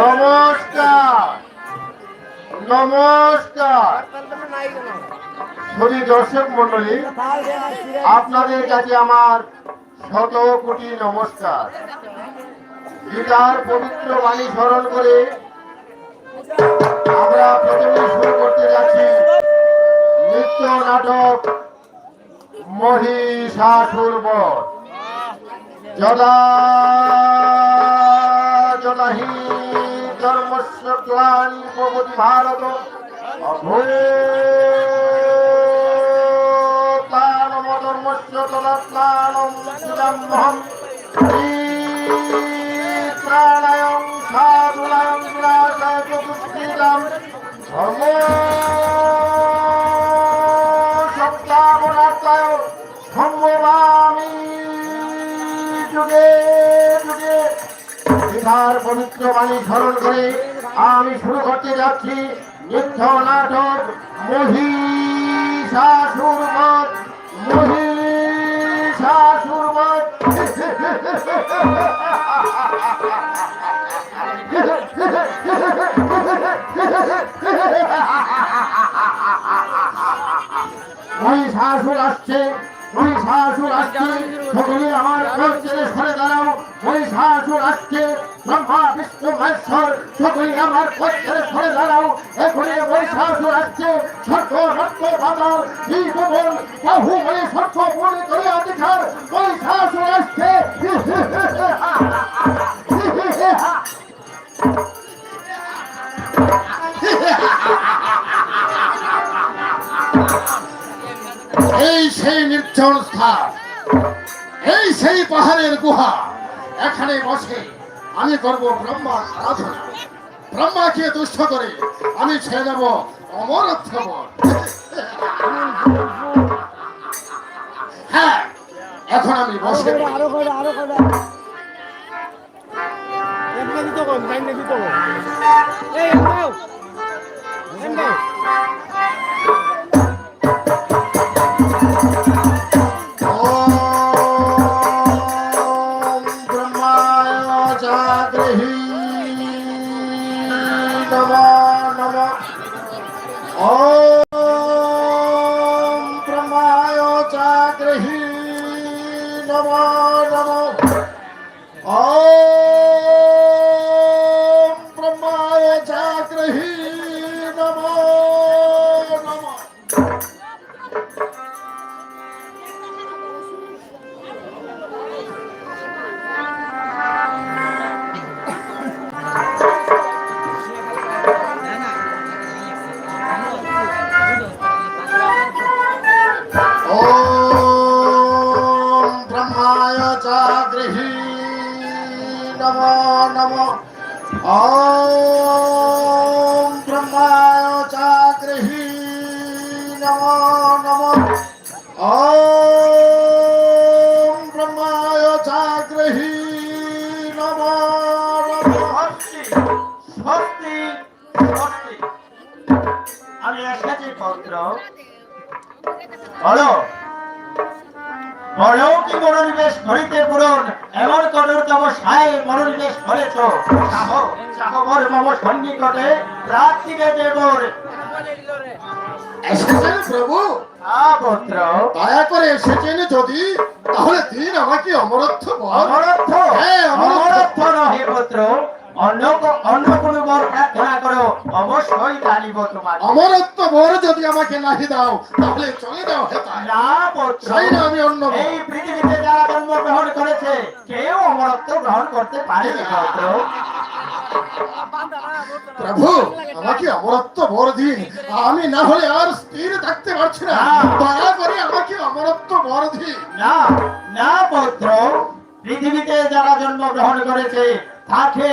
নমস্কার নমস্কার সুধী দর্শক মন্ডলী, আপনাদের কাছে আমার শত কোটি নমস্কার। গীতার পবিত্র বাণী স্মরণ করে আমরা প্রথমে শুরু করতে যাচ্ছি নৃত্য নাটক মহিষাসুর বধ। যদা যদাহি ধর্মস্য গ্লানি ভবতি ভারত অভূত্থানমধর্মস্য তদাত্মানম সুদাম্যহম প্রাণায়াম সাধুনায়াম বিনাশায় চতুষ্কৃতাম ধর্ম সপ্তাহনাত্মায় সম্ভবামি যুগে যুগে। গীতার পবিত্র বাণী স্মরণ করে আমি শুরু করতে যাচ্ছি নৃত্য নাটক মহিষাসুর বধ। মহিষাসুর বধ। মহিষাসুর আসছে, মহিষাসুর আসছে, সকলে আমার কষ্টের সরে দাঁড়াও। মহিষাসুর আসছে, ব্রহ্মা বিষ্ণু মহেশ্বর সকলে আমার কষ্টের সরে দাঁড়াও। এখনই মহিষাসুর আসছে, স্বর্গ রক্ত পাতাল জীবন বাহুবলে স্বর্গ মনে করে অধিকার। মহিষাসুর আসছে। এই সেই নির্জন স্থান, এই সেই পাহাড়ের গুহা। এখানে বসে আমি করব ব্রহ্মার আরাধনা। ব্রহ্মাকে তুষ্ট করে আমি ছেড়ে দেব অমরত্ব বন। হ্যাঁ, এখন আমি বসে নমো নমো ওম ব্রহ্মায় জাগ্রহি নমো নমো। স্বস্তি স্বস্তি। আমি এসেছি পুত্র। বলো বলো কি মনোনিবেশ করিতে পূরণ এমন কঠোরতম সায় মনোনিবেশ করেছ। সাহবর মম সন্নিকটে রাত্রিকে দেবর এসেছেন প্রভু? পুত্র দয়া করে এসেছেন যদি, তাহলে দিন আমাকে অমরত্ব বল। অমরত্ব? হ্যাঁ, অমরত্ব নহে পুত্র, অন্য কোনো বর প্রার্থনা করো, অবশ্যই জানিব তোমার। অমরত্ব বর যদি আমাকে নাহি দাও, তাহলে চলে যাও হেতায়। না পুত্র, চাই না আমি অন্য বর। এই পৃথিবীতে যারা জন্মগ্রহণ করেছে কেউ অমরত্ব গ্রহণ করতে পারেনি পুত্র। প্রভু আমাকে অমরত্ব বর দিন, আমি না হলে আর স্থির থাকতে পারছি না। দয়া করে আমাকে অমরত্ব বর দিন। না না পুত্র, পৃথিবীতে যারা জন্মগ্রহণ করেছে তাকে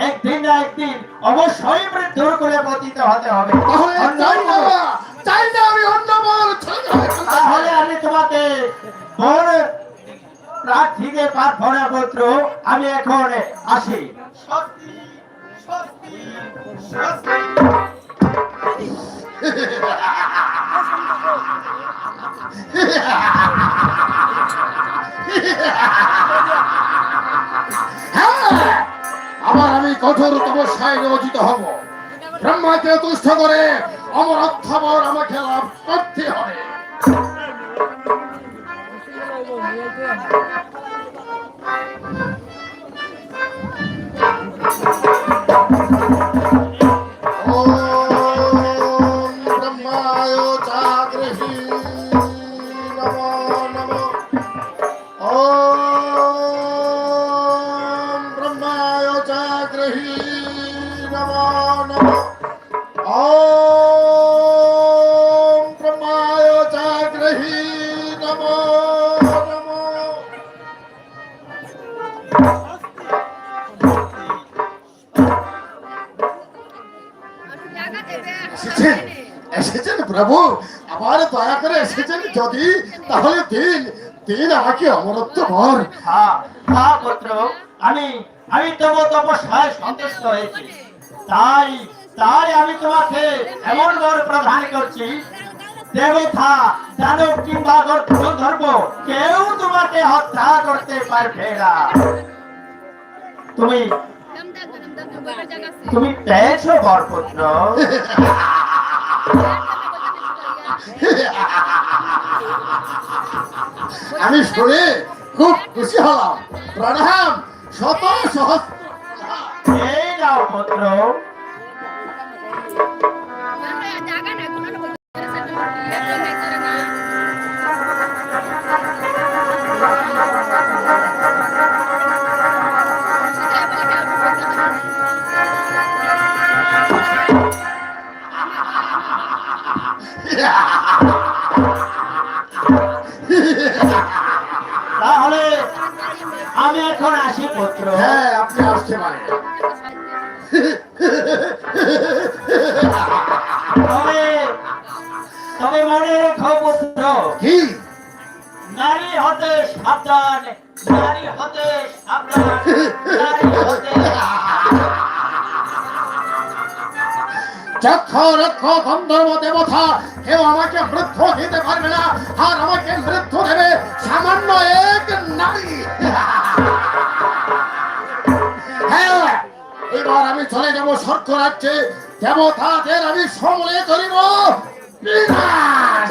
একদিন না একদিন অবশ্যই মৃত্যুর কোলে পতিত হতে হবে। তাহলে চাই না আমি অন্য বর। তাহলে আমি তোমাকে বর প্রার্থীকে প্রার্থনা পুত্র, আমি এখন আসি। স্বস্তি স্বস্তি স্বস্তি। আবার আমি কঠোর তপস্যায় নিয়োজিত হব। ব্রহ্মাকে তুষ্ট করে অমরত্ব বর আমাকে লাভ করতে হবে। ওম ব্রহ্মায় জাগ্রহি নমো নমো ওম ব্রহ্মায় জাগ্রহি নমো নমো ওম ব্রহ্মায় জাগ্রহি নমো নমো। এসেছেন এসেছেন প্রভু, আবার দয়া করে এসেছেন যদি, তাহলে দিন দিন আমাকে অমরত্ব বর। হ্যাঁ পুত্র, আমি তব তপস্যায় সন্তুষ্ট হয়েছি, তাই তাই আমি তোমাকে এমন বর প্রদান করছি, দেবতা দানব কিংবা গন্ধর্ব কেউ তোমাকে হত্যা করতে পারবে না। তুমি পেয়েছো বর পুত্র। আমি শুনে খুব খুশি হলাম। প্রণাম শত সহস্র। এই নাও পুত্র। তাহলে আমি এখন আসি পুত্র। হ্যাঁ, আপনি আসতে পারেন। তবে তবে মনে রেখো পুত্র, কি? নারী হতে সাবধান, নারী হতে সাবধান, নারী হতে। যক্ষ রক্ষ গন্ধর্ব দেবতা কেউ আমাকে মৃত্যু দিতে পারবে না, আর আমাকে মৃত্যু দেবে সামান্য এক নারী। হ্যাঁ, এবার আমি চলে যাব স্বর্গ রাজ্যে, দেবতাদের আমি সমূলে করিব বিনাশ।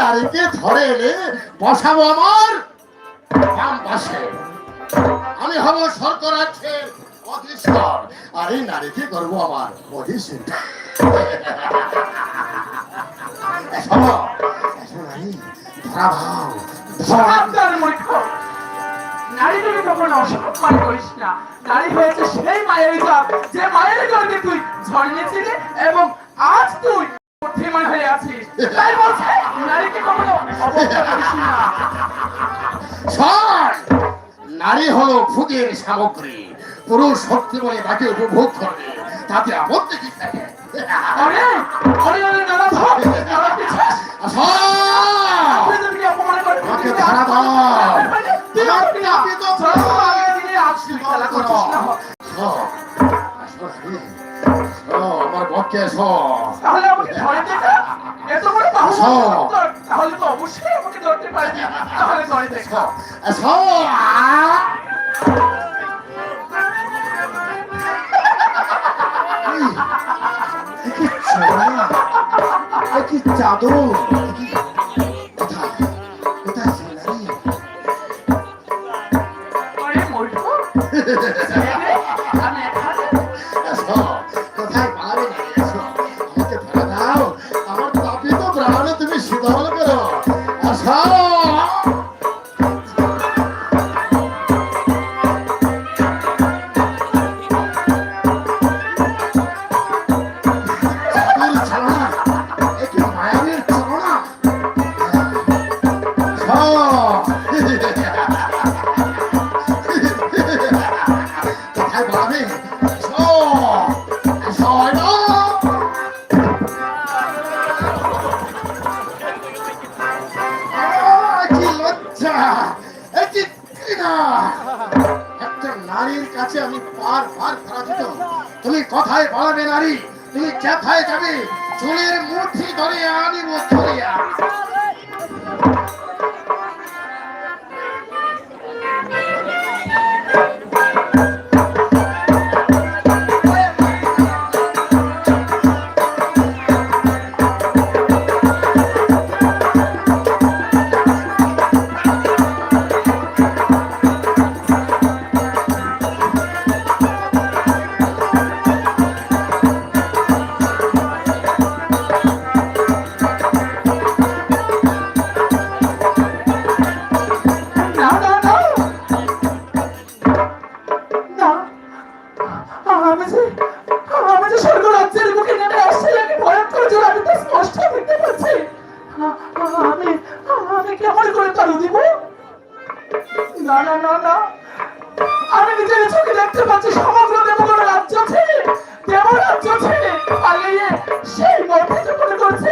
নারীকে ধরে এনে বসাবো আমার বাম পাশে। আমি হব সরকারের অধীশ্বর, আর এই নারীকে করবো আমার অধীশ্বর। নারীকে কখনো অসম্মান করিস না। নারী হয়েছে সেই মায়ের জাত যে মায়ের গর্ভে তুই জন্মেছিলি এবং আজ তুই বুদ্ধিমান হয়ে আছিস। তাই বলছে নারীকে কখনো অবজ্ঞা করিস না। নারী হলো ভোগের সামগ্রী, পুরুষ শক্তি বলে তাকে উপভোগ করবে, তাতে আপত্তি কি থাকে? আরে আরে আরে নারা ভাব নারা পিছাস আপনি যদি অপমান করেন আমাকে ধরা দাও। তুই আপনি তো আমি দিনে আসলি খেলা করছিস না। আমার পক্ষে তাহলে আমাকে ধরে দেখা এত বড় বাহু তাহলে তো অবশ্যই আমাকে ধরতে পারবি। তাহলে ধরে দেখা কি চাদর আরে মরব আমি এখানে কোথায় পালাবে? আমাকে ধরে দাও, আমার তাপিত প্রাণে তুমি শীতল করো। আসো নারীর কাছে আমি বারবার পরাজিত। তুমি কথায় বলবে নারী, তুমি কোথায় যাবে? চুলের মুঠি ধরে আনিব ধরিয়া। আমি যে স্বর্গ রাজ্যের বুকে নেমে আসছি, আমি ভয়ঙ্কর জোর আমি তো স্পষ্ট দেখতে পাচ্ছি। আমি কেমন করে তাড়ু দিব? না না না না, আমি নিজের চোখে দেখতে পাচ্ছি সমগ্র দেবগণ রাজ্য ছেড়ে, দেব রাজ্য ছেড়ে পালিয়ে সেই মধ্যে যখন করছে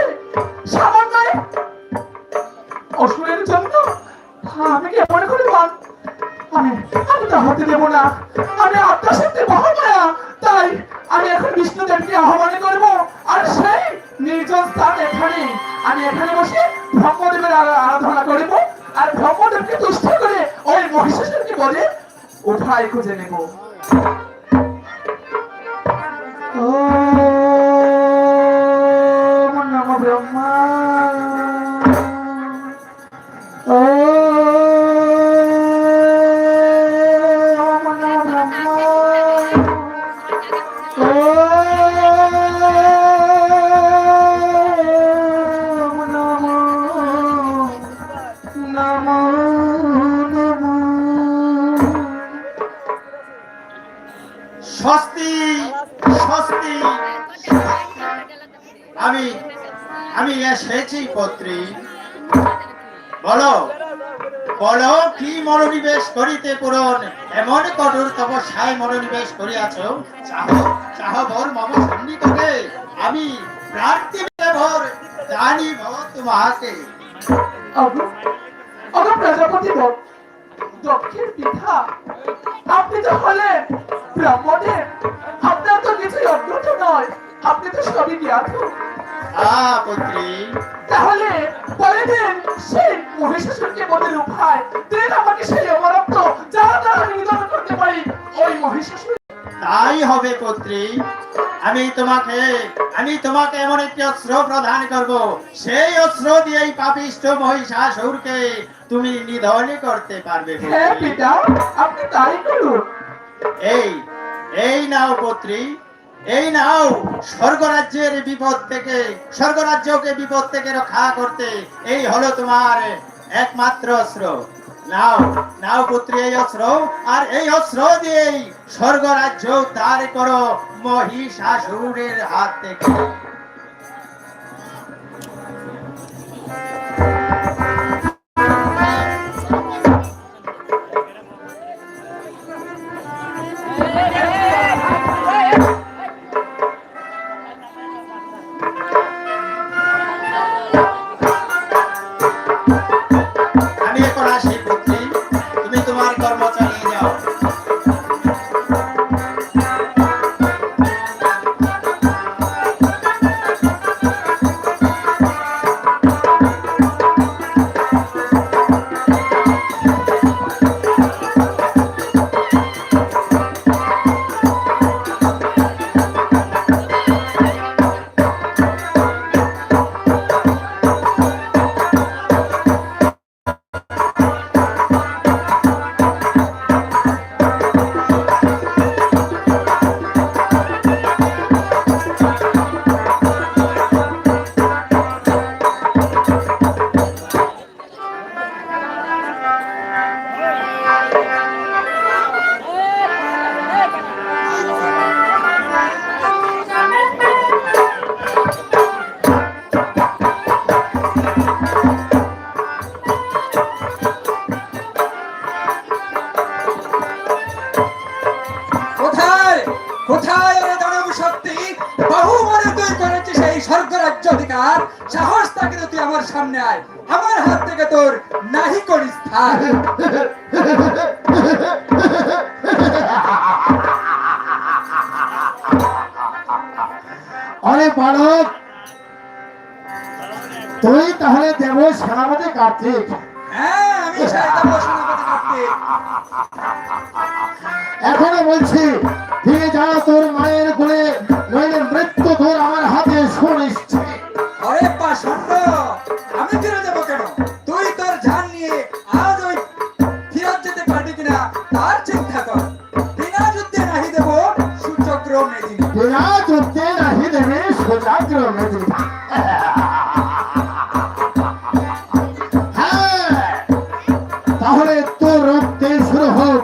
সামান্য অসুরের জন্য। আমি কেমন করে আমি তা হতে দেব না। আমি আত্মা সত্যি মহামায়া, তাই আমি এখন বিষ্ণুদেবকে আহ্বান করব, আর সেই নির্জন স্থান এখানে আমি এখানে বসে ব্রহ্মদেবের আরাধনা করব, আর ব্রহ্মদেবকে তুষ্ট করে ওই মহিষাসুরকে বলে উপায় খুঁজে নেব। ওম নমো ব্রহ্মা। স্বস্তি স্বস্তি, আমি এসেছি পত্রী। বলো বলো, কি মনোনিবেশ করিতে পূরণ এমন কঠোর তপস্যায় মনোনিবেশ করিয়াছ? চাহ ভর মম সন্নিকটে, আমি প্রার্থী ভর জানিব তোমাকে। প্রজাপতি দক্ষের পিতা, আপনি তো হলেন ব্রহ্মদেব। আপনার তো কিছুই অজ্ঞাত নয়, আপনি তো সবই জ্ঞাত। পুত্রী, তাহলে বলে দেন সেই মহিষাসুরকে বদের উপায় দেন আমাকে, সেই অমরত্ব যার দ্বারা আমি নিধন করতে পারি ওই মহিষাসুর। তাই হবে পুত্রী। আমি তোমাকে এমন একটি অস্ত্র প্রদান করব, সেই অস্ত্র দিয়েই পাপিষ্ঠ মহিষাসুরকে তুমি নিধন করতে পারবে হ্যাঁ পুত্রী। পিতা, আপনি তাই করুন। এই এই নাও পুত্রী, এই নাও স্বর্গরাজ্যকে বিপদ থেকে রক্ষা করতে এই হলো তোমার একমাত্র অস্ত্র। নাও নাও পুত্রী এই অস্ত্র, আর এই অস্ত্র দিয়েই স্বর্গরাজ্য উদ্ধার করো মহিষাসুরের হাত থেকে। আমি এখন আসি পুত্রী, তুমি তোমার কর্ম চালিয়ে যাও। কোথায় কোথায় ওরে দানব শক্তি? বহুমানে তুই করেছিস সেই স্বর্গরাজ্য অধিকার, সাহস থাকলে তুই আমার সামনে আয়, আমার হাত থেকে তোর নাহি করিস থাক। অরে বালক, তুই তাহলে দেব সেনাপতি কার্তিক। হ্যাঁ, আমি সেই দেব সেনাপতি কার্তিক। এখনো বলছি ফিরে যা তোর মায়ের কোলে, নইলে মৃত্যু তোর আমার হাতে সুনিশ্চিত। আরে পাষণ্ড, আমি ফিরে যাবো কেন? তুই তোর জান নিয়ে আজ ওই ফিরত যেতে পারবি কিনা তার চিন্তা কর। বিনা যুদ্ধে নাহি দেব সুচক্র মেদিনী। বিনা যুদ্ধে নাহি দেবে সুচাগ্র মেদিনী। হ্যাঁ, তাহলে তোর রক্তে শুরু হোক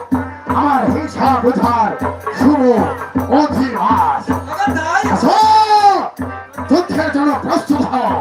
আমার হিংসা বোঝার শুভ অধিবাস। আবার তাই আসো, যুদ্ধের জন্য প্রস্তুত হও।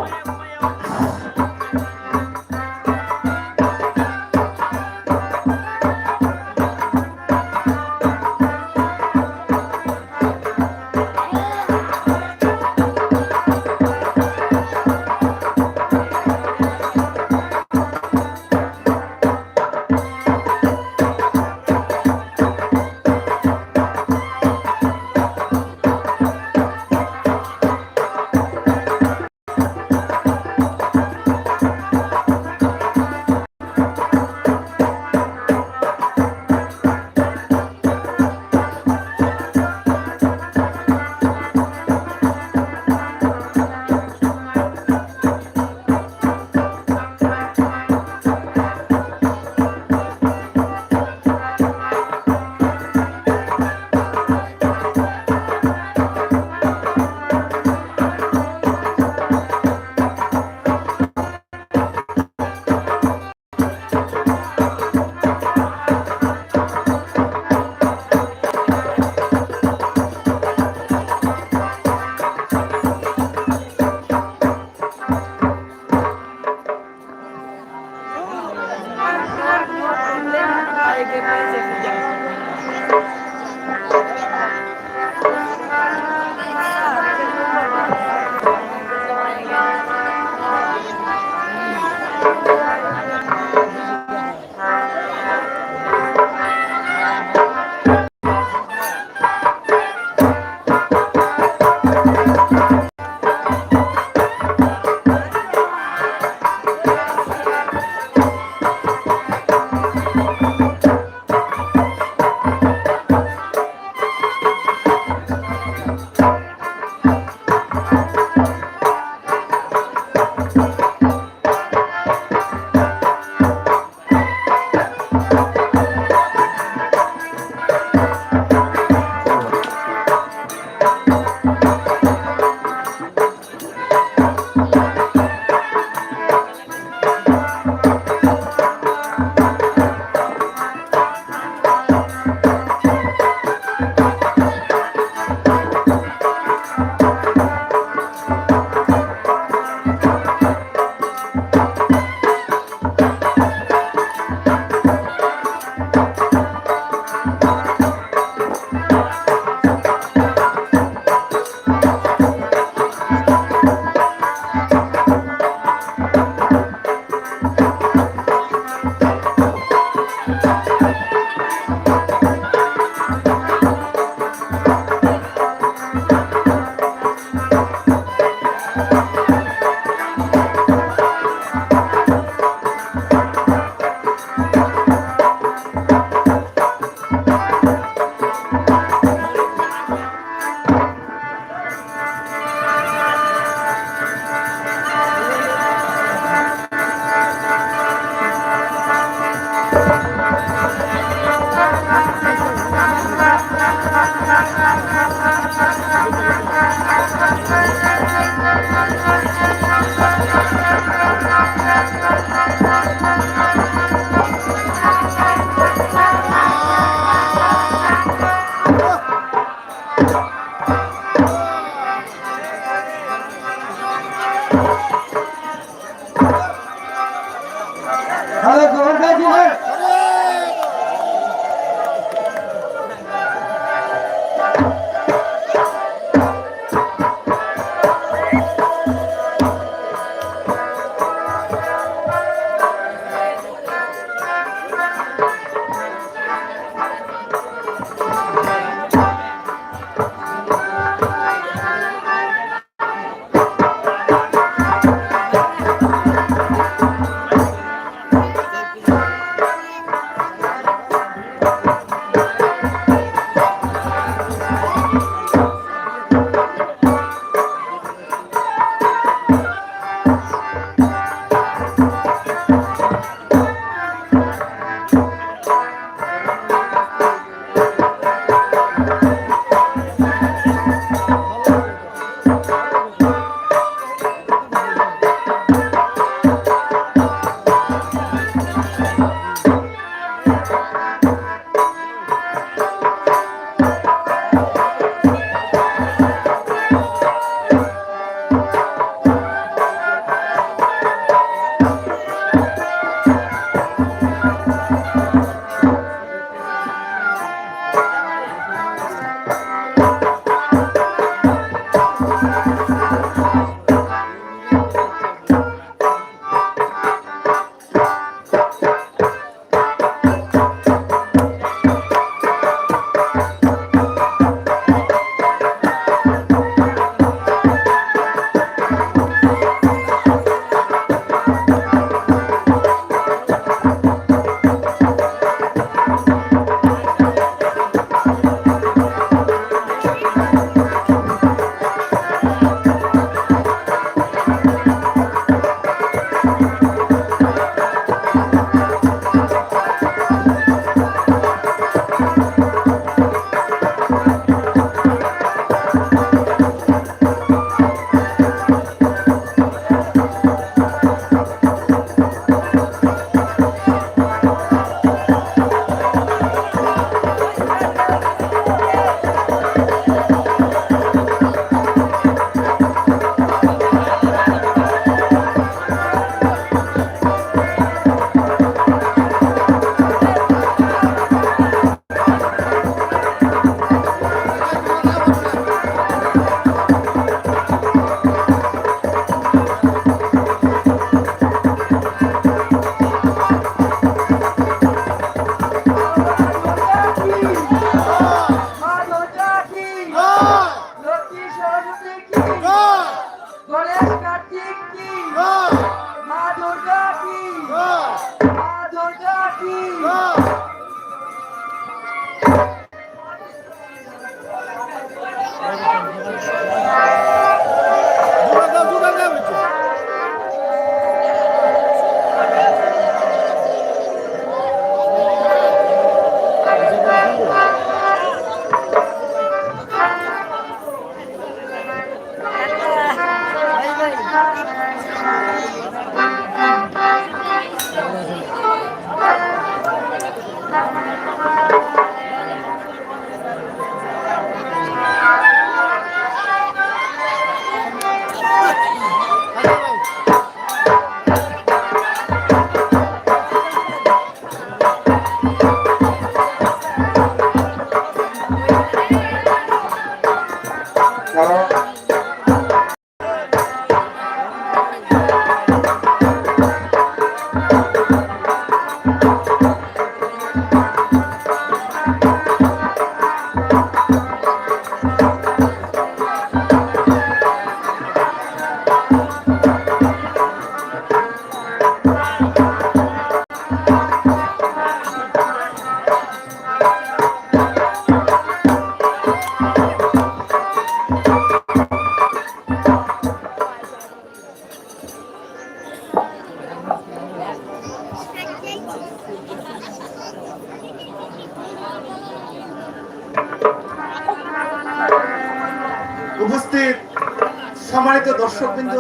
দর্শকবৃন্দ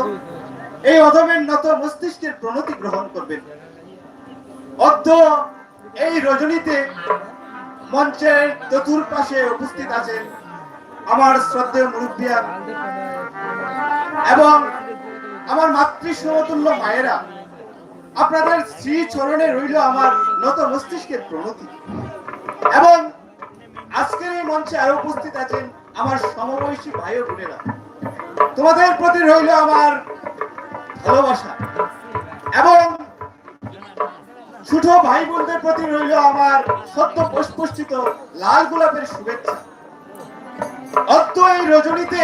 এই অধমের নত মস্তিষ্কের প্রণতি গ্রহণ করবেন। অদ্য এই রজনীতে মঞ্চের চতুর্পাশে উপস্থিত আছেন আমার শ্রদ্ধেয় মুরব্বিয়ান এবং আমার মাতৃ সমতুল্য মায়েরা। আপনাদের শ্রী চরণে রইল আমার নত মস্তিষ্কের প্রণতি। এবং আজকের এই মঞ্চে আরো উপস্থিত আছেন আমার সমবয়সী ভাই ও বোনেরা। তোমাদের প্রতি রইল আমার ভালোবাসা এবং ছোট ভাই বোনদের প্রতি রইল আমার সদ্য পুষ্পিত লাল গোলাপের শুভেচ্ছা। অদ্য এই রজনীতে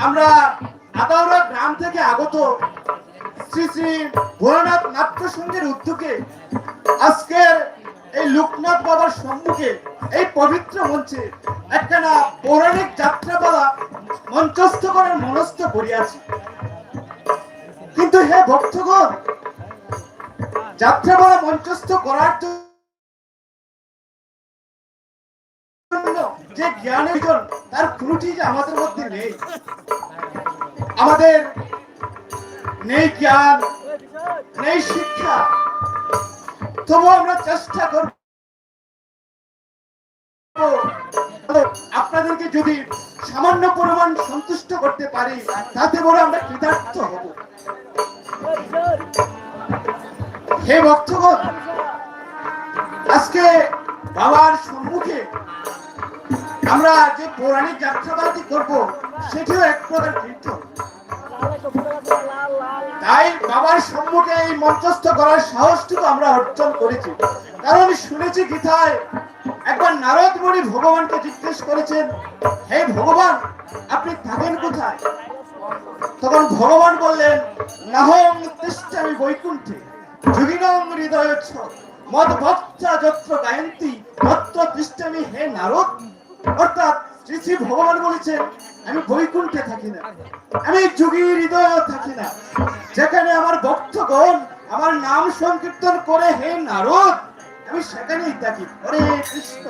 আমরা আদাউরা গ্রাম থেকে আগত শ্রী শ্রী ভোলানাথ নাট্য সংঘের উদ্যোগে আজকের এই লোকনাথ বাবার সম্মুখে এই পবিত্র মঞ্চে একখানা পৌরাণিক যাত্রাপালা মঞ্চস্থ করার মনস্থ করিয়াছি। কিন্তু হে ভক্তগণ, যাত্রাপালা মঞ্চস্থ করার জন্য যে জ্ঞানের জন তার কোনটি আমাদের মধ্যে নেই। আমাদের নেই জ্ঞান, নেই শিক্ষা, তবু আমরা চেষ্টা করব আপনাদেরকে যদি সামান্য পরিমাণ সন্তুষ্ট করতে পারি তাতে বড় আমরা কৃতার্থ হব। হে ভক্তগণ, আজকে বাবার সম্মুখে আমরা যে পৌরাণিক যাত্রাপালাটি করব সেটিও এক প্রকার কীর্তন। তাই বাবার সম্মুখে এই মঞ্চস্থ করার সাহসটুকু আমরা অর্জন করেছি। কারণ শুনেছি গীতায় একবার নারদ মুনি ভগবানকে জিজ্ঞেস করেছেন, হে ভগবান, আপনি থাকেন কোথায়? তখন ভগবান বললেন, নাহং তিষ্ঠামি বৈকুণ্ঠে যোগিনং হৃদয়চ্ছ মদ ভক্তা যত্র গায়ন্তি তত্র তিষ্ঠামি হে নারদ। অর্থাৎ শ্রী শ্রী ভগবান বলেছেন, আমি বৈকুণ্ঠে থাকি না, আমি যোগী হৃদয় থাকি না, যেখানে আমার ভক্তগণ আমার নাম সংকীর্তন করে হে নারদ, আমি সেখানেই থাকি। হরে কৃষ্ণ।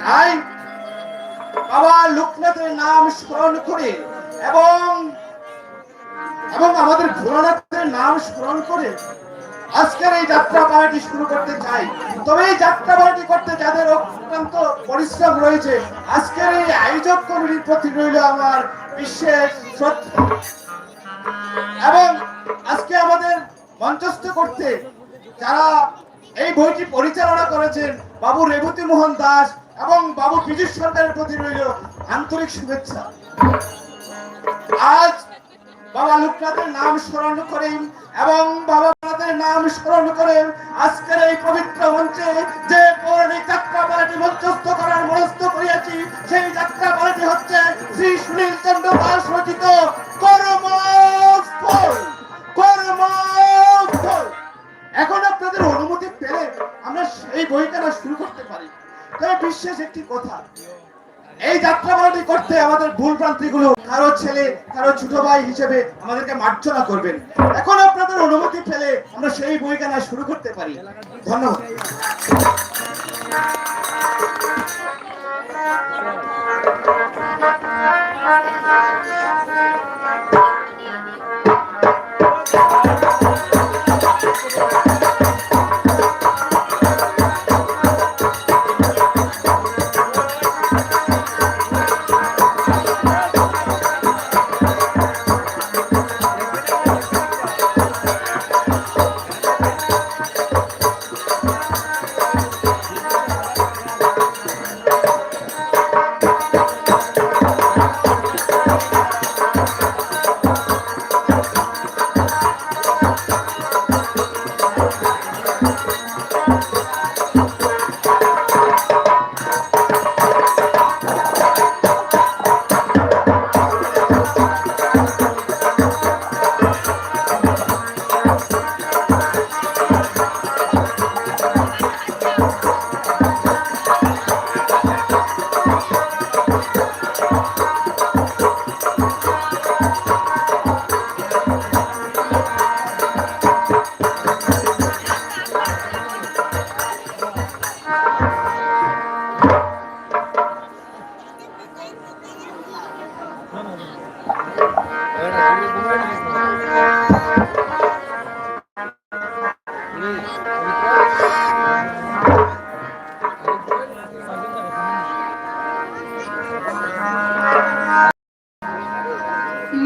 তাই বাবা লোকনাথের নাম স্মরণ করে এবং আমাদের ভোলানাথের নাম স্মরণ করে আজকের এই যাত্রা পালাটি শুরু করতে চাই। তবে এই যাত্রা পালাটি করতে যাদের অত্যন্ত পরিশ্রম রয়েছে, আজকের এই আয়োজক কমিটির প্রতি রইল আমার বিশেষ শ্রদ্ধা। এবং আজকে আমাদের মঞ্চস্থ করতে যারা এই বইটি পরিচালনা করেছেন বাবু রেবতী মোহন দাস এবং বাবু পীযুষ সরকারের প্রতি রইল আন্তরিক শুভেচ্ছা। আজ বাবা লোকনাথের নাম স্মরণ করেন এবং বাবা লোকনাথের নাম স্মরণ করেন আজকের এই পবিত্র মঞ্চে যে পৌরাণিক যাত্রাপালাটি মঞ্চস্থ করার মনস্থ করিয়াছি, সেই যাত্রাপালাটি হচ্ছে শ্রী সুনীল চন্দ্র দাস রচিত কর্মফল। কর্মফল। এখন আপনাদের অনুমতি পেলে আমরা সেই বইখানা শুরু করতে পারি। তবে বিশেষ একটি কথা, এই যাত্রাপালাটি করতে আমাদের ভুল ভ্রান্তিগুলো কারো ছেলে কারো ছোট ভাই হিসেবে আমাদেরকে মার্জনা করবেন। এখন আপনাদের অনুমতি পেলে আমরা সেই বইখানা শুরু করতে পারি। ধন্যবাদ।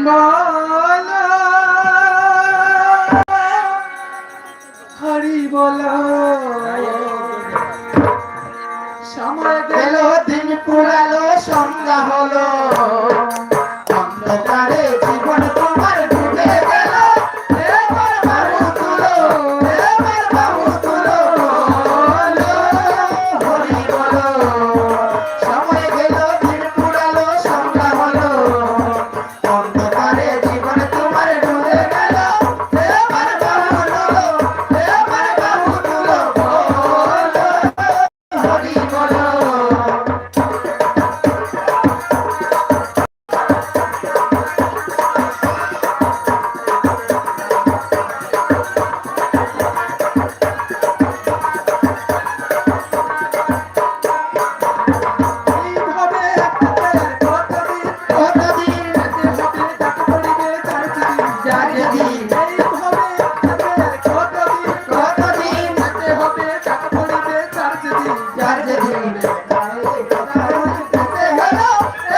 মালা হরি বলো সময় গেল দিন পুরালো সন্ধ্যা হলো অন্ধকারে জীবন তোমার ডুবে গেল এবার বাহু তুলো এবার বাহু তুলো বলো হরি বলো সময় গেল দিন পুরালো সন্ধ্যা হলো অন্ধকারে জীবন তোমার ডুবে গেল এবার বাহু তুলো এবার বাহু তুলো বলো হরি বলো এইভাবে কতদিন কতদিন হবে ডাক পড়িবে চারদিন এইভাবে কতদিন কতদিন হবে ডাক পড়িবে চারদিন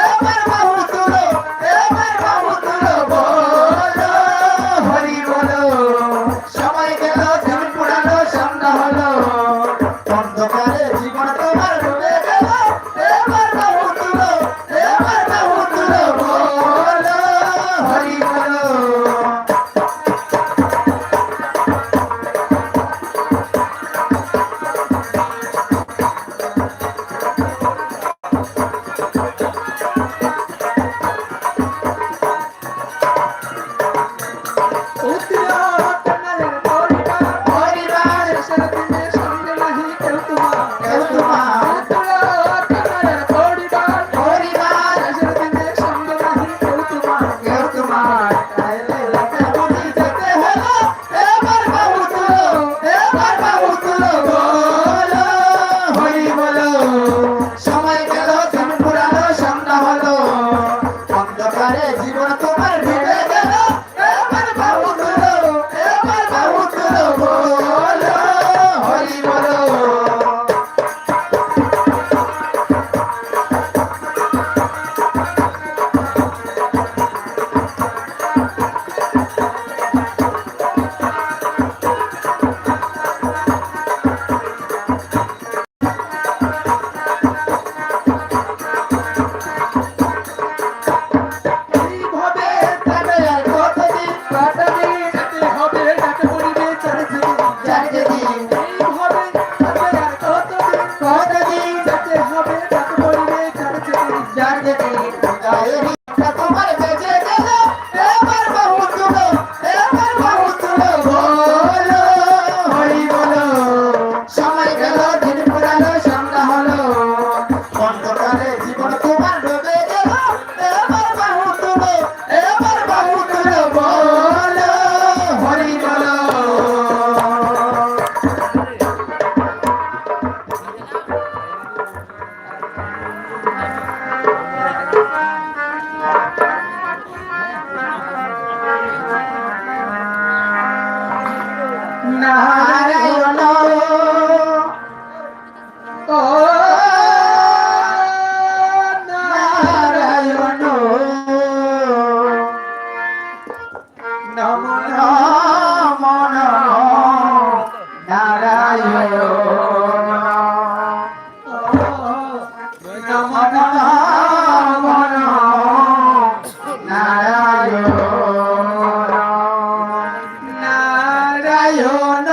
এবার বাহু তুলো এবার বাহু তুলো বলো হরি বলো সময় গেল দিন পুরানো সন্ধ্যা হলো অন্ধকারে জীবন তোমার ডুবে গেল এবার বাহু তুলো এবার বাহু তুলো বলো হরি বলো পরিবার কেউ তোমার পরিবার কেউ তোমার তাইলে লাগে বুঝি যেতে হলো এবার বাহু তুলো এবার বাহু তুলো বলো হরি বলো সময় গেল দিন পুরানো সন্ধ্যা হলো অন্ধকারে জীবন তোমার ডুবে গেল এবার বাহু তুলো এবার বাহু তুলো বলো হরি বলো এইভাবে তবে আর কতদিন কতদিন হবে ডাক পড়িবে চারদিন এইভাবে তবে আর কতদিন কতদিন হবে ডাক পড়িবে চারদিন গায়ের তোমার বেজে গেল এবার বাহু তুলো এবার বাহু তুলো বলো হরি বলো সময় গেল দিন পুরানো সন্ধ্যা হলো অন্ধকারে জীবন তোমার ডুবে গেল এবার বাহু তুলো এবার বাহু তুলো বলো হরি বলো নারায়ণ ও নারায়ণ নম নম নারায়ণ নম নম নারায়ণ নারায়ণ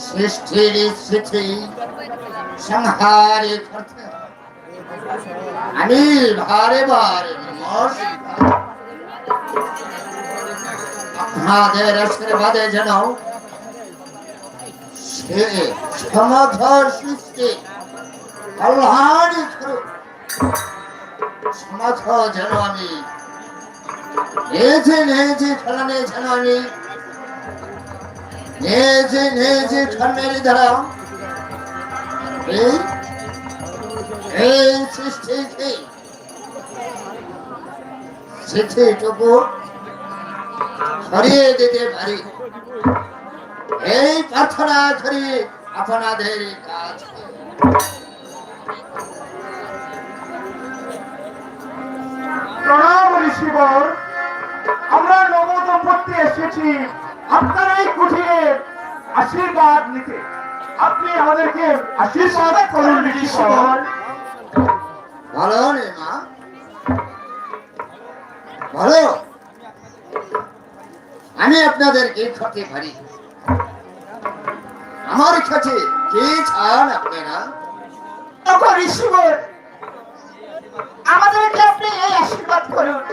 সৃষ্টির স্মৃতি সংহারে করতে আমি বারে বারে আপনাদের আশীর্বাদে যেন সে সমাধার সৃষ্টি কল্যাণী সমাধ যেন আমি নেজে ফেলানে যেন আমি নেজে ধর্মের দ্বারা এই সৃষ্টিকে স্মৃতিটুকু ছড়িয়ে দিতে পারি এই প্রার্থনা করি আপনাদের কাছে। প্রণাম ঋষিবর, আমরা নবদম্পতি এসেছি আপনার এই কুঠিরের আশীর্বাদ নিতে। আপনি আমাদেরকে আশীর্বাদ করুন ঋষিবর। ভালো রে মা, ভালো। আমি আপনাদেরকে খেতে পারি, আমার কাছে কি চান আপনারা? ঋষিবর, আমাদেরকে আপনি এই আশীর্বাদ করুন,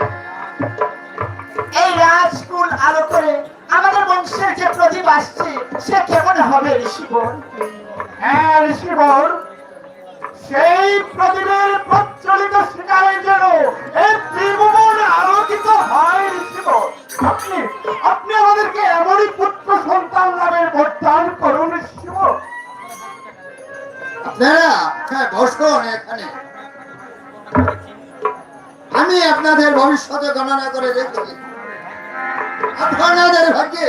এই রাজকুল আলো করে আমাদের বংশের যে প্রদীপ আসছে সে কেমন হবে ঋষিবর? হ্যাঁ ঋষিবর, সেই প্রদীপের প্রজ্বলিত শিকারের জন্য এই ত্রিভুবন আলোকিত হয় ঋষিবর। আপনি আমাদেরকে এমনই পুত্র সন্তান লাভের বরদান করুন ঋষিবর। আপনারা বসুন এখানে, আমি আপনাদের ভবিষ্যতে গণনা করে দেখছি আপনাদের ভাগ্যে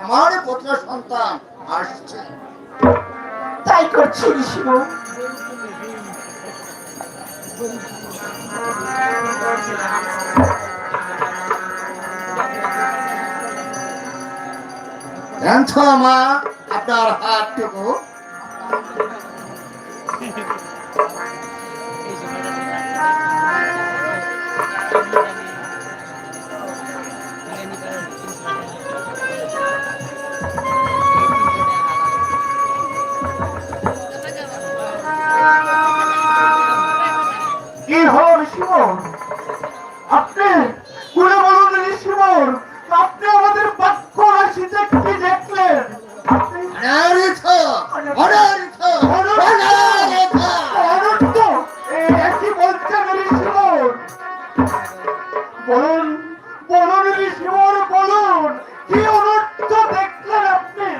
আমার পুত্র সন্তান আসছে। তাই করছি ঋষিবর। মা আপনার হাতটুকু কি হল ঋষিবর? আপনি খুলে বলুন ঋষিবর, আপনি আমাদের বাক্য রাশিতে কি দেখলেন? অনর্থ অনর্থ অনর্থ। অনর্থ একই বলছেন ঋষিবর? বলুন বলুন ঋষিবর, বলুন কি অনর্থ দেখলেন আপনি?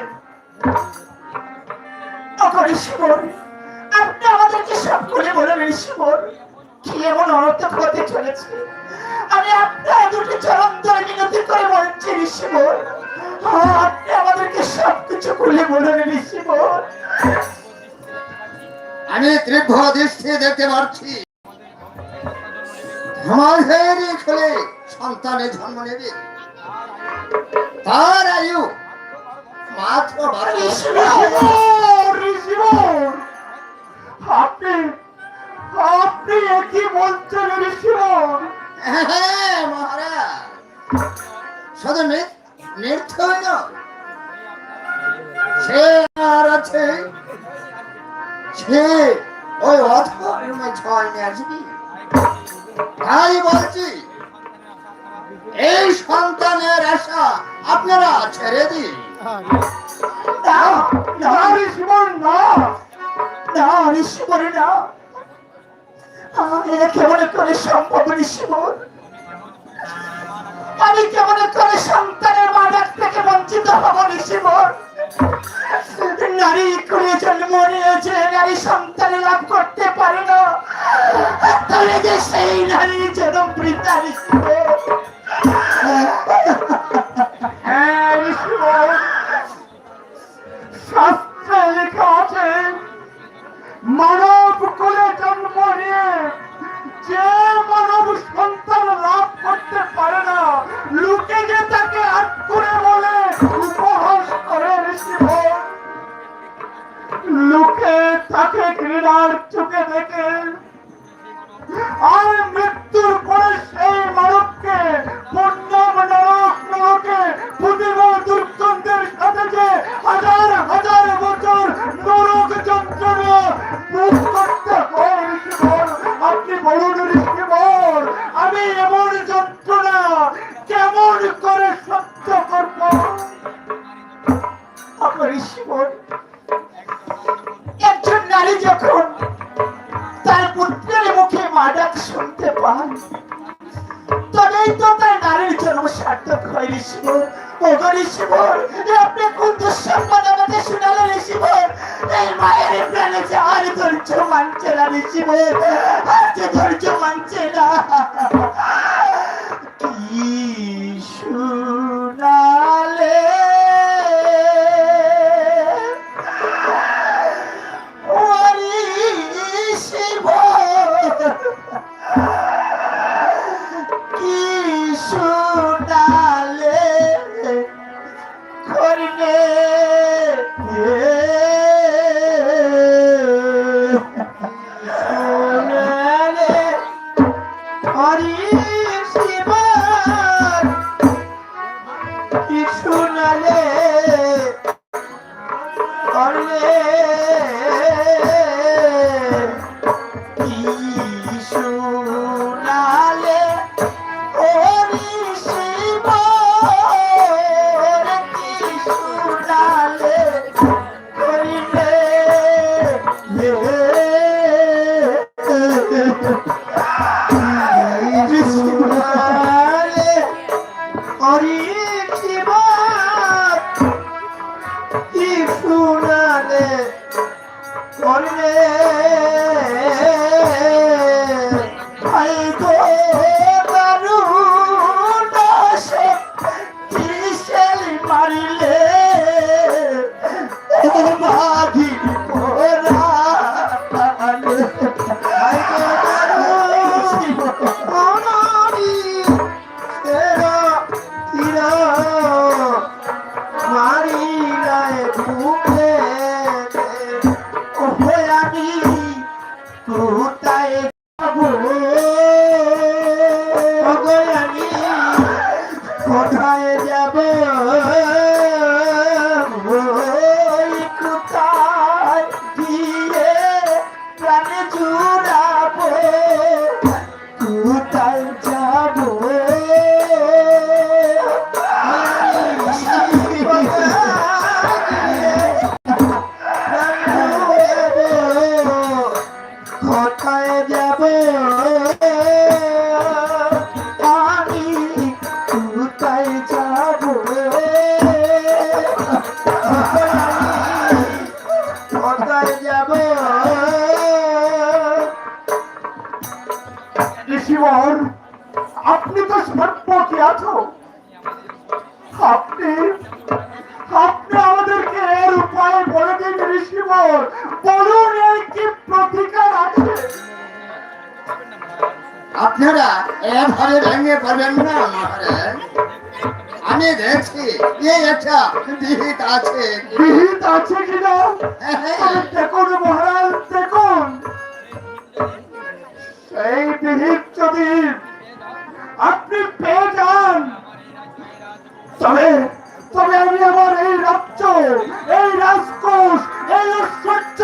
ঋষিবর, আপনি আমাদেরকে সব খুলে বলুন ঋষিবর, কি এমন অনর্থ হতে চলেছে? আমি আপনার দুটি চরণ ধরে মিনতি করে বলছি ঋষিবর, আপনি আমাদেরকে সবকিছু খুলে বলুন ঋষিবর। আমি তীব্র দৃষ্টি দেখতে পাচ্ছি সমাজের খেলে সন্তানে জন্ম নেবে, তার আয়ু মাত্র 12 বছর। ঋষিবর, আপনি আপনি একই বলছেন ঋষিবর? হ্যাঁ মহারাজ, শুধু নির্থই নয়, সে আর আছে, সে ওই অধর্মে ছয় নিয়ে আসবি। তাই বলছি এই সন্তানের আশা আপনারা ছেড়ে দিন। ঋষিবর না, না ঋষিবর না, এ কেমন করে সম্ভব ঋষিবর? আমি কেমন করে সন্তানের মাঝার থেকে বঞ্চিত হব ঋষিবর? নারী করে জন্ম নিয়েছে, নারী সন্তান লাভ করতে পারে না, তাহলে যে সেই নারী যেন বৃদ্ধা ঋষিবর। হ্যাঁ ঋষিবর, শাস্ত্রে লেখা আছে মানব কুলে জন্ম নিয়ে যে মানব সন্তান লাভ করতে পারে না, লোকে যে তাকে আটকুরে বলে উপহাস করে ঋষিবর, লোকে তাকে ঘৃণার চোখে দেখে, আর মৃত্যুর পরে সেই মানবকে পূর্ণম নরক নরকে প্রতিমা দুর্গন্ধের সাথে যে হাজার হাজার বছর নরক যন্ত্রণা ভোগ করতে হয় ঋষিবর। আপনি বলুন ঋষিবর, আমি এমন যন্ত্রণা কেমন করে সহ্য করব? আমার ঋষিবর, একজন নারী যখন তার পুত্রের মুখে মা ডাক শুনতে পান, তবেই তো তার নারীর জন্ম সার্থক হয় ঋষিবর। ওগো ঋষিবর, আপনি কোন দুঃসংবাদ আমাকে শোনালেন ঋষিবর? এই মায়ের প্রাণে যে আর ধৈর্য মানছে না ঋষিবর, আর যে ধৈর্য মানছে না। কি শোনালে কি শোনালে করলে শোনালে হরি শিব, কি শোনালে করলে শোনালে হরি শিব, কি শোনালে করিলে শোনালে হরি শিব, কি শোনালে করলে মারিলে বাঘি মারিলায় ভুলে আমি কোথায় যাবো? আমি কোথায় যাব? কোথায় গিয়ে প্রাণ জুড়াবো? কোথায় যাব? কোথায় যাব আমি? কোথায় যাব? কোথায় যাব? ঋষিবর, আপনি তো সর্বজ্ঞাত, আপনি আপনি আমাদেরকে এর উপায় বলে দিন ঋষিবর। বলুন এর কি প্রতিকার আছে? আপনারা এভাবে ভেঙে পড়বেন না মহারাজ। আমি দেখছি এই একটা বিহিত আছে। বিহিত আছে কিনা দেখুন মহারাজ, দেখুন। সেই বিহিত যদি আপনি পেয়ে যান, তবে তবে আমি আমার এই রাজ্য, এই রাজকোষ, এই ঐশ্বর্য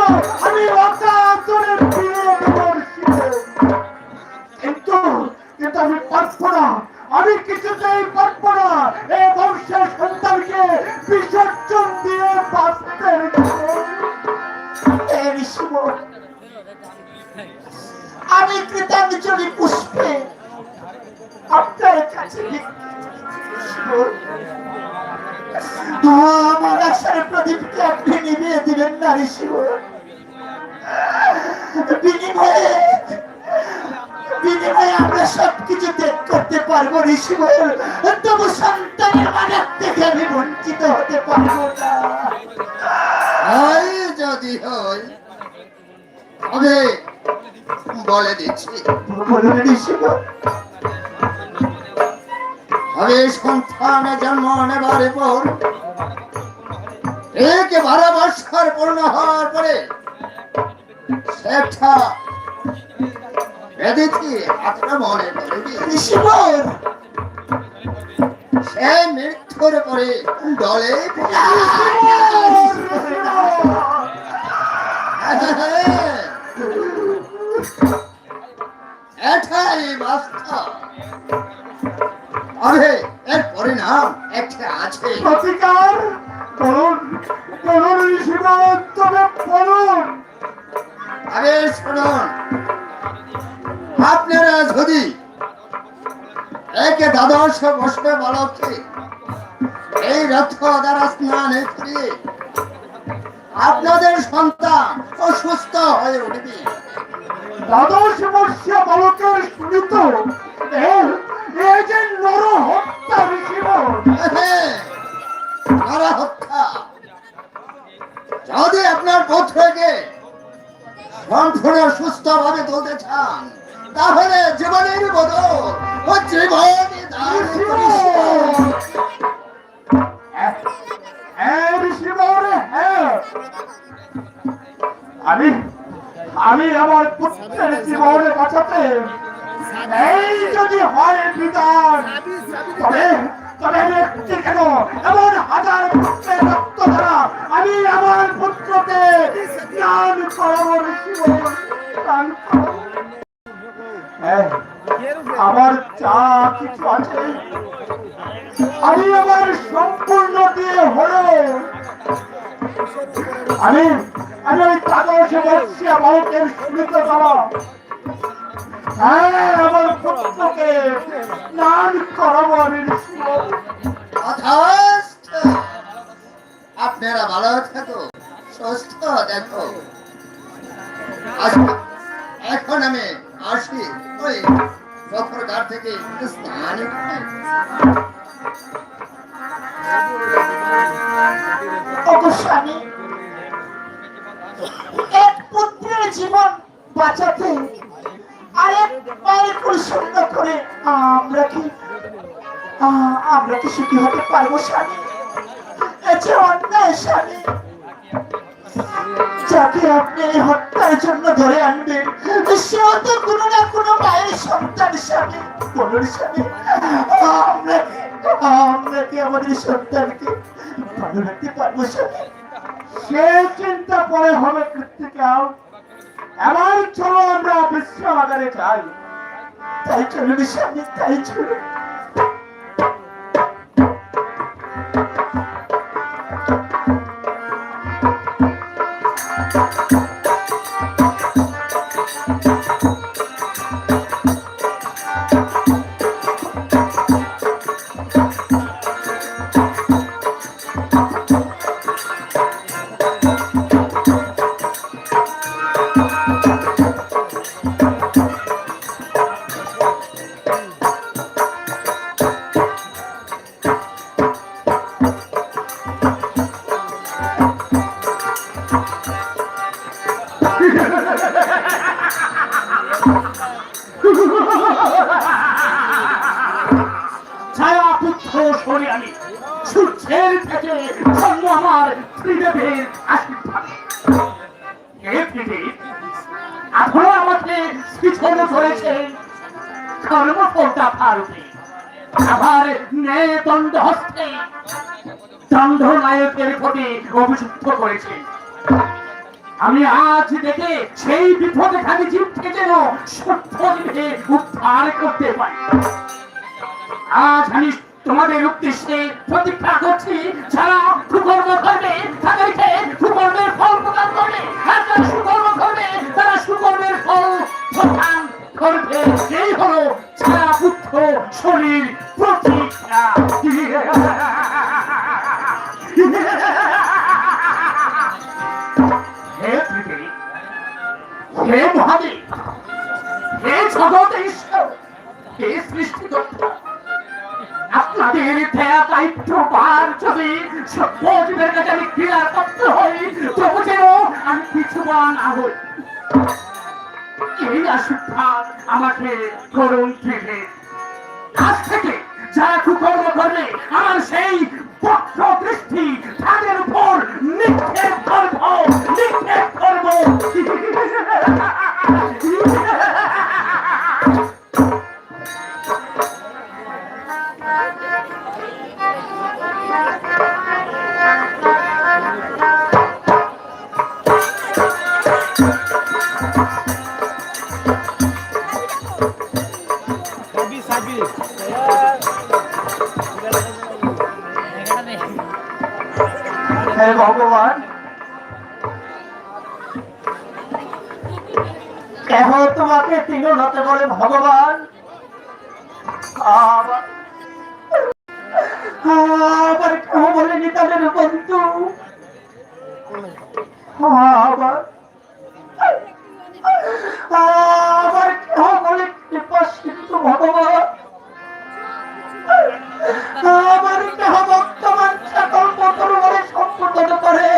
আমি অকাতরে ফিরে দেবো। কিন্তু কিন্তু আমি পারবো না, আমি কিছুতেই পারবো না এই বংশের সন্তানকে বিসর্জন দিয়ে বাঁচতে। ঋষিবর, আমি কৃতাঞ্জলি পুষ্পে আপনার কাছে আমার আশার প্রদীপকে আপনি নিভিয়ে দিবেন না ঋষি। বিনিময়ে বিনিময়ে আমরা সবকিছু ত্যাগ করতে পারবো ঋষি, তবু সন্তানের মানব থেকে আমি বঞ্চিত হতে পারবো না। হয় যদি হয় তবে বলে দিচ্ছি, বলুন ঋষি। তবে সন্তানে জন্ম নেবার পর 12 বৎসর পূর্ণ হওয়ার পরে সেটা বেদিতি হাতটা মনে করবি, ঋষি সে মৃত্যুর পরে দলে এটাই বাস্তব। তবে এর পরিণাম একটা আছে। প্রতিকার বলুন, বলুন ঋষি, তবে বলুন। আরে শুনুন, আপনারা যদি একে 12 বছর বালককে এই রথ দ্বারা স্নানে করিয়ে আপনাদের সন্তান অসুস্থ হয়ে উঠবে। 12 বর্ষীয় বালকের শুনিত এই যে নর হত্যা ঋষি। নরা হত্যা। যদি আপনার পুত্রকে সম্পূর্ণ সুস্থ ভাবে তুলতে চান তাহলে জীবনের বদল ও জীবনে দান করুন। আমি আমার পুত্রের জীবনে বাঁচাতে এই যদি হয় বিধান, তবে তবে ব্যক্তি কেন এমন হাজার পুত্রের রক্ত দ্বারা আমি আমার পুত্রকে স্নান করাবো স্নান করাবো। আমার যা কিছু আছে আমি আমার সম্পূর্ণ দিয়ে হলো আমি আমি ওই 12 বর্ষীয় বালকের শুনিতে যাওয়া আমার পুত্রকে স্নান করাবো আমি। আপনারা ভালো থাকো, সুস্থ দেখো। এখন আমি আসি ওই রথর ঘাট থেকে স্নান করে। স্বামী, এক পুত্রের জীবন বাঁচাতে আরেক পায়ের পরিচ্ছন্ন করে আমরা কি সুখী হতে পারবো স্বামী? যে অন্যায় স্বামী, যাকে আপনি হত্যার জন্য ধরে আনবেন সেও তো কোনো না কোনো মায়ের সন্তান স্বামী। বলুন স্বামী, আমরা কি আমাদের সন্তানকে ভালো রাখতে পারবো স্বামী? সে চিন্তা পরে হবে কৃত্তিকা। এবার চলো আমরা বিশ্রামাগারে যাই। তাই চলুন স্বামী, তাই চলুন। ছায়া পুত্র সরিয়ানি সূর্যের থেকে জন্ম আমার ত্রিদেবের আশীর্বাদ। এখনো আমাকে পিছনে ধরেছে কর্মফলটা পারবে। আবার ন্যায় দণ্ড হস্তে দণ্ড নায়কের প্রতি অভিযুক্ত করেছে। আমি আজ দেখে সেই বিপদে খালি জীবকে যেন সত্য জীবে উদ্ধার করতে পারি। আজ আমি তোমাদের উদ্দেশ্যে প্রতিজ্ঞা করছি, যারা কুকর্ম করবে তাদেরকে কুকর্মের ফল প্রদান করবে, আর যারা সুকর্ম করবে তারা সুকর্মের ফল প্রদান করবে। এই হলো ছায়া পুত্র শরীর প্রতিজ্ঞা। হে পৃথিবী, হে মহাদেব, হে জগতের ঈশ্বর, হে সৃষ্টিকর্তা, আপনাদের দেয়া দায়িত্ব পার যদি সভ্যজীবের কাছে আমি ক্রীড়ার পাত্র হই, তবু যেন আমি কিছু না হই। এই আশীর্বাদ আমাকে করুন থেকে। আজ থেকে যারা কুকর্ম করবে আমার সেই বক্র দৃষ্টি তাদের উপর নিক্ষেপ করব, নিক্ষেপ করব। হে ভগবান, কেহ তোমাকে তিনজন হতে বলে ভগবান? আবার কেহ বলেনি তাদের বন্ধু? আবার কেহ বলে কৃপা সিন্ধু ভগবান? আবার কেহ বর্তমান সকল পতন বলে সম্পূর্ণ করে?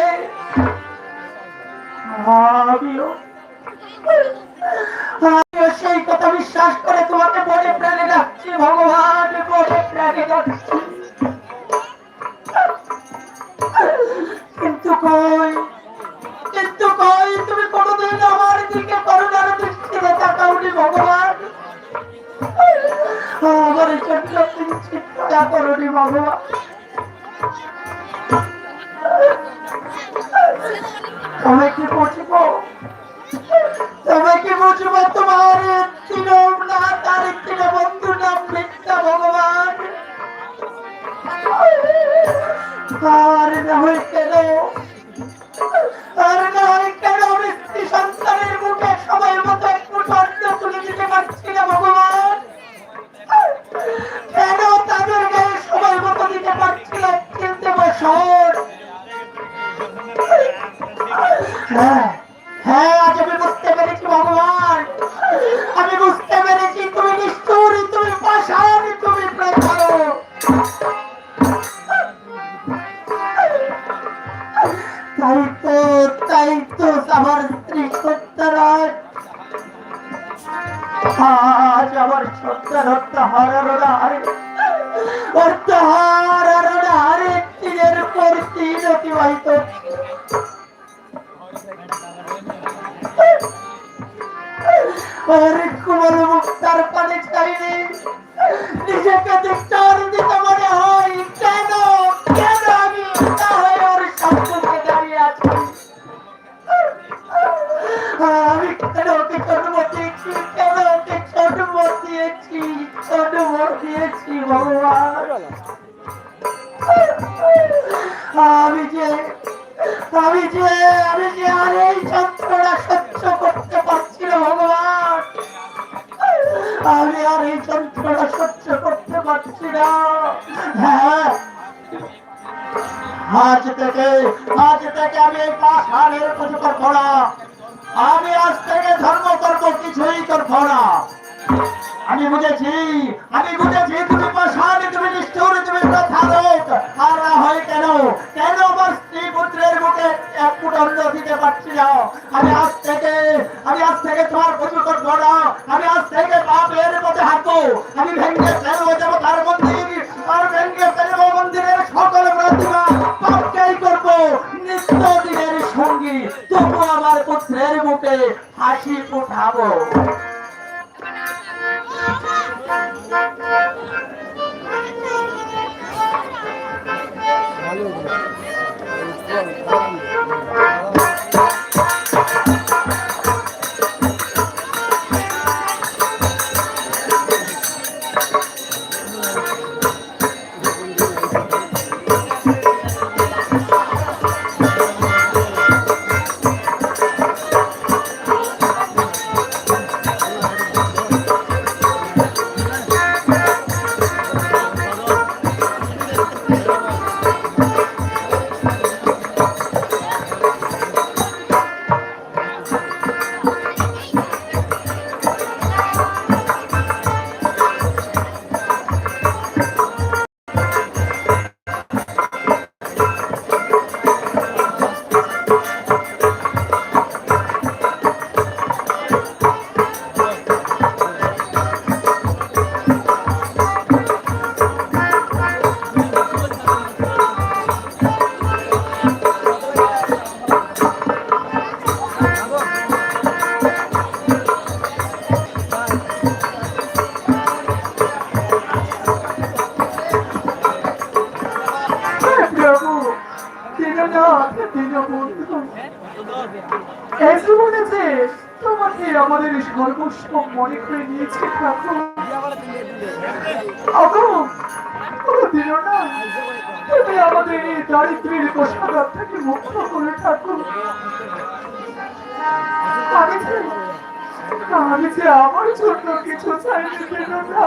আমিও সেই কথা বিশ্বাস করে তোমাকে বলে প্রাণে ডাকছি ভগবান, বলে প্রাণে ডাকছি। কিন্তু কই, কিন্তু কই, তুমি কোনোদিন আমার দিকে করুণার দৃষ্টিতে তাকাওনি ভগবান। আমার জন্য কিঞ্চিৎ দয়া করুনি ভগবান। তবে কি বুঝব, তবে কি বুঝব তোমার তিন না তার তিন বন্ধু নাম মিথ্যা ভগবান। আর না হয় কেন, আর না হয় কেন আমি স্ত্রী সন্তানের মুখে সময় মতো এক মুঠো অন্ন তুলে দিতে পারছি না ভগবান? কেন তাদের গায়ে সময় মতো দিতে পারছি না কিন্তু বছর? হ্যাঁ হ্যাঁ, আজ আমি বুঝতে পেরেছি ভগবান, আমি বুঝতে পেরেছি তুমি নিষ্ঠুর, তুমি পাষাণ, তুমি প্রতারক। তাই তো আমার স্ত্রী সত্যারাজ আজ আমার সত্যার হারে দিনের পর দিন অতিবাহিত। আর কুমার মুক্তার পানি চাইনি, নিজেকে ধিক্কার দিতে মনে হয়। কেন কেন আমি ওর সামনে দাঁড়িয়ে আছি? আমি কেন ওকে জন্ম দিয়েছি, কেন ওকে জন্ম দিয়েছি, জন্ম দিয়েছি ভগবান? আমি যে আর এই যন্ত্রণা সহ্য করতে পারছি না ভগবান। আমি আর এই যন্ত্রণা সহ্য করতে পারছি না। হ্যাঁ, আজ থেকে আমি এই পাষাণের পুজো করবো না। আমি আজ থেকে ধর্ম করবো, কিছুই করবো না। আমি বুঝেছি তুমি পাষাণ, তুমি নিষ্ঠুর, তুমি প্রতারক। আর না হয় কেন আমার স্ত্রী পুত্রের মুখে এক ফুট অন্ন দিতে পারছি না? আমি আজ থেকে তোমার পুজো করবো না। আমি আজ থেকে পাপের পথে হাঁটবো। আমি ভেঙে ফেলবো যাবো তার মন্দির, আর ভেঙে ফেলবো মন্দিরের সকল প্রতিমা, পাপকেই করবো নিত্য দিনের সঙ্গী। তবু আমার পুত্রের মুখে হাসি ফুটাবো। আমাদের সর্বস্ব মনে করে নিয়েছে ঠাকুর। ওগো, ওগো দিও না, তুমি আমাদের এই দারিদ্র্যের কষ্টদার থেকে মুক্ত করে ঠাকুর। আমি যে আমার জন্য কিছু চাইতে দিল না,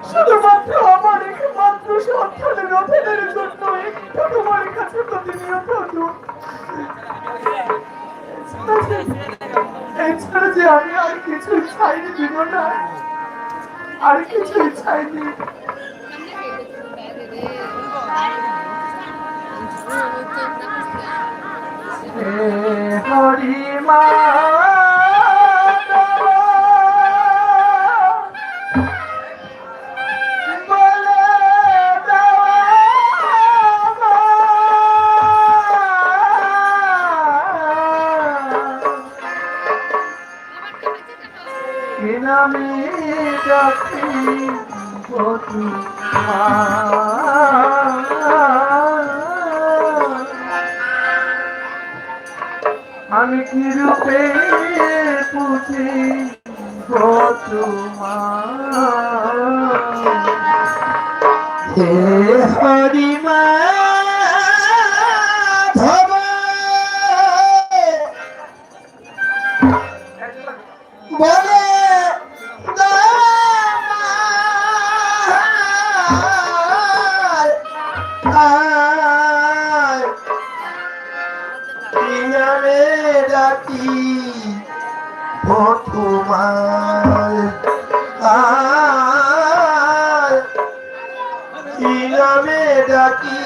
শুধুমাত্র আমার একমাত্র সন্তানের রথের জন্য একটু তোমার কাছে প্রতিনিয়ত এছাড়া যে আমি আর কিছুই চাইনি দিব না, আর কিছুই চাইনি। হরি মা নামে ডাকি আমি কি রূপে পুজি তোমার হে হরি মা বলে ডাকি তোমার কি নামে ডাকি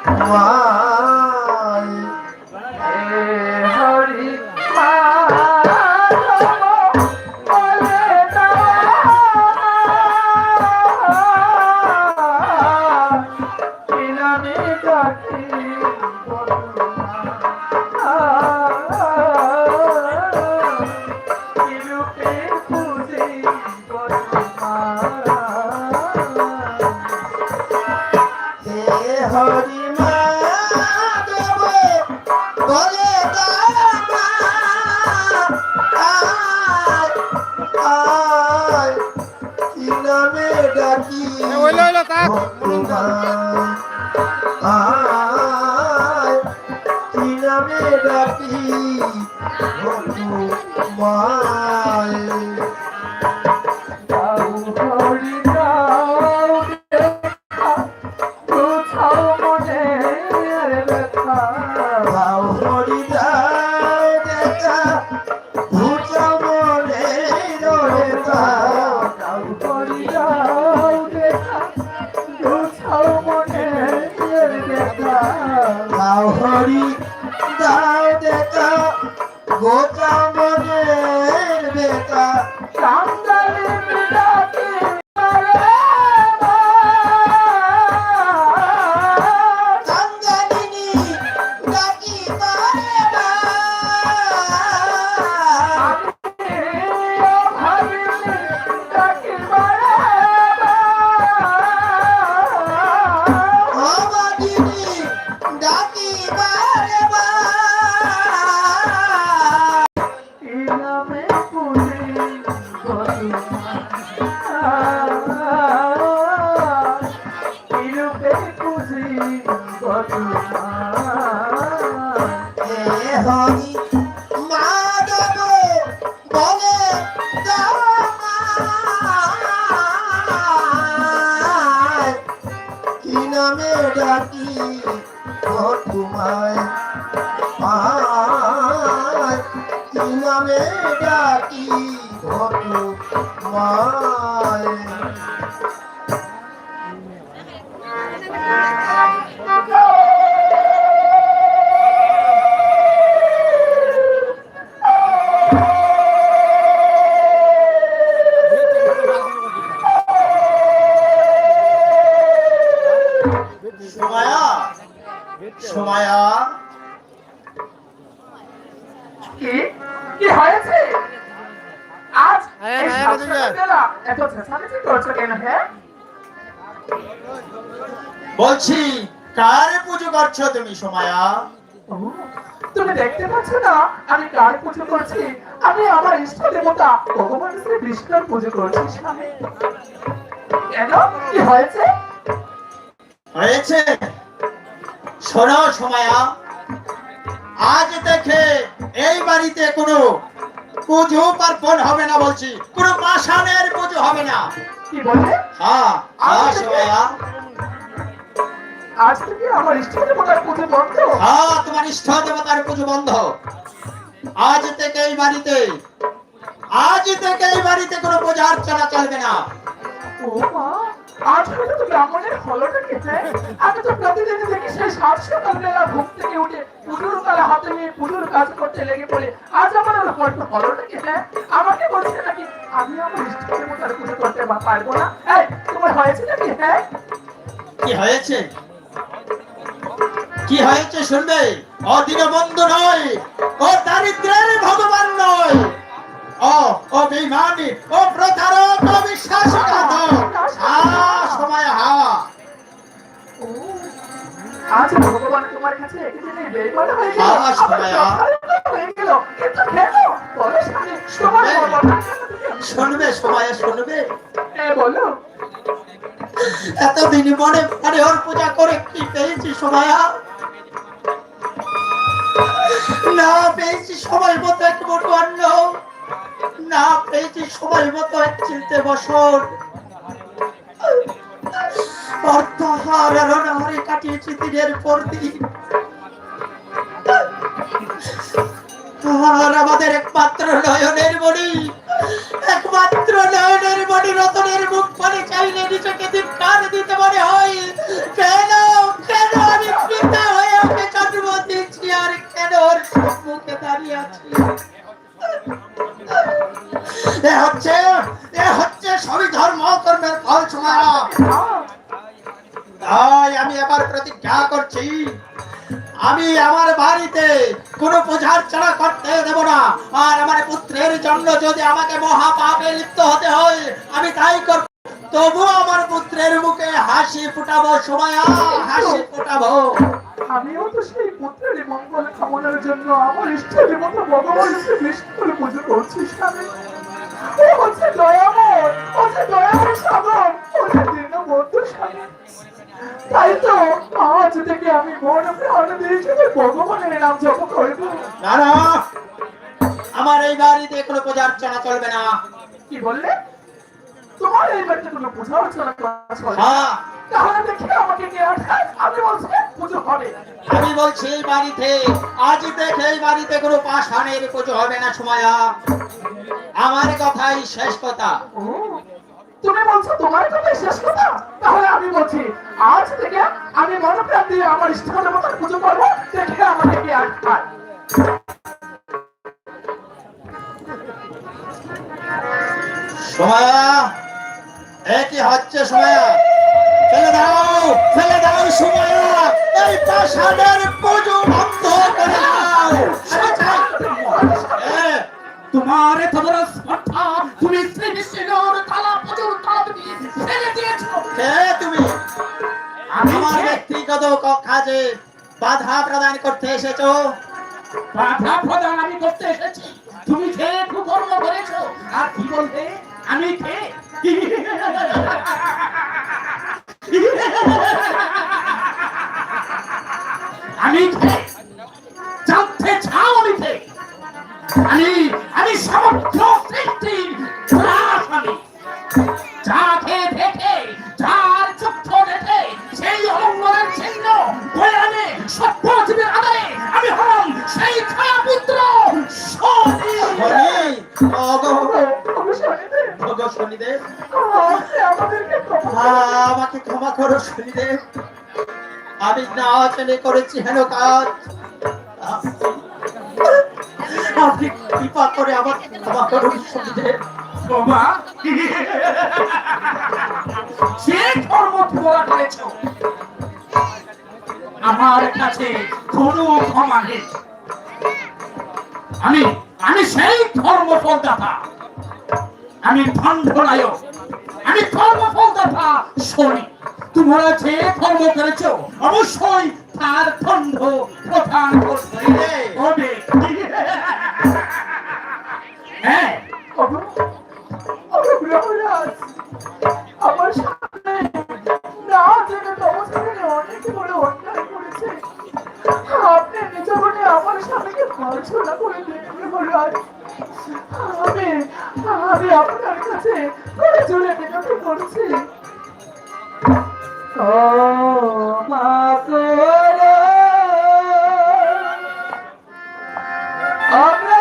তোমার হরি হরি মাধব বলে কি নামে ডাকি কি নামে ডাকি হরি দাও দেখা গোটা মনের বেটা হরি মাধব বলে কি নামে ডাকি তোমায় কি নামে ডাকি তোমায় সময়া কি কি হয়েছে আজ এত চেঁচামেচি করছো কেন? হ্যাঁ বলছি কার পুজো করছো তুমি সময়া? তুমি দেখতে পাচ্ছ না আমি কার পুজো করছি? আমি আমার ইষ্ট দেবতা ভগবান শ্রী বিষ্ণুর পুজো করছি স্বামী। কেন, কি হয়েছে? হয়েছে? শোনো সময়া, আজ থেকে এই বাড়িতে কোনো পুজো পার্বণ হবে না বলছি, কোনো পাষাণের পুজো হবে না। কি বলে? হ্যাঁ হ্যাঁ সময়া, আজ থেকে আমার ইষ্ট দেবতার পুজো বন্ধ? হ্যাঁ তোমার ইষ্ট দেবতার পুজো বন্ধ। আজ থেকে এই বাড়িতে কোনো পূজা অর্চনা চলবে না। ও মা, আজ হয়তো তো ব্রাহ্মণের হলোটা কেটে। আমি তো প্রতিদিন দেখি সেই 7 সকালবেলা ঘুম থেকে উঠে পুজোর কালা হাতে নিয়ে পুজোর কাজ করতে লেগে পড়ে। আজ আমার হয়তো হলোটা কেটে। আমাকে বলছে নাকি আমি আমার ইষ্ট দেবতার পুজো করতে পারবো না? এই, তোমার হয়েছে নাকি? হ্যাঁ, কি হয়েছে? কি হয়েছে শুনবে? ও দীনবন্ধু নয়, ও দারিদ্রের ভগবান নয়, ও বেঈমানি, ও প্রতারক, ও বিশ্বাসঘাতক। সময় ও, আজ ভগবান তোমার কাছে একদিনে বেইমান হয়ে গেল। হ্যাঁ, সময়া। হয়ে গেল, কিন্তু কেন? বলো স্বামী, তোমার বলো না। শুনবে সময়, শুনবে? বলো। এতদিন মনে মনে ওর পূজা করে কি পেয়েছি সময়া? না পেয়েছি সময় মতো এক মুঠো অন্ন, না পেয়েছি সময় মতো এক চিলতে বসন। অর্থহার আর অনাহারে কাটিয়েছি দিনের পর দিন। আর আমাদের একমাত্র নয়নের মণি রতনের মুখ পানে চাইলে নিজেকে ধিক্কার দিতে মনে হয়। কেন কেন আমি পিতা হয়ে ওকে জন্ম দিয়েছি, আর কেন ওর সম্মুখে দাঁড়িয়ে আছি? এ হচ্ছে সবই ধর্ম কর্মের ফল সময়া। তাই আমি এবার প্রতিজ্ঞা করছি, আমি আমার বাড়িতে কোনো পূজা অর্চনা করতে দেব না। আর আমার পুত্রের জন্য যদি আমাকে মহাপাপে লিপ্ত হতে হয়, আমি তাই করব। তবু আমার পুত্রের মুখে হাসি ফুটাবো সময়া, হাসি ফুটাবো। আমিও তো সেই পুত্রের মঙ্গল কামনার জন্য আমার ইষ্ট দেবতা ভগবান শ্রী বিষ্ণুর পুজো করছি স্বামী। ও হচ্ছে দয়াময়, ও হচ্ছে দয়াময় সাগর, ও হচ্ছে দীনবন্ধু স্বামী। তাই তো আজ থেকে আমি মন প্রাণ দিয়ে শুধু ভগবানের নাম জপ করব। না না, আমার এই বাড়িতে কোনো পূজা অর্চনা চলবে না। কি বললে? তোমার এই বাড়িতে কোনো পূজা অর্চনা করা চলে না? হ্যাঁ, তাহলে দেখি আমাকে কে আটকায়? আমি বলছি পুজো হবে। আমি বলছি এই বাড়িতে আজ থেকে এই বাড়িতে কোনো পাষাণের পুজো হবে না সময়া। আমার কথাই শেষ কথা। ও, তুমি বলছো তোমার কথাই শেষ কথা? তাহলে আমি বলছি আজ থেকে আমি মনপ্রাণ দিয়ে আমার ইষ্ট দেবতার পুজো করবো। দেখে আমাকে কে আটকায়। সময়া, কি হচ্ছে সময়া? ফেলে দাও সময়া, এই পাষাণের পুজো বন্ধ করে দাও। তোমার এত বড় স্পর্ধা, তুমি শ্রী বিষ্ণুর তালা পুজোর তালা ফেলে দিয়েছো। কে তুমি? আমার ব্যক্তিগত কাজে বাধা প্রদান করতে এসেছো? বাধা প্রদান আমি করতে এসেছি? তুমি যে কুকর্ম করেছো আর কি বলতে আমি কে? আমি কে জানতে চাও? আমি সমগ্র সৃষ্টির দাস। আমি যাকে দেখে, যার চক্ষু দেখে সেই অলঙ্কারের চিহ্ন বয়ে আনে সভ্যজীবীর আদারে আমি হলাম সেই ছায়াপুত্র শনি। শনিদেব, আমাকে ক্ষমা করো শনিদেব। আমি না জেনে করেছি হেন কাজ। আপনি কৃপা করে আমাকে ক্ষমা করুন শনিদেব। বাবা, যে ধর্ম তোমরা করেছ আমার কাছে কোনো ক্ষমা নেই। আমি সেই ধর্মফলদাতা, আমি দণ্ডনায়ক, আমি কর্মফলদাতা শনি। তোমরা যে কর্ম করেছ অবশ্যই তার দণ্ড প্রদান করতে হবে। হ্যাঁ, আমার সামনে না জেনে নমস্কারে অনেক বড় অন্যায় করেছে। আপনি নিজ মনে আমার স্বামীকে ভর্ৎসনা করে দিলেন মহারাজ। আমি আমি আপনার কাছে করে জোরে বিনতি করছি। ও মা করে আমরা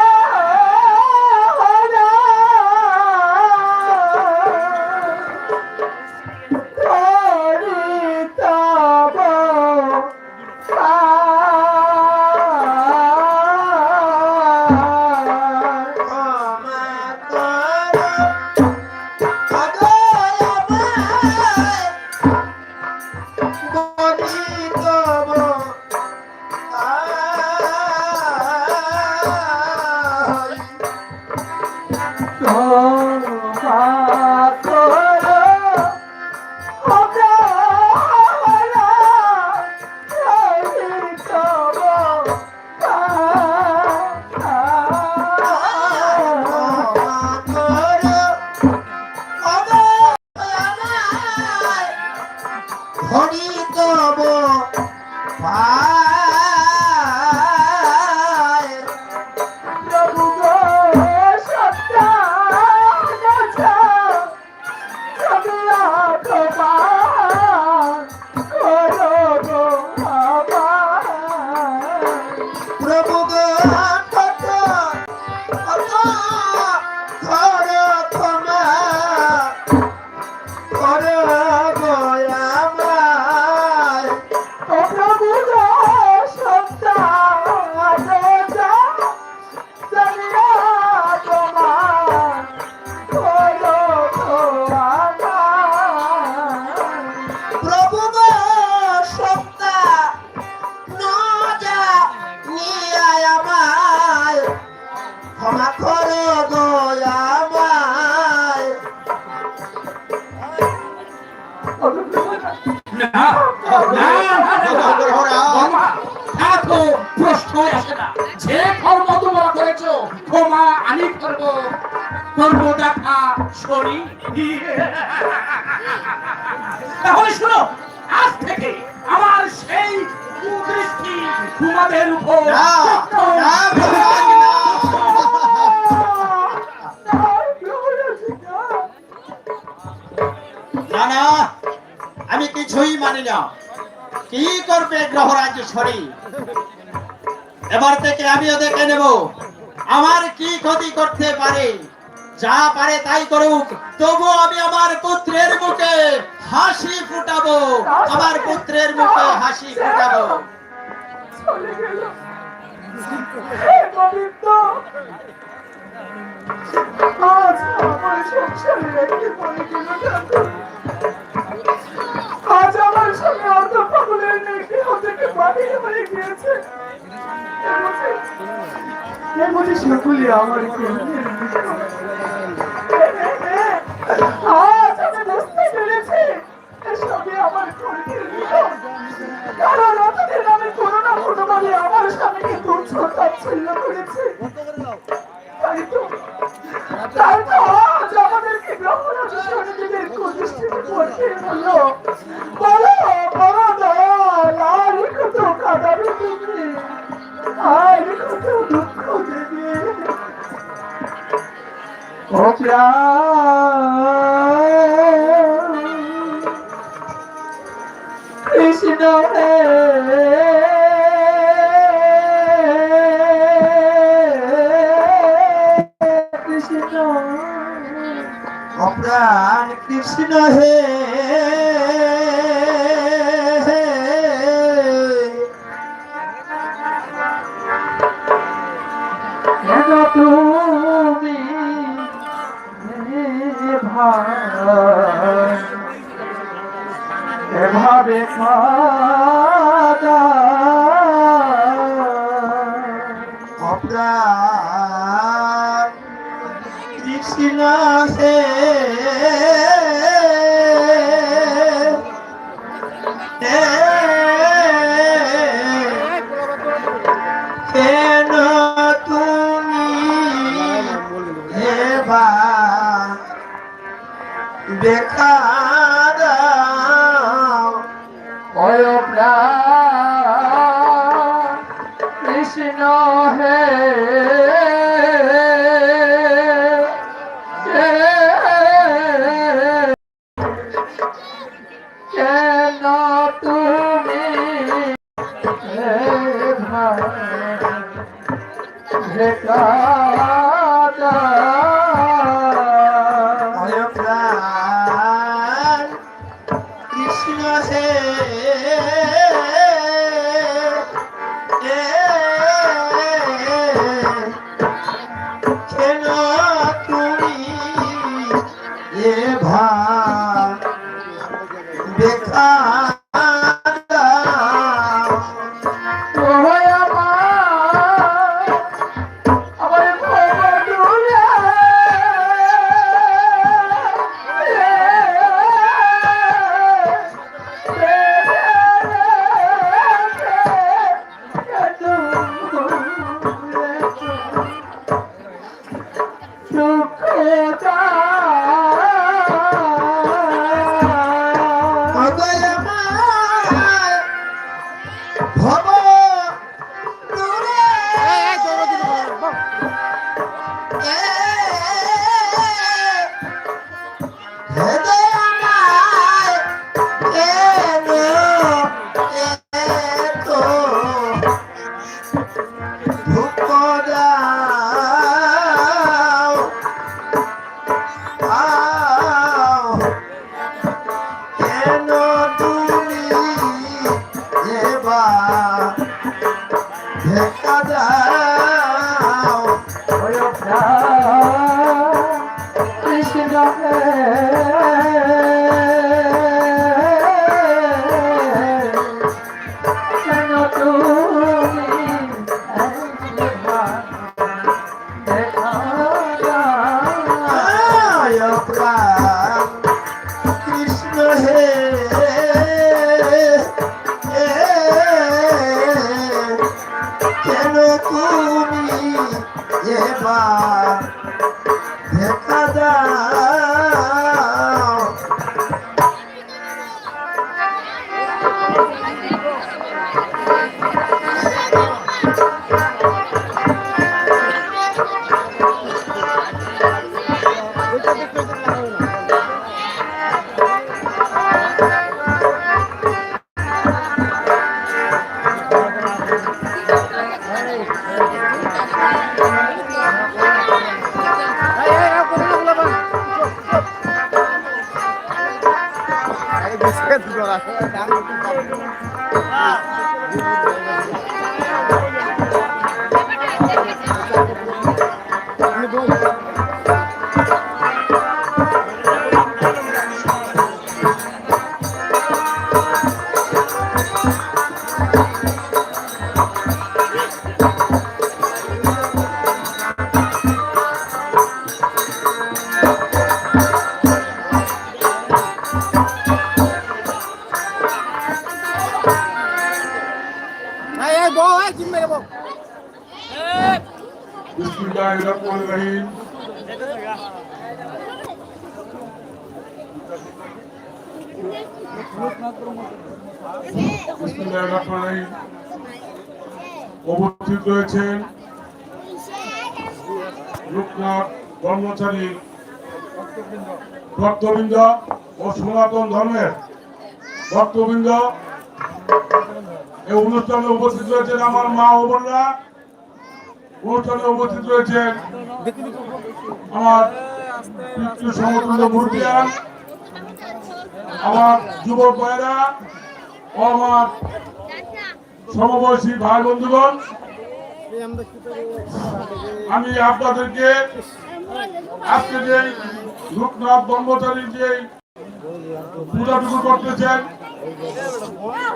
যে কর্ম তোমরা করেছো ক্ষমা আমি করব, করব দেখা শরী। তাহলে শুনো, আজ থেকে আমার সেই কুদৃষ্টি তোমাদের উপর না না, আমি কিছুই মানি না। কি করবে গ্রহরাজেশ্বরী? এবার থেকে আমিও দেখে নেব আমার কি ক্ষতি করতে পারে। যা পারে তাই করুক, তবু আমি আমার পুত্রের মুখে হাসি ফুটাবো, আমার পুত্রের মুখে হাসি ফুটাবো। চলে গেল গোবিন্দ। আজ আমার সংসারে রেখে পড়ে গেল ঠাকুর। আজ আমার সঙ্গে অর্ধ পাগলের নেকি থেকে বাহির হয়ে গিয়েছে। সকলে আমার আজ আমি বুঝতে পেরেছি এসবই আমার কর্মের নিয়ম। কারণ অতদিন আমি কোনো না কোনো ভাবে আমার স্বামীকে তুচ্ছ তাচ্ছিল্য করেছি। তাই তো আজ আমাদেরকে গ্রহরাজেশ্বরীদের কুদৃষ্টিতে পড়তে হলো। বলো বড় দয়াল, আর কত কাঁদাবে তুমি, আর কত দুঃখ দেবে। ও প্রাণ কৃষ্ণ হে কৃষ্ণ, অপ্রাণ কৃষ্ণ হে কেন তুমি এভাবে কাঁদা? অপ্রাণ কৃষ্ণ হে হে দেখা দাও ওয় প্রাণ কৃষ্ণ হে কেন তুমি দেখা ওই প্রাণ কৃষ্ণ হে কেন তুমি এ ভাব দেখা দাও ওয় আমার ভবদুলা অদয় মায় ভব দূরে হৃদয় মায় কেন এত দুঃখ দাও কেন তুমি এবার দেখা দাও কৃষ্ণ কেন তুমি দেখা প্রাণ কৃষ্ণ হে কেন তুমি এবার দেখা দাও বিসমিল্লাহিররহমানিররহিম। বিসমিল্লাহিররহমানিররহিম। উপস্থিত রয়েছেন লোকনাথ ব্রহ্মচারী ভক্তবৃন্দ ও সনাতন ধর্মের ভক্তবৃন্দ। এই অনুষ্ঠানে উপস্থিত রয়েছেন আমার মা ও বোনরা। অনুষ্ঠানে উপস্থিত রয়েছেন আমার পিতৃ সমতুল্য মুরব্বিয়ান, আমার যুবক ভাইরা ও আমার সমবয়সী ভাই বন্ধুগণ। আমি আপনাদেরকে আজকে যে লোকনাথ ব্রহ্মচারীর যে পূজাটুকু করতেছেন,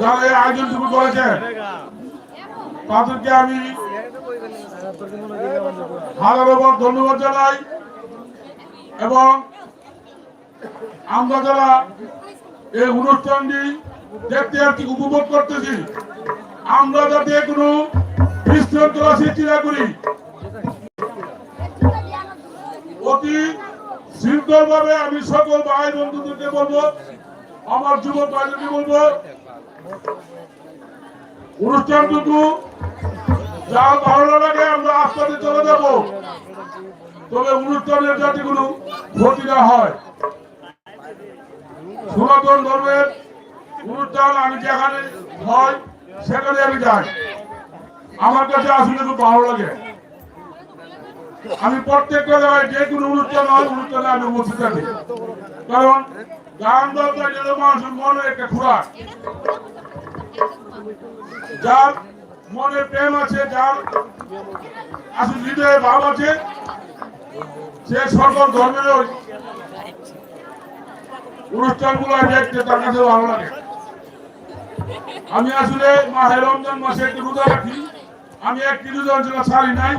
যারা এই আয়োজনটুকু করেছেন, তাদেরকে আমি হাজারোবার ধন্যবাদ জানাই। এবং আমরা যারা এই অনুষ্ঠানটি দেখতে আর কি উপভোগ করতেছি, আমরা যাতে কোনো বিশৃঙ্খলা সৃষ্টি না করি, অতি শৃঙ্খলা উজ্জ্বলভাবে আমি সকল ভাই বন্ধুদেরকে বলবো, আমার যুবক ভাইদেরকে বলবো, অনুষ্ঠানটুকু যা ভালো লাগে আমরা আস্তে চলে যাব, তবে অনুষ্ঠানের যাতে কোনো ক্ষতি না হয়। সনাতন ধর্মের অনুষ্ঠান আমি যেখানে হয় সেখানে আমি যাই, আমার কাছে আসলে খুব ভালো লাগে। আমি প্রত্যেকটা জায়গায় যে কোনো অনুষ্ঠান হয় অনুষ্ঠানে আমি উপস্থিত থাকি, কারণ গান দরকার যেন মানুষের মনে একটা খোরাক। যার মনে প্রেম আছে, যার আসলে হৃদয়ে ভাব আছে, সে সকল ধর্মের অনুষ্ঠানগুলো দেখতে তার কাছে ভালো লাগে। আমি আসলে মাহে রমজান মাসে একটি রোজা রাখি, আমি একটি রোজা ছাড়ি নাই।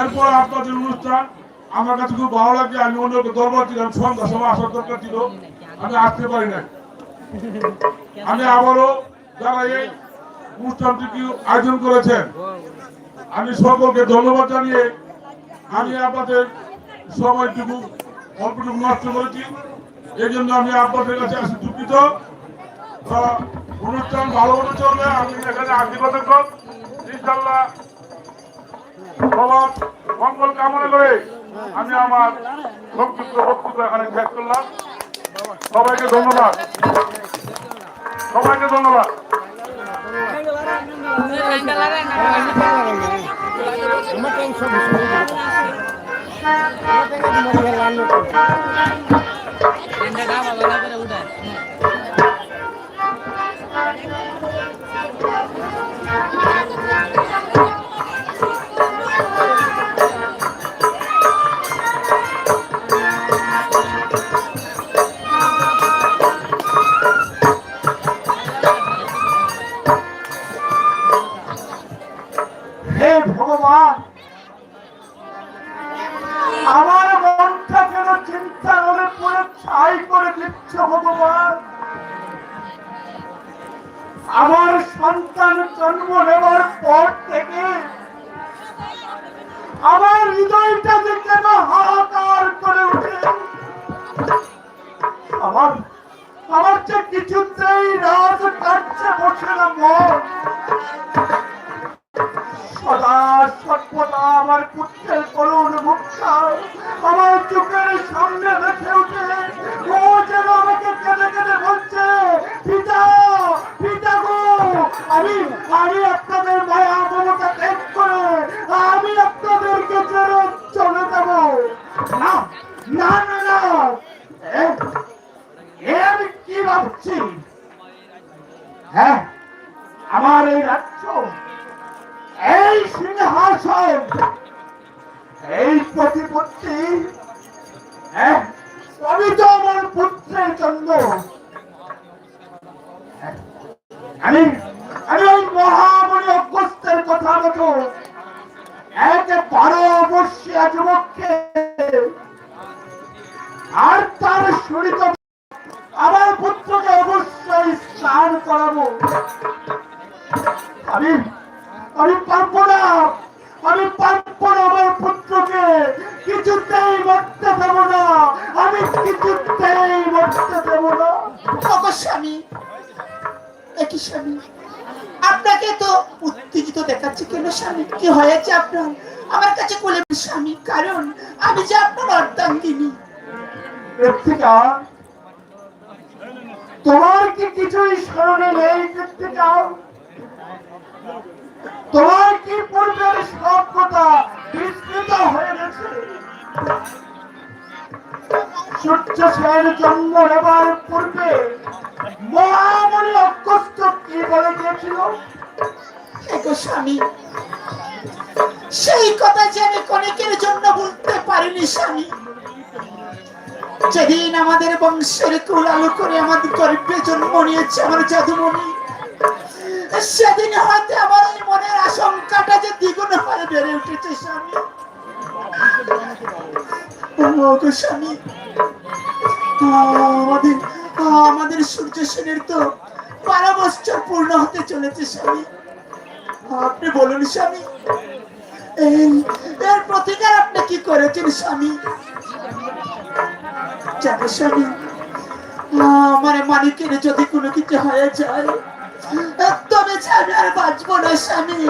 এরপর আপনাদের অনুষ্ঠান আমার কাছে খুব ভালো লাগে। আমি অন্য দরবার ছিলাম, সন্ধ্যা সময় আসার দরকার ছিল, আমি আসতে পারি না। আমি আবারও যারা এই অনুষ্ঠানটি আয়োজন করেছেন আমি সকলকে ধন্যবাদ জানিয়ে আমি আপনাদের সময়টুকু অল্পটুকু নষ্ট করেছি, এই জন্য আমি আপনাদের কাছে আসি দুঃখিত। অনুষ্ঠান ভালোভাবে চলবে, আমি এখানে আশীর্বাদ করব ইনশাআল্লাহ। সবার মঙ্গল কামনা করে আমি আমার সংক্ষিপ্ত বক্তব্য এখানে শেষ করলাম। সবাইকে ধন্যবাদ, সবাইকে ধন্যবাদ। হে ভগবান, আমার মনটা কেন চিন্তা করে পুরো ছাই করে দিচ্ছ ভগবান। আমার সন্তান জন্ম নেওয়ার পর থেকে আমার হৃদয়টা যে কেন হাহাকার করে ওঠে। আমার যে কিছুতেই রাজ কাটছে বসে না মন। সদা সর্বদা আমার পুত্রের করুণ মুখটা আমার চোখের সামনে রেখে উঠে ও যেন আমাকে কেঁদে কেঁদে বলছে, পিতা পিতা গো, আমি আপনাদের মায়া মমতা ত্যাগ করে আমি আপনাদেরকে ছেড়ে চলে যাব না। না না না, আমি কি ভাবছি? হ্যাঁ, আমার এই রাজ্য, এই সিংহাসন, এই প্রতিপত্তি সবই তো আমার পুত্রের জন্য। আমি ওই মহামণি অগস্ত্যের কথা মতো এক 12 বর্ষীয় যুবককে আর তার শরীর আমার পুত্রকে অবশ্যই স্নান করাবো। আমি পারবো না, আমি পারবো না। আমার পুত্রকে কিছুতেই মরতে দেব না, আমি কিছুতেই মরতে দেব না। স্বামী, একই স্বামী, আপনাকে তো উত্তেজিত দেখাচ্ছে কেন স্বামী? কি হয়েছে আপনার? আমার কাছে বলে স্বামী, কারণ আমি যে আপনার অর্ধাঙ্গিনী। তোমার কি কিছুই স্মরণে নেই? তোমার কি পূর্বের সব কথা বিস্মৃত হয়ে গেছে? সূর্য সেন জন্ম নেবার পূর্বে মহামণি অগস্ত্য কি বলে গিয়েছিল? স্বামী, সেই কথা যে আমি ক্ষণিকের জন্য বলতে পারিনি স্বামী। যেদিন আমাদের বংশের কুল আলো করে আমাদের গর্ভে জন্ম নিয়েছে আমার জাদুমণি, সেদিন হয়তো আমার এই মনের আশঙ্কাটা যে দ্বিগুণ হয়ে বেড়ে উঠেছে স্বামী। স্বামী, আমাদের সূর্য সেনের তো 12 বছর পূর্ণ হতে চলেছে স্বামী। আপনি বলুন স্বামী, এর প্রতিকার আপনি কি করেছেন স্বামী? জানো স্বামী, আমার মানিকের যদি কোনো কিছু হয়ে যায় তবে আমি আর বাঁচবো না স্বামী।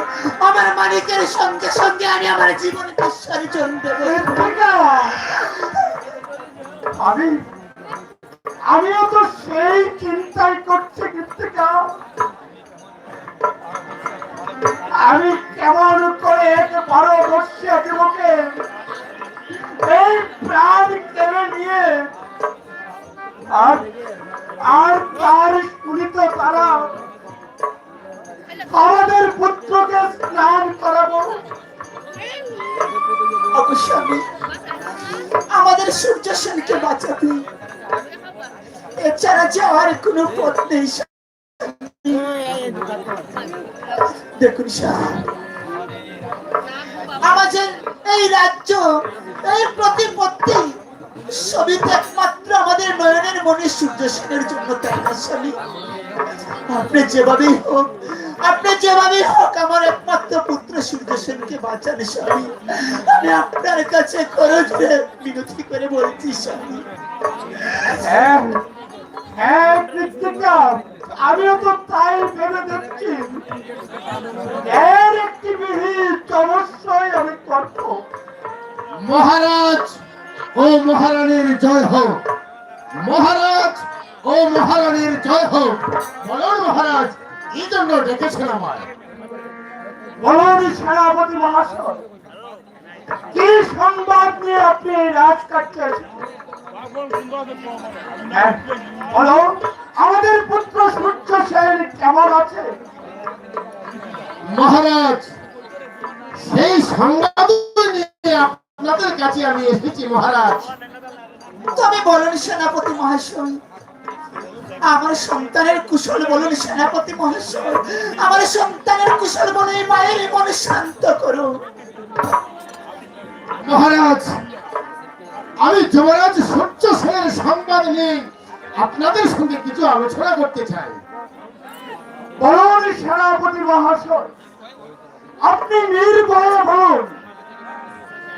আমার মানিকের সঙ্গে সঙ্গে আমি আমার জীবনে বিসর্জন দেবো। আমি আমিও তো সেই চিন্তাই করছি কৃত্তিকা, আমি কেমন করে এক পারদর্শী যুবকে এই প্রাণ কেড়ে নিয়ে আর তার স্কুলিত তারা আমাদের পুত্রকে স্নান করাবো। অবশ্যই আমাদের সূর্য সেনকে বাঁচাতে এছাড়া যাওয়ার কোনো পথ নেই। দেখুন আমাদের এই রাজ্য, এই প্রতিপত্তি সবই তো একমাত্র আমাদের নয়নের মনে সূর্য সেনের জন্য, তাই না স্বামী? আপনি যেভাবেই হোক আমার একমাত্র পুত্র সূর্য সেনকে বাঁচান স্বামী। আমি আপনার কাছে খরচ বিনতি করে বলছি স্বামী। হ্যাঁ কৃত্তিকা, আমিও তো তাই ভেবে দেখছি, এর একটি বিহিত অবশ্যই আমি করব। মহারাজ ও মহারানীর জয় হোক, মহারাজ ও মহারানীর জয় হোক। বলুন মহারাজ, এই জন্য ডেকেছেন আমায়? বলুন সেনাপতি মহাশয়, কি সংবাদ নিয়ে আপনি এই রাজকার্যে এসেছেন? বলো, আমাদের পুত্র সূর্য সেন কেমন আছে? মহারাজ, সেই সংবাদ নিয়ে আপনাদের কাছে আমি এসেছি মহারাজ। তবে বলুন সেনাপতি মহাশয়, আমার সন্তানের কুশল বলুন সেনাপতি মহাশয়, আমার সন্তানের কুশল বলে মায়ের মন শান্ত করো। মহারাজ, আমি যুবরাজ সূর্য সেনের সংবাদ নিয়ে আপনাদের সঙ্গে কিছু আলোচনা করতে চাই। বলুন সেনাপতি মহাশয়, আপনি নির্ভয়ে বলুন,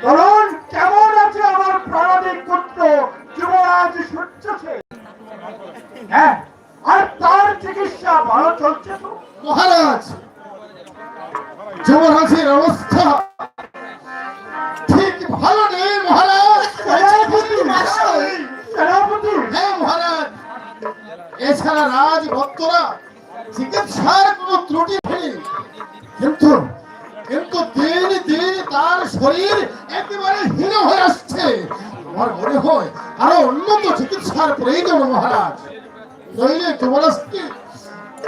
বলুন কেমন আছে আমার প্রাণাধিক পুত্র যুবরাজ সূর্য সেন? হ্যাঁ, আর তার চিকিৎসা ভালো চলছে তো? মহারাজ, যুবরাজের অবস্থা ঠিক ভালো নেই মহারাজ। সেনাপতি, হ্যাঁ মহারাজ, এছাড়া রাজভক্তরা চিকিৎসার কোনো ত্রুটি নেই, কিন্তু কিন্তু দিন দিন তার শরীর একেবারে হীন হয়ে আসছে। আমার মনে হয় আরো উন্নত চিকিৎসার প্রয়োজন মহারাজ, নইলে যুবরাজকে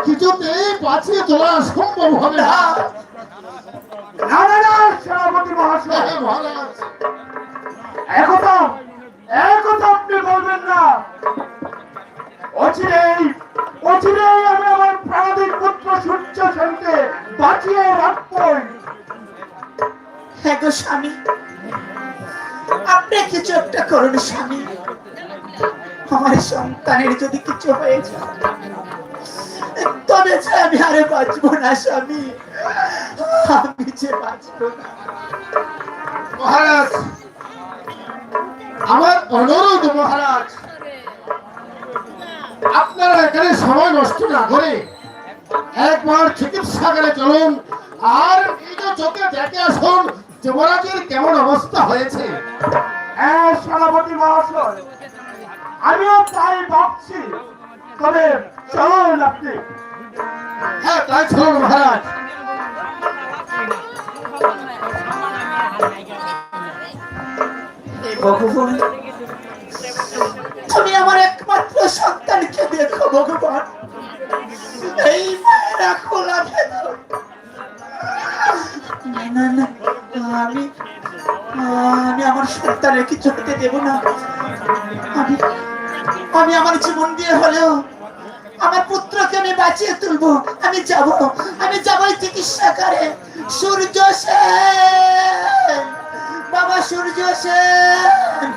কিছুতেই বাঁচিয়ে তোলা সম্ভব হবে না। না না না সেনাপতি মহাশয়, হ্যাঁ মহারাজ, একথা আপনি বলবেন না। অচিরেই আমি আমার প্রাণাধিক পুত্র সূর্য সেনকে বাঁচিয়ে রাখবই। হ্যাঁ গো স্বামী, আপনি কিছু একটা করুন স্বামী। আমার সন্তানের যদি কিছু হয়ে যায় তবে যে আমি আরে বাঁচবো না স্বামী, আমি যে বাঁচবো না। মহারাজ, আমার অনুরোধ মহারাজ, আপনারা এখানে সময় নষ্ট না করে একবার চিকিৎসাগারে চলুন আর নিজ চোখে দেখে আসুন যুবরাজের কেমন অবস্থা হয়েছে। হ্যাঁ সেনাপতি মহাশয়, আমিও তাই ভাবছি, তবে চলুন আপনি। হ্যাঁ তাই চলুন মহারাজ। ভগবান, তুমি আমার একমাত্র সন্তানকে দেখো ভগবান, এই মায়েরা খোলা ভেতর। না না, আমি আমার সন্তানের কিছু হতে দেব না। আমি আমার জীবন দিয়ে হলেও আমার পুত্রকে আমি বাঁচিয়ে তুলবো। আমি যাব চিকিৎসাগারে। সূর্য সেন, বাবা সূর্য সেন।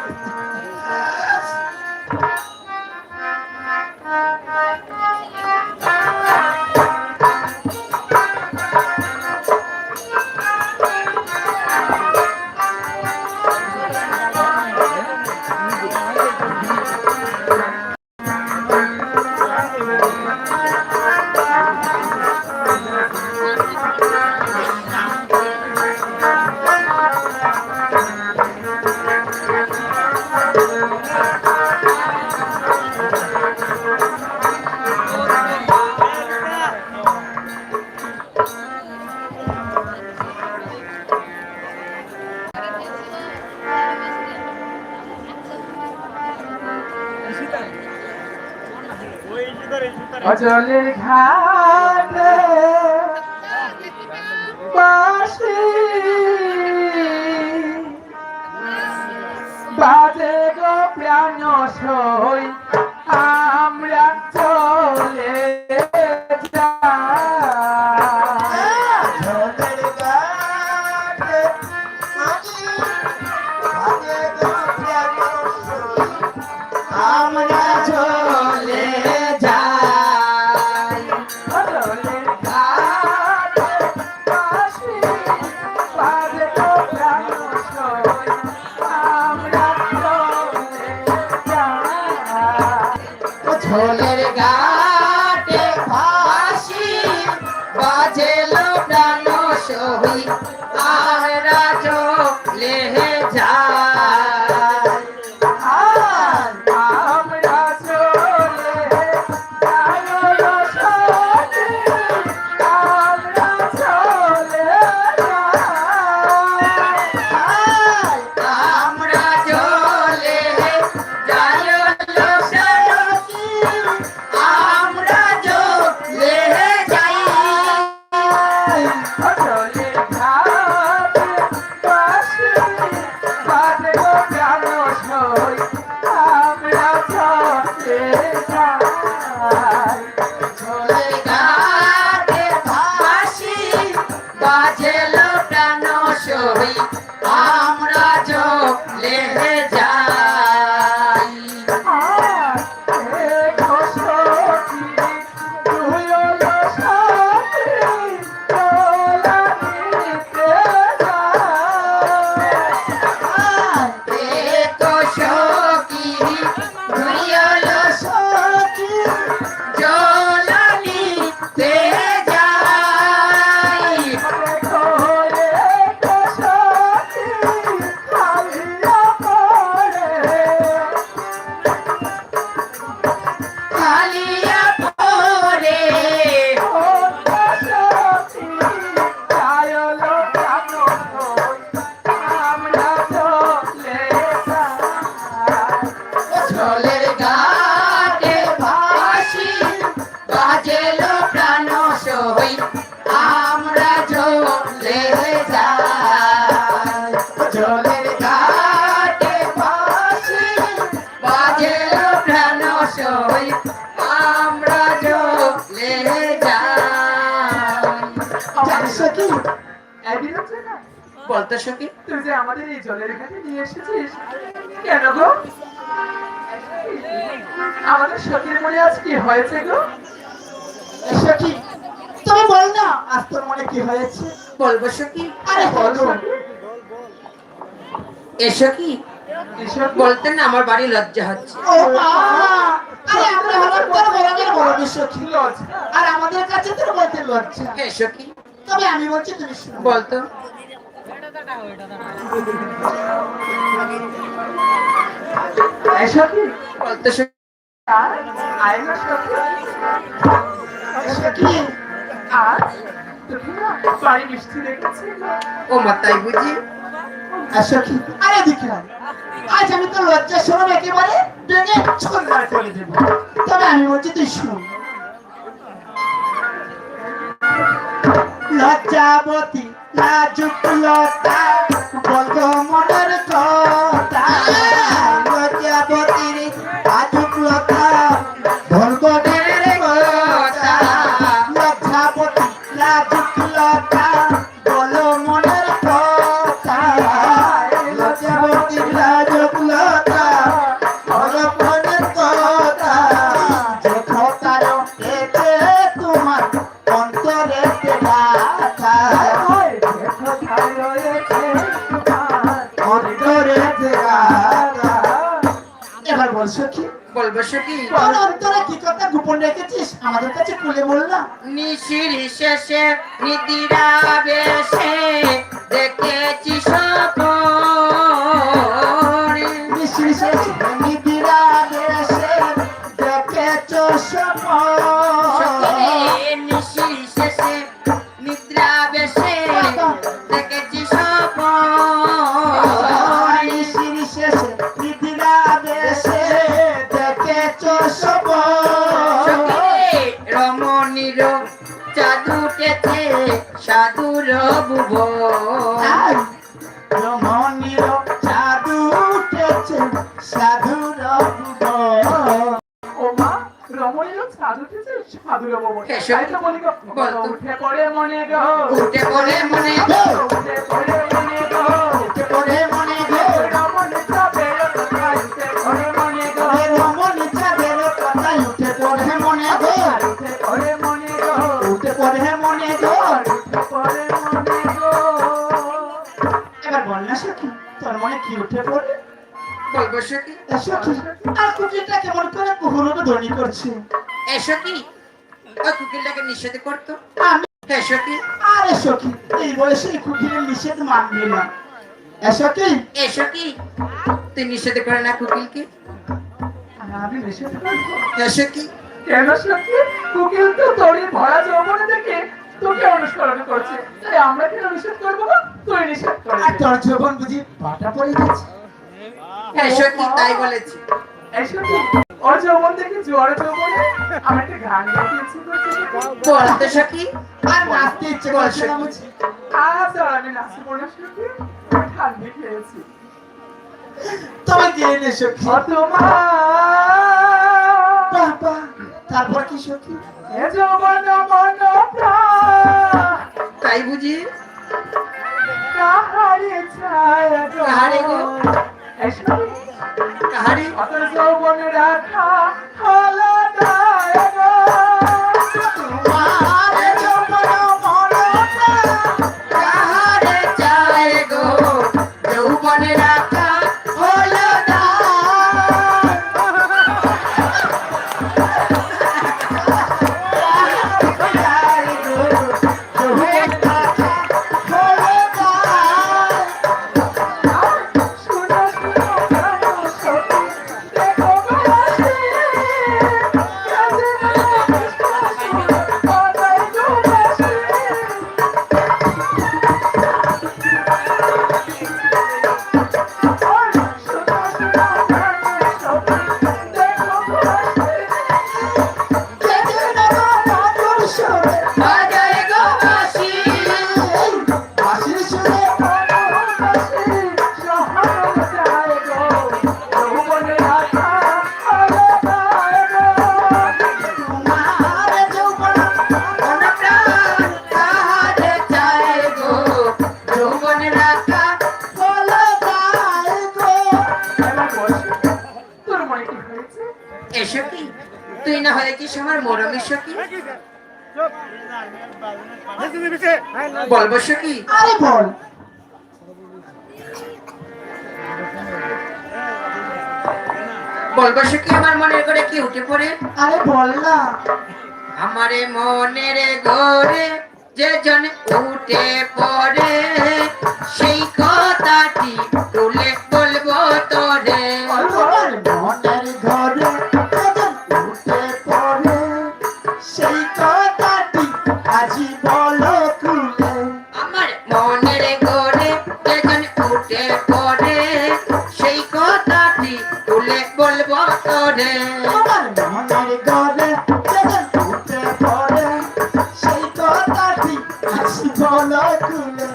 অজলের ঘাটে বাঁশি বাজে গো প্রাণ সই আমরা চলে আমরা চলে যাই অজলের ঘাটে বাঁশি বাজে গো প্রাণ সই আমরা চলে যাই ঝোলের ঘাটে ভাসি বাজেলো প্রাণ সহি আমরা চলে যাই আমরা চলে যাই সাথে আমরা চলে যাই আমরা চলে যাই আমরা চলে যাই অজলের ঘাটে বাঁশি বাজে গো প্রাণ সই আমরা চলে যাই ঝোলের ঘাটে ভাসি বাজেলো প্রাণ সহি আমরা চলে যাই তো সখী ধুইলো সখী জলানিতে যাই কালিয়া পরে ঝোলের ঘাটে ভাসি বাজেলো প্রাণ সই আমরা চলে যাই ঝোলের ঘাটে ভাসি বাজেলো প্রাণ সই আমরা চলে যাই সখী বলতো সখী তুই যে আমাদের এই জলের ঘাটে নিয়ে এসেছিস কেন গো আমাদের সখীর মনে আজ কি হয়েছে গো সখী তুমি বল না আজ তোর মনে কি হয়েছে বলবো সখী আরে বলো এসো কি এসব বলতে না আমার বাড়ি লজ্জা হচ্ছে ও আরে আমরা হলাম তোর বড়দের বড় সখী লজ্জা আর আমাদের কাছে তোর বলতে লজ্জা এসো কি তবে আমি বলছি তুমি শোনো বলতো এসব কি বলতো সখী আর আয়না সখী সখী আর তুমি না বাড়ি মিষ্টি রেখেছি ও মা তাই বুঝি সখী আরে দেখি আজ আমি তো লজ্জা শোনো একেবারে ভেঙে ছন্দার করে দেবো তবে আমি বলছি তুই শুন লজ্জাবতী লাজুক লতা বলতো মনের কথা লজ্জাবতীর লাজুক লতা বলতো মনের কথা লজ্জাবতী লাজুক লতা বলো মনের কথা লজ্জাবতীর লাজুক লতা বলো মনের কথা যে কথার এতে তোমার অন্তরে ব্যথা অন্তরে ব্যথা এবার বলছো কি বলবো কি তোর অন্তরে কি কথা গোপন রেখেছিস আমাদের কাছে খুলে বল না নিশির শেষে নিদিরা বেশে দেখেছি স্বপ্ন নিশির শেষে নিদিরা বেশে দেখেছো স্বপ্ন নিশির শেষে নিদ্রা বেশে দেখেছি স্বপ্ন নিশির শেষে নিদিরা বেশে দেখেছো স্বপ্ন তাই রমণীর জাদু উঠেছে সাধুর ভুবন। ও মা, রমণীর ছাদ উঠেছে, সাধুর ভুবন। এসো। তাই তো বলি গো, বল তো। উঠে পড়ে মনে গো, উঠে পড়ে মনে গো, উঠে পড়ে মনে গো, উঠে পড়ে মনে গো, রমণীর চাপের কথায় উঠে পড়ে মনে গো, রমণী চাঁদের কথায় উঠে পড়ে মনে গো, উঠে পড়ে মনে গো, উঠে পড়ে মনে গো। উঠে পড়ে মনে গো। এবার বল না সখী, তোর মনে কি উঠে পড়ে? বলবো সখী, সখী, আর কুটিরটা কেমন করে কুহুরকে ধ্বনি করছে? এ সখী ওই কুকিলটাকে নিষেধ করতো। আমি হে সখী, আরে সখী, এই বয়সে এই কুকিরের নিষেধ মানবে না। এ সখী, এ সখী তুই নিষেধ করে না কুকিলকে। আমি নিষেধ করবো? হে সখী, কেন সত্যি? কুকিল তো তোরই ভরা যৌবনে দেখে তোকে অনুসরণ করছে, তাই আমরা কেন নিষেধ করবো না? তুই নিষেধ আর করবি। তোর যৌবন বুঝি বাটা পড়ে গেছে? হে সখী তাই বলেছি। এই সত্যি, ওর যৌবন দেখে জোয়ার যৌবনে আমি একটা গান গাইতে ইচ্ছে করছে। বলতো সখী, আর নাচতে ইচ্ছে করছে না বুঝি? আজ আর আমি নাচবো না সত্যি, ঠান্ডি খেয়েছি। তবে দিয়ে নে সখী। ও তোমার বাবা, তারপর কি সখী? এ যৌবন মন প্রাণ তাই বুঝি। কাহারে ছায়া গো। কাহারে গো? এই সত্যি, কাহারি অত যৌবন রাখা হলো দায় গো। তোমার যৌবন মন কাহারে চায় গো, যৌবনে রাখা হলো শুনো শুনো গানো সখী, দেখো গো হাসি। কাছে না শুনো, কথাই গো হাসি। বাজায় গো বাঁশি। প্রাণ কাহারে চায় গো, যৌবনে রাখা হলো এ সখী, তুই না হয়েছিস আমার মরমী সখী। বলবো সখী, আরে বল। বলবো সখী আমার মনের করে কি উঠে পড়ে। আরে বল না। আমারে মনের ঘরে যে জন উঠে পড়ে, সেই কথাটি তুলে বলবো তোরে। তোমার মনের ঘরে যখন উঠে পড়ে, সেই কথাটি আজি বলো খুলে। আমার মনের ঘরে যে জন উঠে পড়ে, সেই কথাটি তুলে বলবো তোরে। তোমার মনের ঘরে যখন উঠে পড়ে, সেই কথাটি আজি বলো খুলে।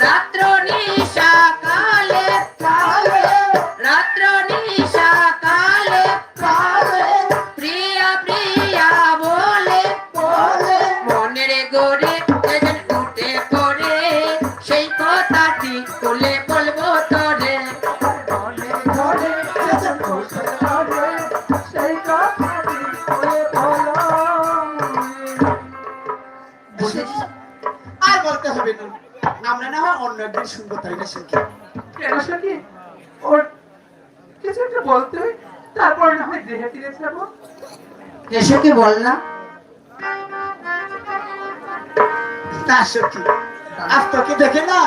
রাত্র নিশা কালে, কালে রাত্র নিশা কালে, কালে প্রিয়া প্রিয়া বলে, বলে মনের ঘরে যেদিন উঠে পড়ে, সেই কথাটি তুলে বলবো তোরে। মনের ঘরে যখন উঠে পড়ে, সেই কথাটি বলে বলো। বুঝেছিস? আর বলতে হবে না, আমরা না হয় অন্য একদিন শুনবো, তাই না সখী? কেন সখী? ওর কিছু একটা বলতে, তারপর না হয় দেহে ফিরে যাবো। এসে কি বল না। না সখী, আজ তোকে দেখে না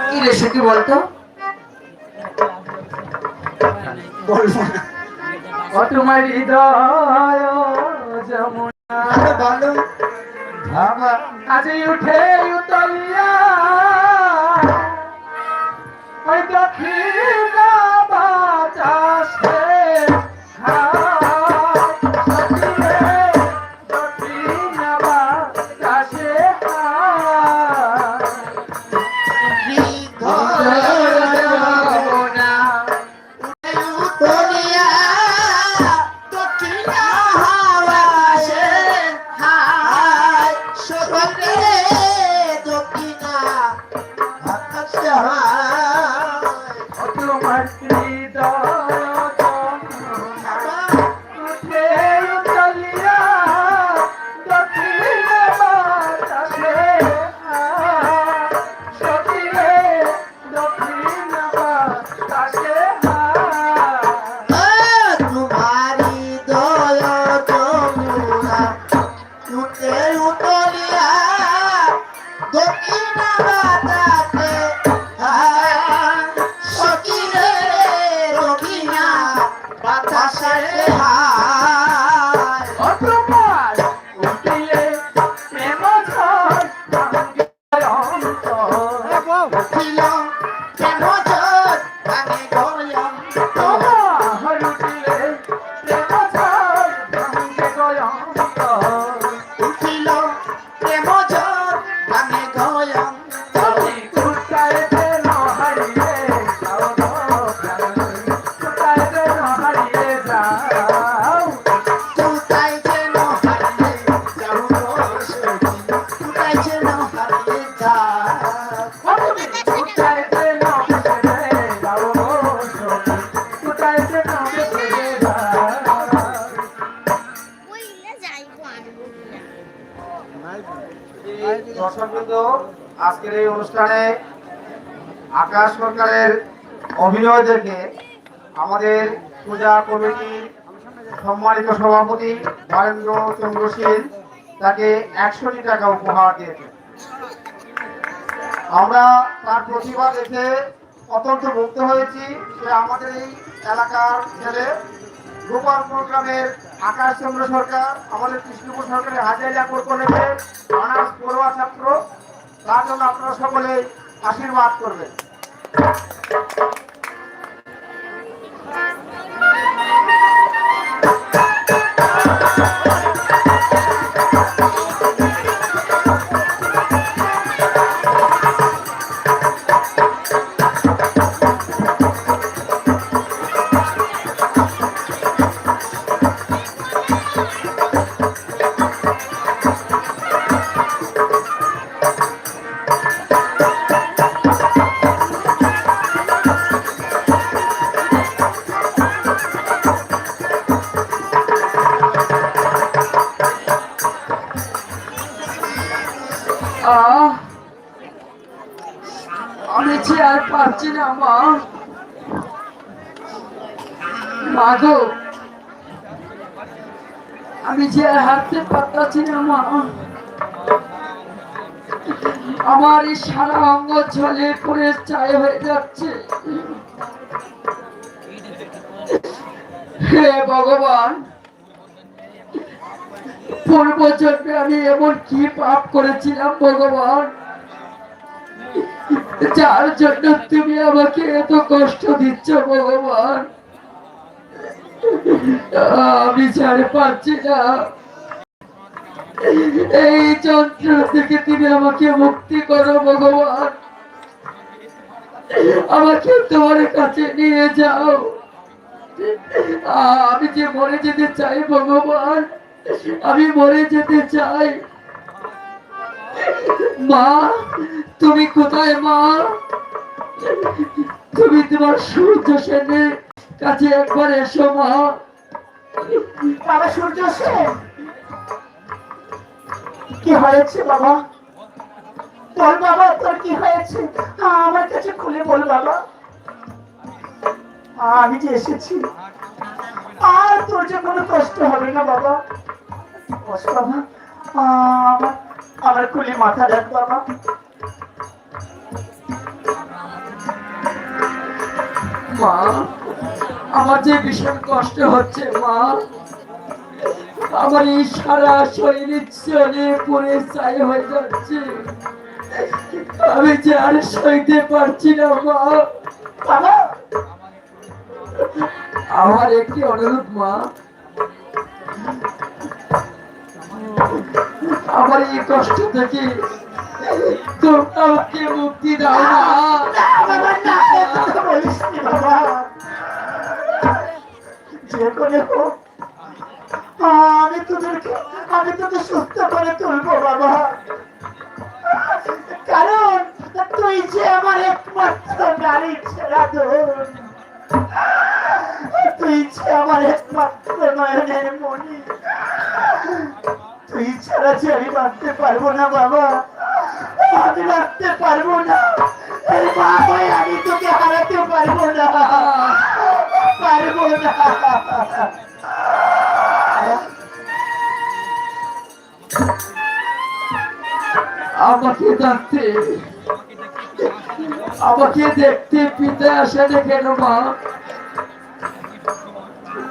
কি রে সখী বলতো। বলবো না। ও তোমার হৃদয় যমুনা আরে বলো। ভাবা আজি উঠে উতলিয়া ওই দক্ষিণ বাতাসে হায় সখিরে, দক্ষিণ বাতাসে প্রেম ঝড় ভাঙে গয়ং হরুটিলে প্রেম ঝড় ভাঙে গয়ন্তর। উঠিল প্রেম ঝড় ভাঙে গয়ং তুমি কোথায় যেন হারিয়ে যাও গো প্রাণ, কোথায় যেন হারিয়ে যাও। কোথায় যেন হারিয়ে যাও গো সখী, কোথায় যেন হারিয়ে যাও। তুমি কোথায় যেন ভেসে যাও গো সখী, কোথায় যেন ভেসে যাও। দর্শকবৃন্দ, আজকের এই অনুষ্ঠানে আকাশ সরকারের অভিনয় দেখে আমাদের পূজা কমিটির সম্মানিত সভাপতি নরেন্দ্র চন্দ্রশীল তাকে 100টি টাকা উপহার দিয়েছেন। আমরা তার প্রতিভা দেখে অত্যন্ত মুগ্ধ হয়েছি। সে আমাদের এই এলাকার ছেলে, গোপালপুর গ্রামের আকাশ চন্দ্র সরকার, আমাদের কৃষ্ণপুর সরকারের হাজারিয়াপুর কলেজের অনার্স পড়ুয়া ছাত্র। তার জন্য আপনারা সকলে আশীর্বাদ করবেন। আমি যে আর পারছি না মা, মা গো, আমি যে আর হাঁটতে পারতাছি না মা। আমার এই সারা অঙ্গ ঝলে পড়ে ছাই হয়ে যাচ্ছে। হে ভগবান, পূর্ব জন্মে আমি এমন কি পাপ করেছিলাম ভগবান, যার জন্য তুমি আমাকে এত কষ্ট দিচ্ছ ভগবান। আমি ছাড়ে পারছি না, এই যন্ত্রণা থেকে তুমি আমাকে মুক্তি করো ভগবান। আমাকে তোমার কাছে নিয়ে যাও, আমি যে মরে যেতে চাই ভগবান, আমি মরে যেতে চাই। মা, তুমি কোথায় মা? তুমি তোমার সূর্য সেনের কাছে একবার এসো মা। বাবা সূর্য সেন, কি হয়েছে বাবা? বল বাবা, তোর কি হয়েছে? আমার কাছে খুলে বল বাবা। আমি যে এসেছি, আর তোর যে কোনো কষ্ট হবে না বাবা। বস বাবা, আমার খুলে মাথা রাখ বাবা। মা, আমার যে ভীষণ কষ্ট হচ্ছে মা। আমার এই সারা শরীর চলে পড়ে ছাই হয়ে যাচ্ছে। আমি যে আর সইতে পারছি না মা। বাবা, আমার একটি অনুরোধ মা, আমার এই কষ্ট থেকে তোমরা আমাকে মুক্তি দাও না। বাবা না, কথা বলিস নি বাবা। যে করে হোক আমি তোদের সুস্থ করে তুলবো বাবা। কারণ তুই যে আমার একমাত্র নারী ছেড়া ধন, তুই যে আমার একমাত্র নয়নের মণি। তুই ছাড়া যে আমি বাঁচতে পারবো না বাবা, আমি বাঁচতে পারবো না। এর মা হয়ে আমি তোকে হারাতে পারবো না, পারবো না। আমাকে দেখতে পিতা আসে না কেন মা?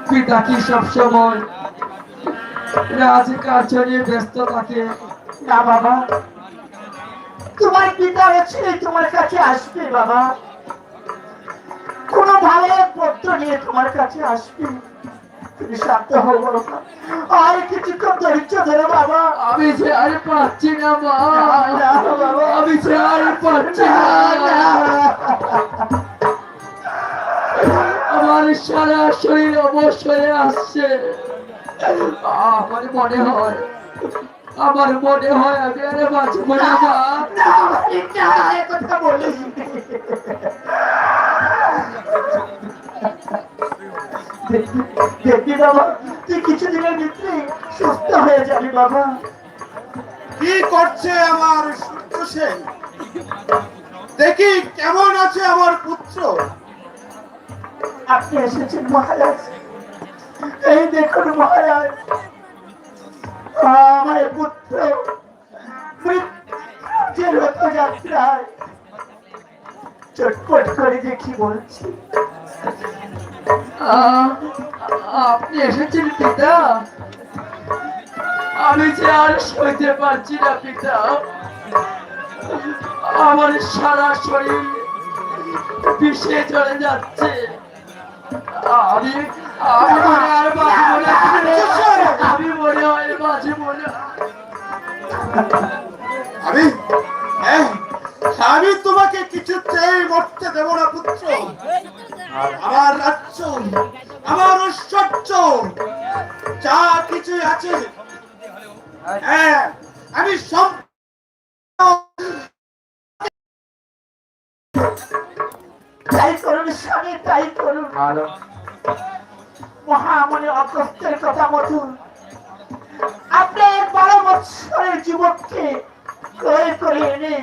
পিতা কি সবসময় রাজকার্য নিয়ে ব্যস্ত থাকে? না বাবা, তোমার পিতা হচ্ছে তোমার কাছে আসবে বাবা। ভালো পত্র নিয়ে তোমার কাছে আসবে। তুমি শান্ত হও বাবা, আর কিছুক্ষণ ধৈর্য ধরো বাবা। আমি যে আর পাচ্ছি না মা, না, বাবা। আমি যে আর পাচ্ছি না। আমার সারা শরীর অবসরে আসছে। আমার মনে হয় আমি আরে বাঁচবো না মা। না, না, এ কথা বলিস নি। দেখি বাবা, তুই কিছুদিনের ভিতরে সুস্থ হয়ে যাবি বাবা। কি করছে আমার সূর্য সেন? দেখি কেমন আছে আমার পুত্র। আপনি এসেছেন মহারাজ, এই দেখুন মহারাজ, আমার পুত্র মৃত্যুর রথযাত্রায় চটপট করে দেখি বলছি। আপনি এসেছেন পিতা? আমি যে আর সইতে পারছি না পিতা। আমার সারা শরীর বিষে চলে যাচ্ছে। আমি আমি মনে আর বাঁচবো না। আমি মনে হয় বাঁচবো না। আমি তোমাকে কিছুতেই মরতে দেব না পুত্র। আমার রাজ্য, আমার ঐশ্বর্য, যা কিছু আছে, আমি সব তাই করুন স্বামী, তাই করুন। মহামণি অগস্ত্যের কথা মতন আপনি 12 বৎসরের যুবককে ক্রয় করে এনে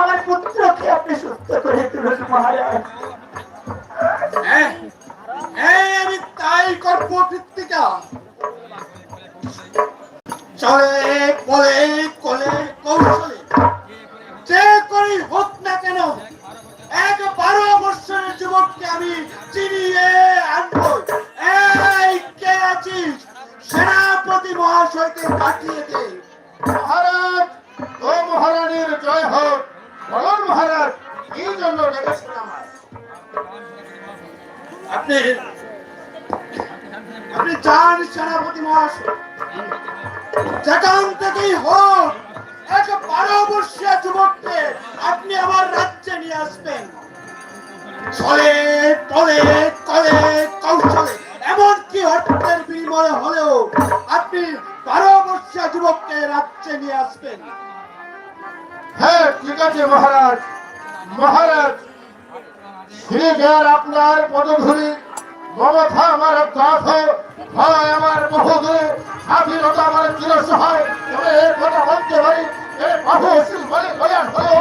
আমার পুত্রকে আপনি সুস্থ করে তুলুন মহারাজ। আমি তাই করবো কৃত্তিকা। চলে বলে কলে কৌশলে যে করি হোক না কেন 12 বৎসরের যুবককে আমি চিনিয়ে আনবো। এই কে আছিস? সেনাপতি মহাশয়কে পাঠিয়ে দে। মহারাজ ও মহারানীর জয় হোক। বলুন মহারাজ, কি জন্য ডেকেছেন আমায়? আপনি যান সেনাপতি মহাশয়, যেখান থেকেই হোক 12 বর্ষীয় যুবককে আপনি আমার রাজ্যে নিয়ে আসবেন। ছলে বলে কলে কৌশলে এমনকি অর্থের বিনিময়ে হলেও আপনি 12 বর্ষীয় যুবককে রাজ্যে নিয়ে আসবেন। হ্যাঁ ঠিক আছে মহারাজ। মহারাজ শ্রীজের আপনার পদধূলি, মমতা আমার গাথ, ভয় আমার বহুদূরে, স্বাধীনতা আমার চিরসহায়। তবে এর কথা বলতে পারি, এ বাহু বলে কল্যাণ হলো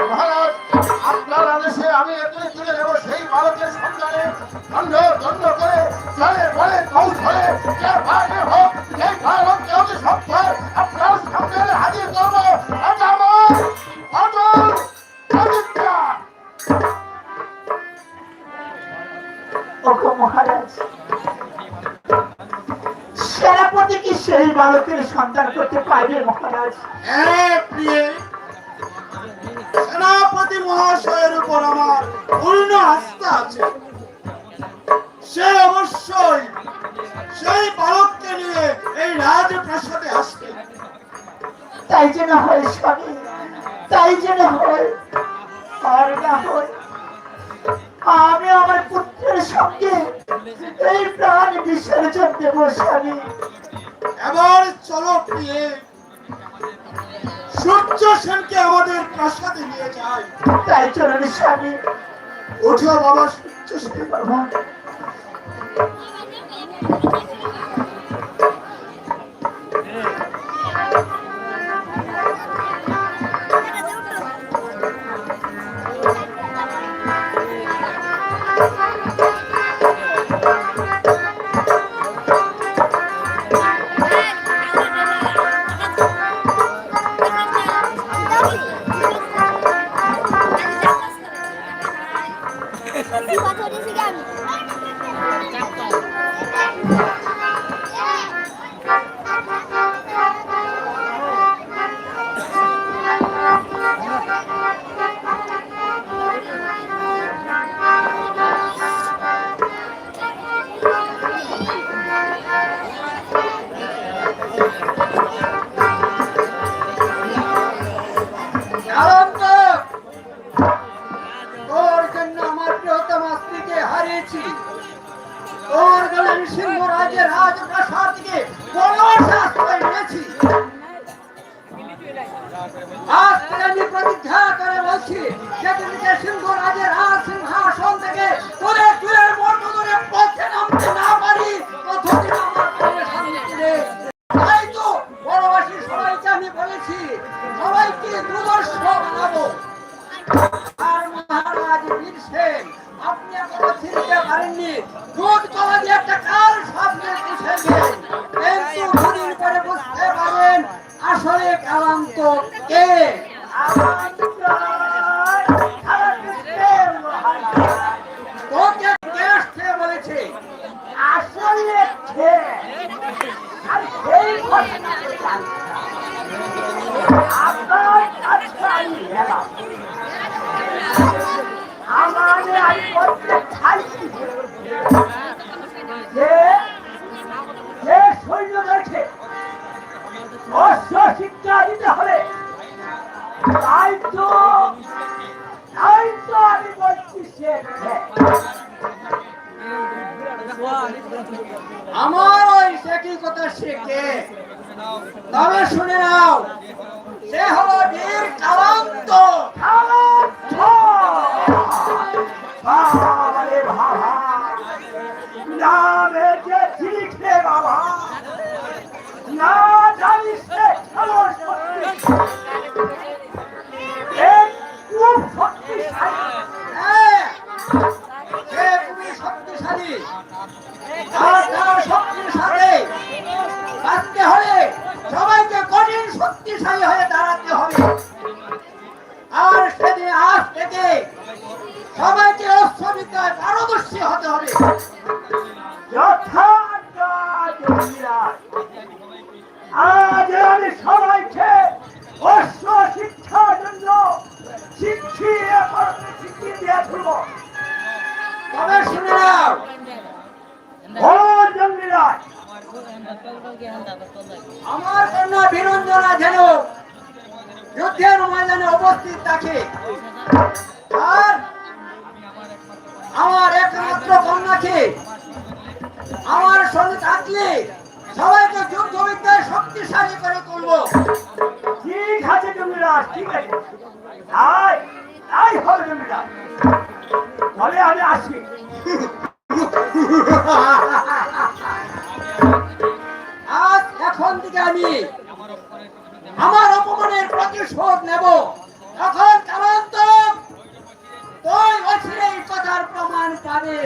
মহারাজ। আপনার আদেশে আমি এতই তুলে নেব সেই বালকের সন্ধানে দণ্ড দণ্ড করে চলে বলে কৌশলে যে ভাগে হোক সেই বালককে অতি সত্তর আপনার সামনে হাজির করবো। এটা আমার অটল প্রতিজ্ঞা। ওগো মহারাজ, সেনাপতি কি সেই বালকের সন্ধান করতে পারবে মহারাজ? হ্যাঁ প্রিয়ে, সেনাপতি মহাশয়ের উপর আমার পূর্ণ আস্থা আছে। সে অবশ্যই সেই বালককে নিয়ে এই রাজপ্রাসাদে আসবে। তাই যেন হয় স্বামী, তাই যেন হয়। আর না হয় আমি আমার পুত্রের সঙ্গে এই প্রাণ বিসর্জন দেব স্বামী। এবার চলো প্রিয়ে, সূর্য সেনকে আমাদের প্রাসাদে নিয়ে যাই। তাই চলুন স্বামী। ওঠো বাবা সূর্য সেন। বাবা, Siapa tuh di sini? আজ থেকে আমি প্রতিজ্ঞা করে বলছি যেদিনকে সিংহরাজের সিংহাসন থেকে তুলে চুলের মর্ম ধরে পথে নামতে না পারি ততদিন আমার প্রাণে শান্তি নেই। তাই তো বড়বাসী সবাইকে আমি বলেছি সবাইকে দুর্দর্শ বানাবো। আর মহারাজ বীর সেন আপনি এখনো চিনতে পারেননি দুধ কলা দিয়ে একটা কাল সামনে পুষেছেন, কিন্তু দুদিন পরে বুঝতে পারেন আসলে কালান্ত কে। তোকে কে আসতে বলেছে? আসলে কে? আর সেই ঘটনাকে জানতে আপনার কাছে আমি এলাম। আমাদের আমি করতে চাইছি যে সৈন্যদেরকে অস্ত্র শিক্ষা দিতে হবে, তাই তো আমি বলছি সে কে? আমার ওই একই কথা শেখে, তবে শুনে নাও সে হলো বীর কালান্ত। বাবারে বাবা, নামে যে লিখে বাবা, না জানিস রে খেলো খুব শক্তিশালী। হ্যাঁ, সে খুবই শক্তিশালী। আর তার শক্তির সাথে বাঁচতে হলে সবাইকে কঠিন শক্তিশালী হয়ে দাঁড়াতে হবে। আর সেদিন আজ থেকে সবাইকে অস্ত্রবিদ্যায় পারদর্শী হতে হবে। আজ আমি সবাইকে অস্ত্র শিক্ষার জন্য শিখিয়ে দিয়ে তুলব। তবে শুনে নাও ও জঙ্গিরাজ, আমার কন্যা বীরঞ্জনা যেন যুদ্ধের ময়দানে উপস্থিত থাকে, আর আমার একমাত্র কন্যাকে আমার সঙ্গে থাকলে সবাইকে যুদ্ধবিদ্যায় শক্তিশালী করে তুলব। ঠিক আছে জঙ্গিরাজ, ঠিক আছে, তাই হবে জঙ্গিরাজ। তাহলে আমি আসি। আজ এখন থেকে আমি আমার অপমানের প্রতিশোধ নেব। তখন কালান্ত তুই অচিরেই কথার প্রমাণ পাবে।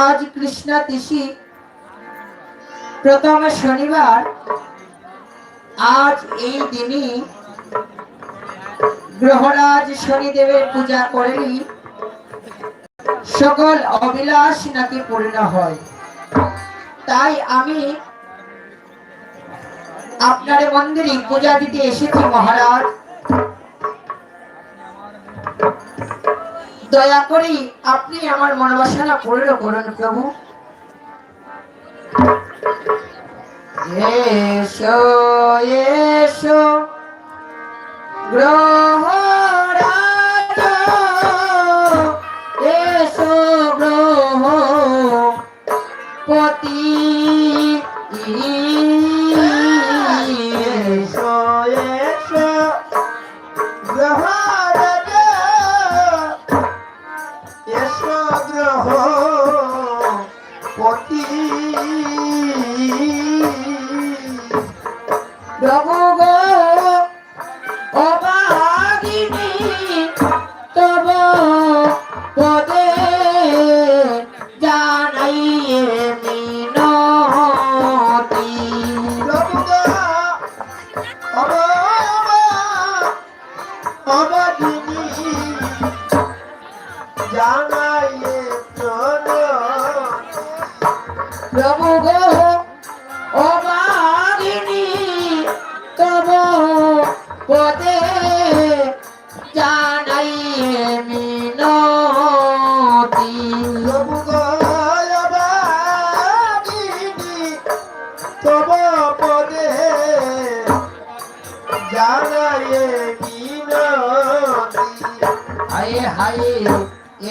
আজ কৃষ্ণা তিথি প্রথম শনিবার। আজ এই দিনই গ্রহরাজ শনিদেবের পূজা করলে সকল অবিলাস নাকি পূর্ণ হয়। তাই আমি আপনার মন্দিরে পূজা দিতে এসেছি মহারাজ। দয়া করে আপনি আমার মনোবাসনা পূর্ণ করুন প্রভু। এসো এসো গ্রহরাজ এসো গ্রহপতি এসো এসো গ্রহরাজ এসো গ্রহপতি প্রভু গো অভাগিনী তব পদে জানাই মিনতি প্রভু গো অবাধিনী জানাইয়ে প্রভু গো অভাগিনী তব পদে জানাই মিনতি প্রভু গো অবাধিনী তব পদে জানাইয়ে মিনতি হায় হায়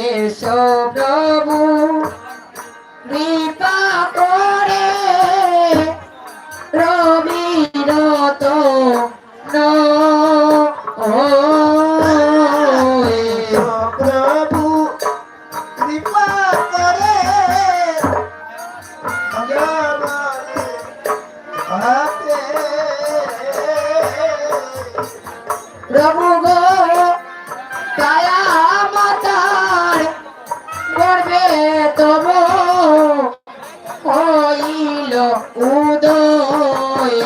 এসো প্রভু কৃপা করে রবিরত প্রভু কৃপা করে হাতে প্রভু গো দয়া মাতার গর্বে তব হইল উদয়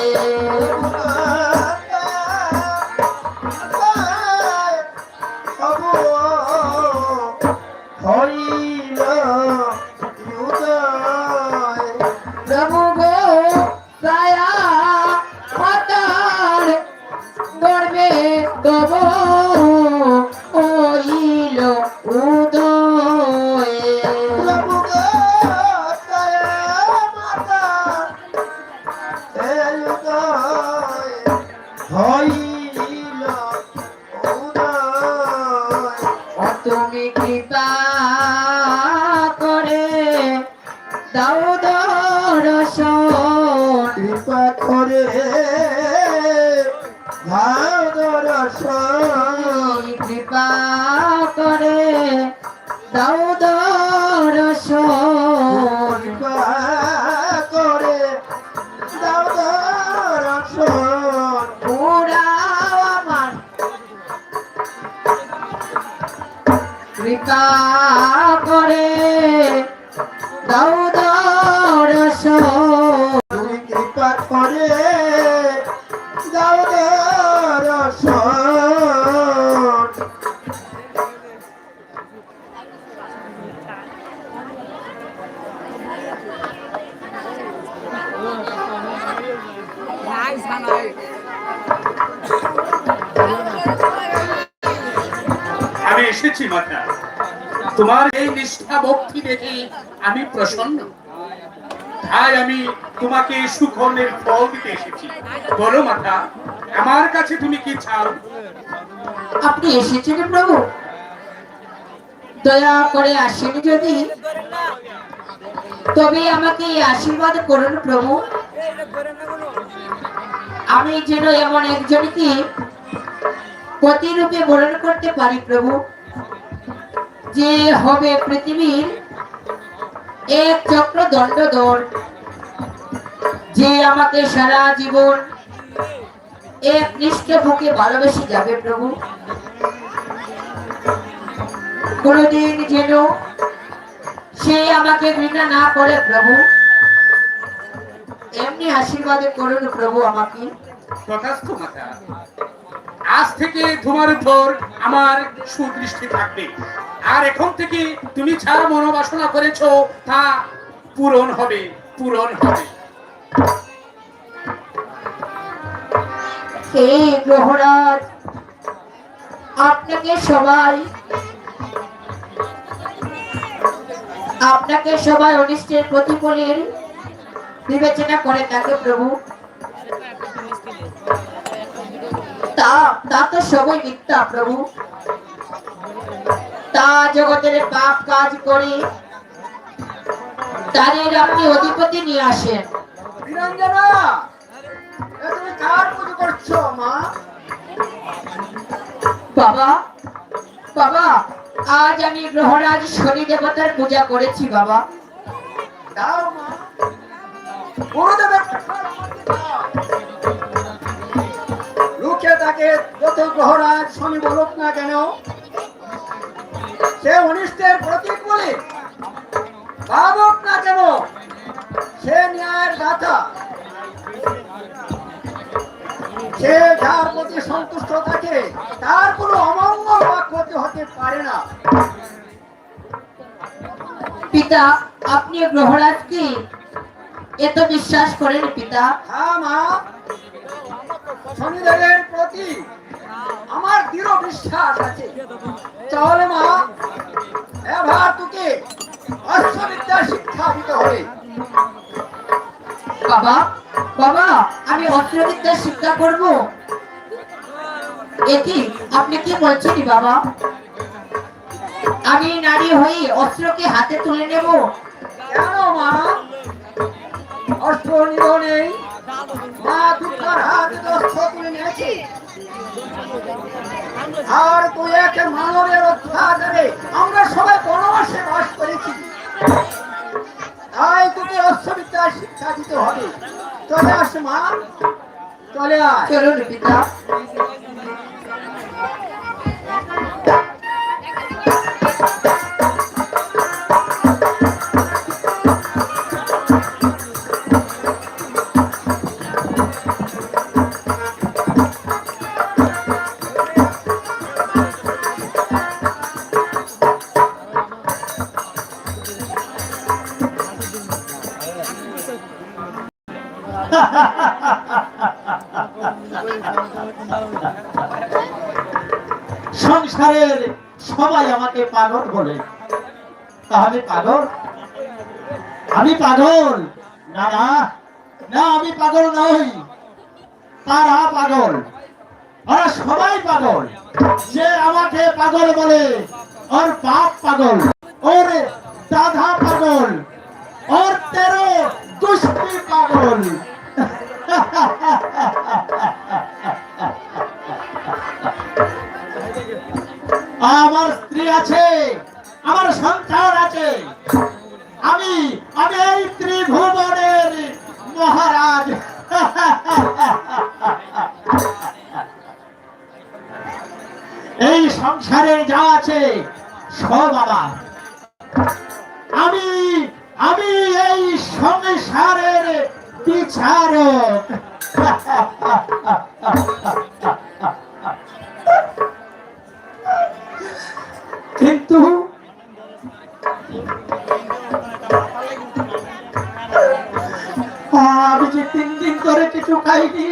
হইল উদয় প্রভু গো দয়া মাতার গর্বে তব হইল উদয় প্রভু গো দয়া মাতা এই উদয় হইল উদয় তুমি কৃপা করে দাও দর্শন কৃপা করে ভাব দর্শন কৃপা করে দাও দর্শন কৃপা করে দাও দর্শন পুরাও আমার কৃপা করে দাও দর্শন তুমি কৃপা করে দাও দর্শন আমি এসেছি মাতা, তোমার এই নিষ্ঠা ভক্তি দেখে আমি প্রসন্ন, তাই আমি তোমাকে সুকর্মের ফল দিতে এসেছি। বলো মাতা, আমার কাছে তুমি কি চাও? আপনি এসেছেন প্রভু, দয়া করে আসেন যদি, তবে আমাকে এই আশীর্বাদ করুন প্রভু, আমি যেন এমন একজনকে প্রতিরূপে বরণ করতে পারি প্রভু, যে হবে পৃথিবীর এক চক্র দণ্ডধর, যে আমাকে সারা জীবন এক নিষ্ঠ বুকে ভালোবেসে যাবে প্রভু। কোনদিন যেন সে আমাকে ঘৃণা না করে প্রভু, এমনি আশীর্বাদ করুন প্রভু আমাকে। তথাস্তু মাতা, আজ থেকে তোমার উপর আমার সুদৃষ্টি থাকবে, আর এখন থেকে তুমি যা মনোবাসনা করেছো তা পূরণ হবে, পূরণ হবে। হে গ্রহরাজ, আপনাকে সবাই অনিষ্টের প্রতিফলের বিবেচনা করে থাকে প্রভু। তা তা তো সবই মিথ্যা প্রভু। তা জগতের পাপ কাজ করে তাদের আপনি অধিপতি নিয়ে আসেন। নিরঞ্জনা, এ তুমি কার পুজো করছো মা? বাবা, বাবা, আজ আমি গ্রহরাজ শনি দেবতার পূজা করেছি বাবা। দাও মা, গুরুদেবের প্রসাদ আমাকে দাও। লোকে তাকে যত গ্রহরাজ শনি বলুক না কেন, সে অনিষ্টের প্রতীক বলে ভাবুক না কেন, সে ন্যায়ের দাতা। সে যার প্রতি সন্তুষ্ট থাকে তার কোনো অমঙ্গল বা ক্ষতি হতে পারে না। পিতা, আপনি গ্রহরাজকে এত বিশ্বাস করেন পিতা? হ্যাঁ মা, শনিদেবের প্রতি আমার দৃঢ় বিশ্বাস আছে। চল মা, এবার তোকে অস্ত্রবিদ্যা শিক্ষা দিতে হবে। বাবা, বাবা, আমি অস্ত্রবিদ্যা শিক্ষা করব? এটি আপনি কি বলছেন বাবা? আমি নারী হয়ে অস্ত্রকে হাতে তুলে নেব? কেন মা? অস্ত্র নিব নেই, মা দুর্গার হাতে অস্ত্র তুলে নিয়েছি। আর তুই এক মানবের অত্যাচারে আমরা সবাই বনবাসে বাস করেছি, তাই তোকে অস্ত্রবিদ্যা শিক্ষা দিতে হবে। চলে আস মা, চলে আয়। চলুন পিতা। সংসারের সবাই আমাকে পাগল বলে, তাহলে পাগল? আমি পাগল? না না না, আমি পাগল নই, তারা পাগল, ওরা সবাই পাগল। যে আমাকে পাগল বলে ওর বাপ পাগল, ওর দাদা পাগল, ওর 13 দুষ্টি পাগল। আমার স্ত্রী আছে, আমার সন্তান আছে, আমি আমি এই ত্রিভুবনের মহারাজ। এই সংসারে যা আছে সব আমার। আমি আমি এই সংসারের বিচারক। কিন্তু আমি যে 3 দিন ধরে কিছু খাইনি,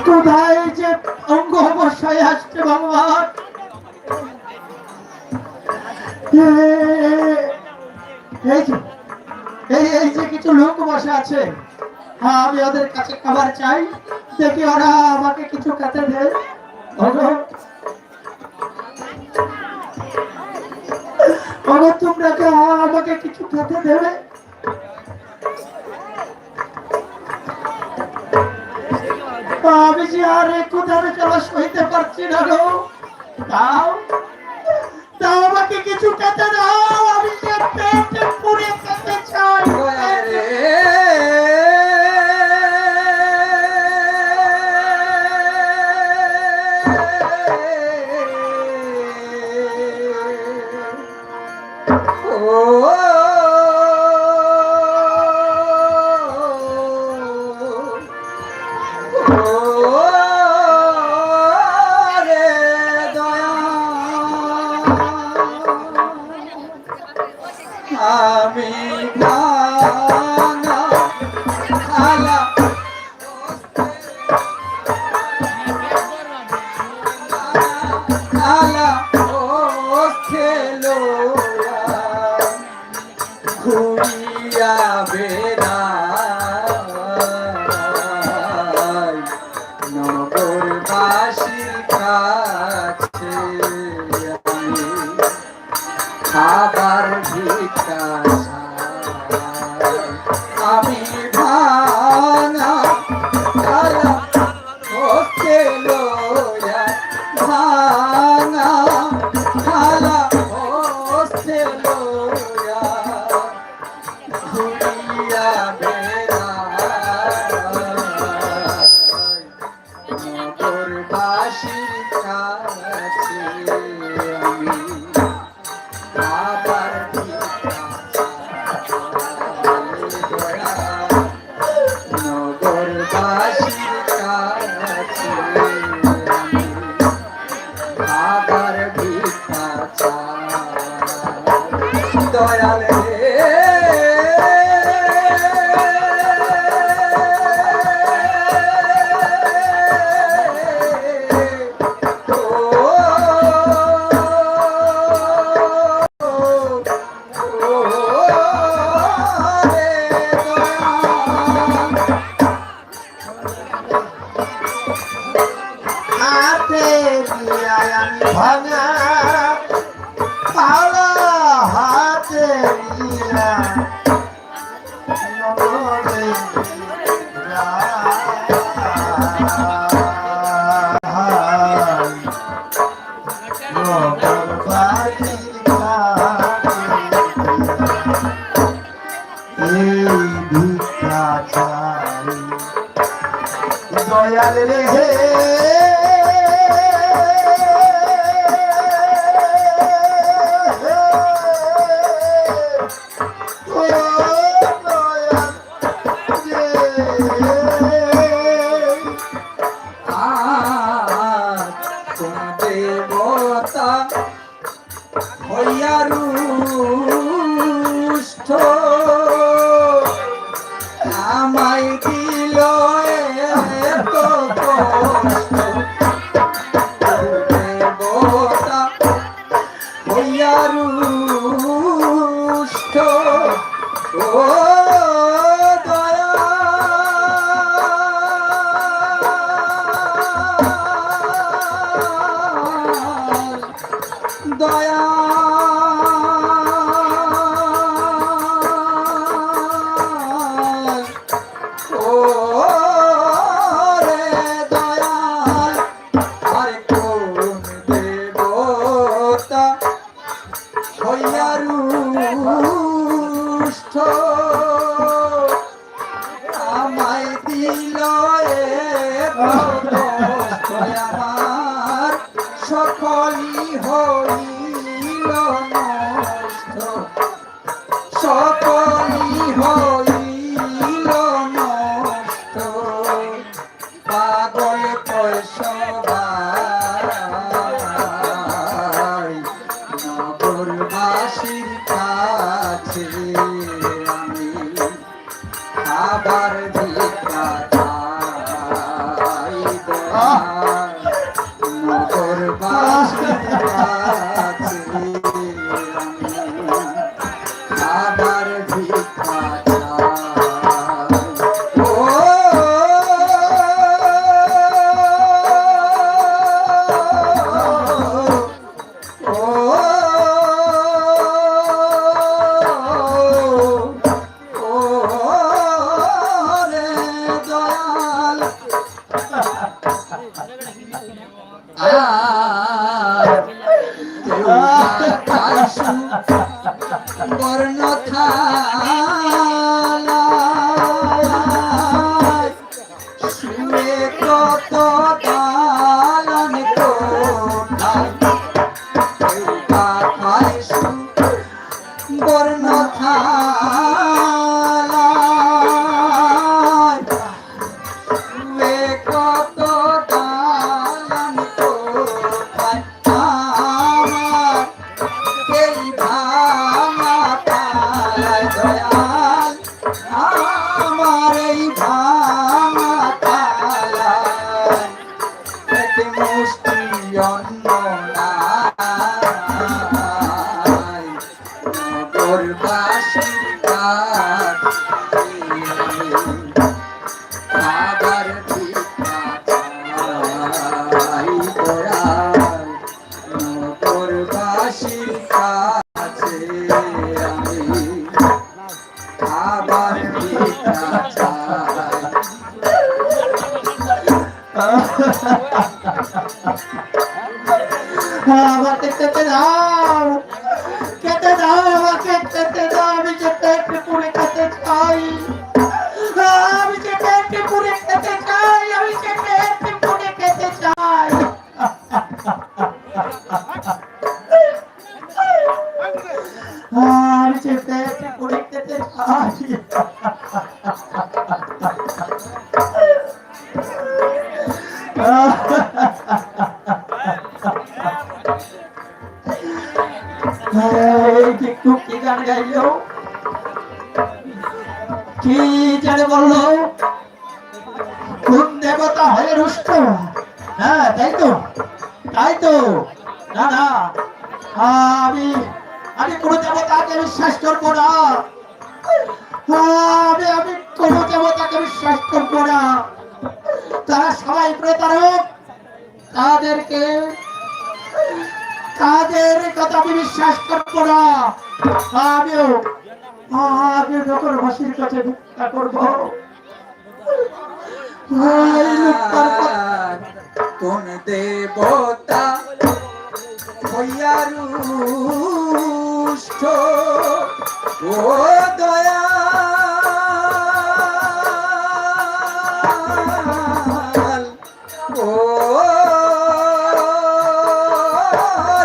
কোথায় যে অঙ্গ অবশ্যই আসছে ভগবান। এই যে কিছু লোক বসে আছে, আমি ওদের কাছে খাবার চাই, দেখি ওরা আমাকে কিছু খেতে দেয়। তোমরা কি আমাকে কিছু খেতে দেবে? আমি যে আর কোথাও চলা সইতে পারছি না গো। দাও দাও, আমাকে কিছু খেতে দাও, আমি যে পেটে পুড়ে খেতে চাই। আমি বেড়াই নগরবাসীর কাছে আমি খাবার ভিক্ষা চাই। আমি ভাঙা থালা হতে লইয়া ভাঙা থালা হতে লইয়া ঘুরিয়া বেড়াই নগরবাসীর কাছে আমি খাবার ভিক্ষা চাই। নগরবাসীর কাছে আমি খাবার ভিক্ষা চাই। দয়াল হাতে দিয়া আমি ভাঙা পাওয়া হাতে দিয়া নগরে ভিক্ষা চাই দয়াল রে দেবতা হইয়া রুষ্ট আমায় দিল এত কষ্ট। দেবতা হইয়া রুষ্ট ও দয়া ও রে দয়াল আরে কোন দেবতা হইয়া রুষ্ট আমায় দিল কষ্ট আমার সকলই হইল নষ্ট সকলই হইল নষ্ট পাগল পয়সবাই নগরবাসীর কাছে আমি খাবার ভিক্ষা চাই। নগরবাসীর কাছে আমি খাবার ভিক্ষা চাই। ও রে দয়াল বর্ণ শুয়ে কত দালান বর্ণ শুয়ে কত দালান আমার এই ভাঙা পালায় দয়াল আমার এই ভাঙা পালায় এক মুষ্টি অন্ন নাই নগরবাসীর কাছে আমাকে খেতে দাও, খেতে দাও, আমাকে খেতে দাও, আমি যে পেট পুড়ে খেতে চাই, আমি যে পেট পুড়ে খেতে চাই, আমি যে পেট পুড়ে খেতে চাই। আমি যে পেট পুড়ে খেতে চাই। কি গান গাইলো, কি জানে বললো, কোন দেবতা হয়ে রুষ্ট? হ্যাঁ তাই তো, তাই তো। না না, আমি কোন দেবতাকে বিশ্বাস করবো না, আমি কোন দেবতাকে বিশ্বাস করবো না। তারা সবাই প্রতারক, তাদের কথা আমি বিশ্বাস করবো না। আমিও নগরবাসীর কাছে ভিক্ষা করবো। কোন দেবতা হইয়া রুষ্ট, ও দয়া ও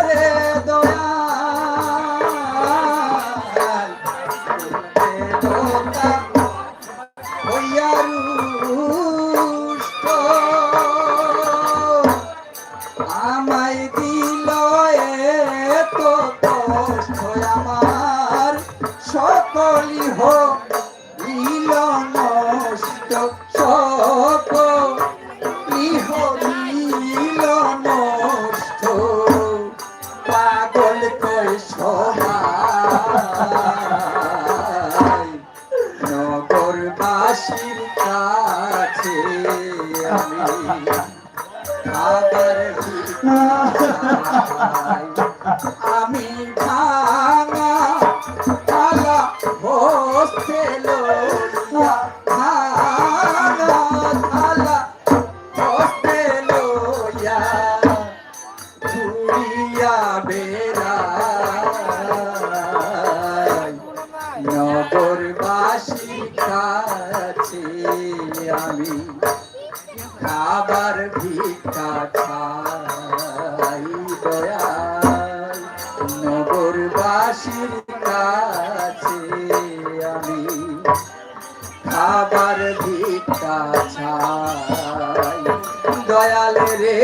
রে দয়াল, দেবতা হইয়া রুষ্ট, আমায় দিল এত কষ্ট, আমার সকলি হইল নষ্ট, সকলি হইল নষ্ট, পাগল কয় সবাই, নগরবাসীর কাছে আমি খাবার ভিখাই, আমি ভাঙা থালা হস্তে লইয়া, ভাঙা থালা হস্তে লইয়া ঘুরিয়া বেড়াই, নগরবাসীর কাছে আমি খাবার ভিক্ষা চাই, দয়াল, নগরবাসীর কাছে আমি খাবার ভিক্ষা চাই, দয়াল রে।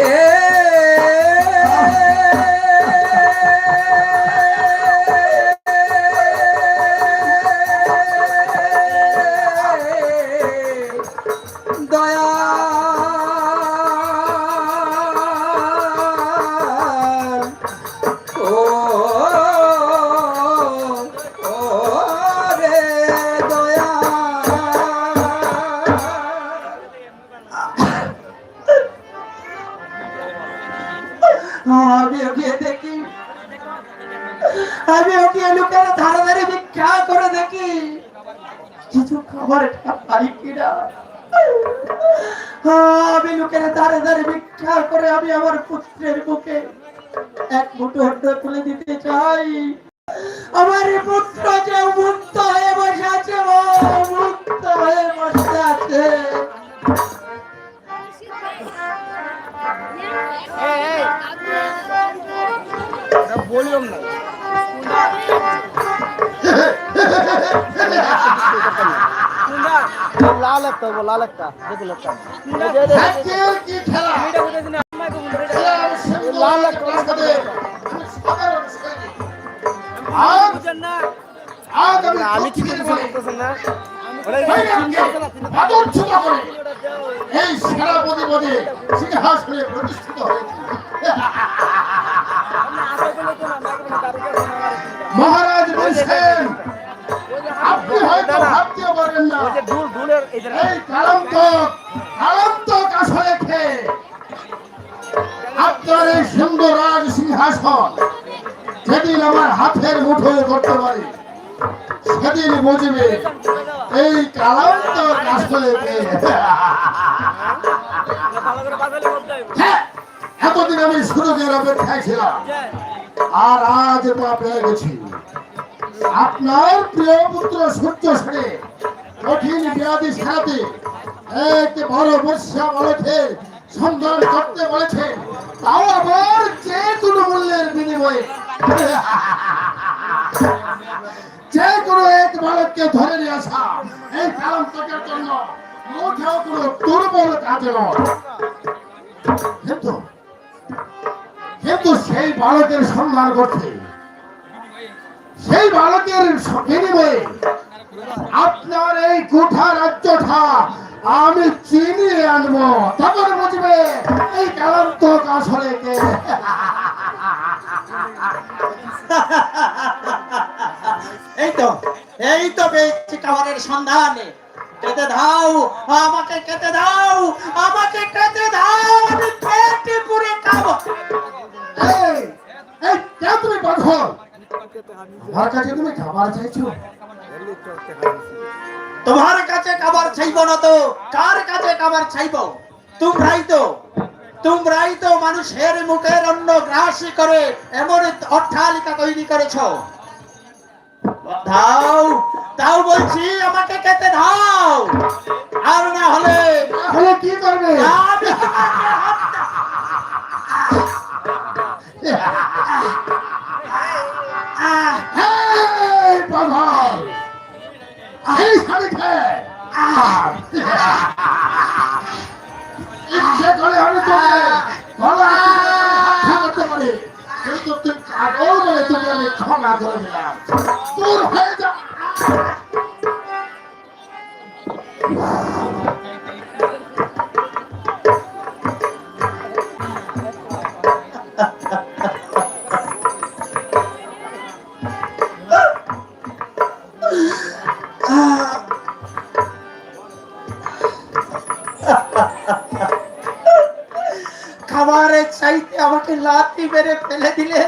আমি ওকে লোকের ধারে ধারে ভিক্ষা করে দেখি কিছু খাবার পাই কিনা। আমি লোকের ধারে ধারে ভিক্ষা করে আমি আমার পুত্রের মুখে এক মুঠো অন্ন তুলে দিতে চাই। আমার পুত্র যে মুক্ত হয়ে বসে আছে, মুক্ত হয়ে বসে আছে। বললাম না লাল একটা লাল একটা দেখুন একটা লাল একটা আমি কি করতেছেন না এই সেনাপতি পদে সিংহাসনে প্রতিষ্ঠিত হয়েছে। মহারাজ বলছেন আপনি হয়তো ভাবতেও পারেন না এই কালান্তক আসলে খেয়ে আপনার এই সুন্দর রাজ সিংহাসন যেদিন আমার হাতের মুঠোয় করতে পারি সেদিন বুঝবে এই কালান্তক আসলে খেয়ে। হ্যাঁ এতদিন আমি সুযোগের অপেক্ষায় ছিলাম, আর আজ তা পেয়ে গেছি। আপনার প্রিয় পুত্র সূর্য সেনে কঠিন ব্যাধি সারাতে এক বড় বর্ষা বলছে সন্ধান করতে বলেছেন, তাও আবার যে কোনো মূল্যের বিনিময়ে। যে কোনো এক বালককে ধরে নিয়ে আসা এই কালান্তকের জন্য মোটেও কোনো দুর্বল কাজ নয়। কিন্তু কিন্তু সেই বালকের সন্ধান করতে, সেই বালকের বিনিময়ে আপনার এই কুঠা রাজ্যটা আমি চিনিয়ে আনবো, তখন বুঝবে এই কালান্তক আসলে কে। এই তো পেয়েছি খাবারের সন্ধানে। কেটে দাও, আমাকে কেটে দাও, আমাকে কেটে দাও, আমি পেটে পুরে খাবো। এই এই কে তুমি পাগল? আমার কাছে তুমি খাবার চাইছো? তোমার কাছে খাবার চাইবো না তো কার কাছে খাবার চাইবো? তোমরাই তো মানুষের মুখের অন্ন গ্রাসী করে এমন অট্টালিকা তৈরি করেছো। দাও দাও বলছি, আমাকে খেতে দাও, আর না হলে কি করবে? আমি এই পাগল, এই শালিকে ইচ্ছে করে আমি তোকে গলা করতে পারি, কিন্তু তুই পাগল বলে তোকে আমি ক্ষমা করে দিলাম। দূর হয়ে যা। খাবারের চাইতে আমাকে লাথি মেরে ফেলে দিলে,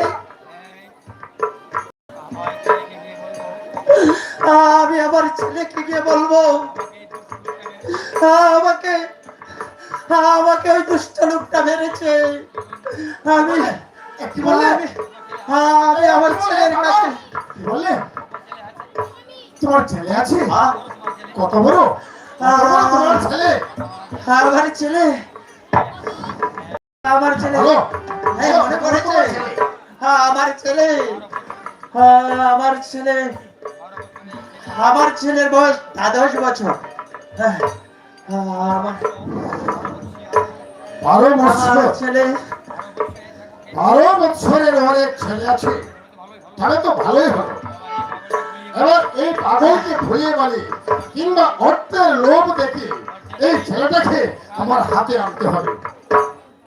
আমি আমার ছেলেকে গিয়ে বলবো আমাকে আমাকে ওই দুষ্ট লোকটা মেরেছে। আমি কি বললে? আমি আমার ছেলের কাছে কি বললে? তোমার ছেলে আছে? কত বড়? কত বড় তোমার ছেলে? আমার ছেলে আমার ছেলে ভালো? এই মনে পড়েছে, আমার ছেলে আমার ছেলে আমার ছেলের বয়স 10 বছর। আমার 12 বছর? ছেলে 12 বছরের অনেক ছেলে আছে, তাহলে তো ভালোই হলো। এবার এই পাগলকে ভুলিয়ে বলে কিংবা অর্থের লোভ দেখে এই ছেলেটাকে আমার হাতে আনতে হবে।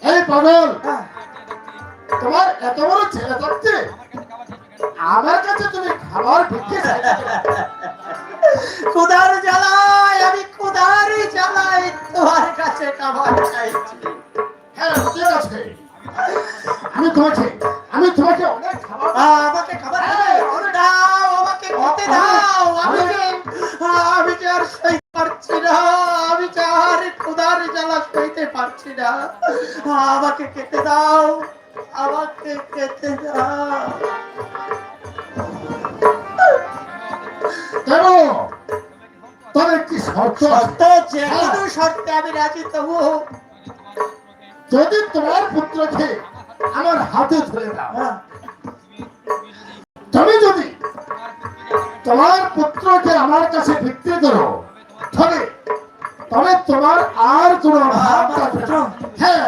এই পাগল, তোমার এত বড় ছেলে থাকতে আমার কাছে তুমি খাবার ভিক্ষে চাইছো? ক্ষুধার জ্বালায় আমি ক্ষুধার জ্বালায় তোমার কাছে খাবার চাইছি। হ্যাঁ ঠিক আছে, আমি তোমাকে অনেক খাবার আমাকে খাবার দাও, আমাকে খেতে দাও। আমি যে আর সইতে পারছি না, আমি যে আর ক্ষুধার জ্বালা সইতে পারছি না। আমাকে খেতে দাও, আমাকে খেতে দাও। দেব, তবে কি শর্ত? শর্ত যে কোনো শর্তে আমি রাজি। তবু যদি তোমার পুত্রকে আমার হাতে ধরে দাও, তুমি যদি তোমার পুত্রকে আমার কাছে বিক্রি করো, তবে তবে তোমার আর কোন অভাব থাকবে না। হ্যাঁ,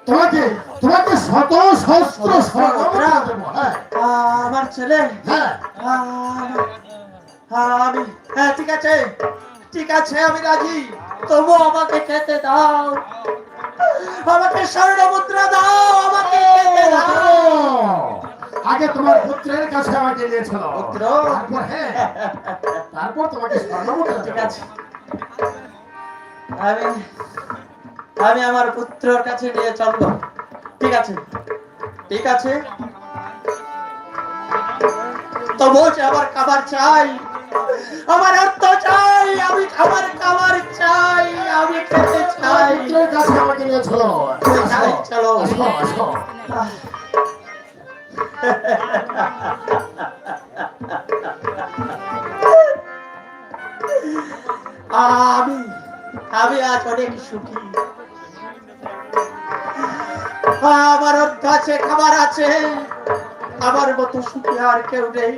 তোমাকে তোমাকে শত সহস্র স্বর্ণমুদ্রা দেবো। হ্যাঁ, আমার ছেলে হ্যাঁ, আমি ঠিক আছে ঠিক আছে, আমি রাজি। তবু আমাকে খেতে দাও, আমাকে স্বর্ণমুদ্রা দাও, আমাকে খেতে দাও। আগে তোমার পুত্রের কাছে আমাকে নিয়েছিল, পুত্র? তারপর হ্যাঁ, তারপর তোমাকে স্বর্ণমুদ্রা ঠিক দেব। আছে, আমি আমি আমার পুত্রের কাছে নিয়ে চলবো। ঠিক আছে ঠিক আছে, তবু যে আমার খাবার চাই, আমার অর্থ চাই, আমি আমার খাবার চাই, আমি খেতে চাই। পুত্রের কাছে আমাকে নিয়েছিল, আসো আসো আমি আমি আজ অনেক সুখী। আমার কাছে খাবার আছে, আমার মতো সুখী আর কেউ নেই।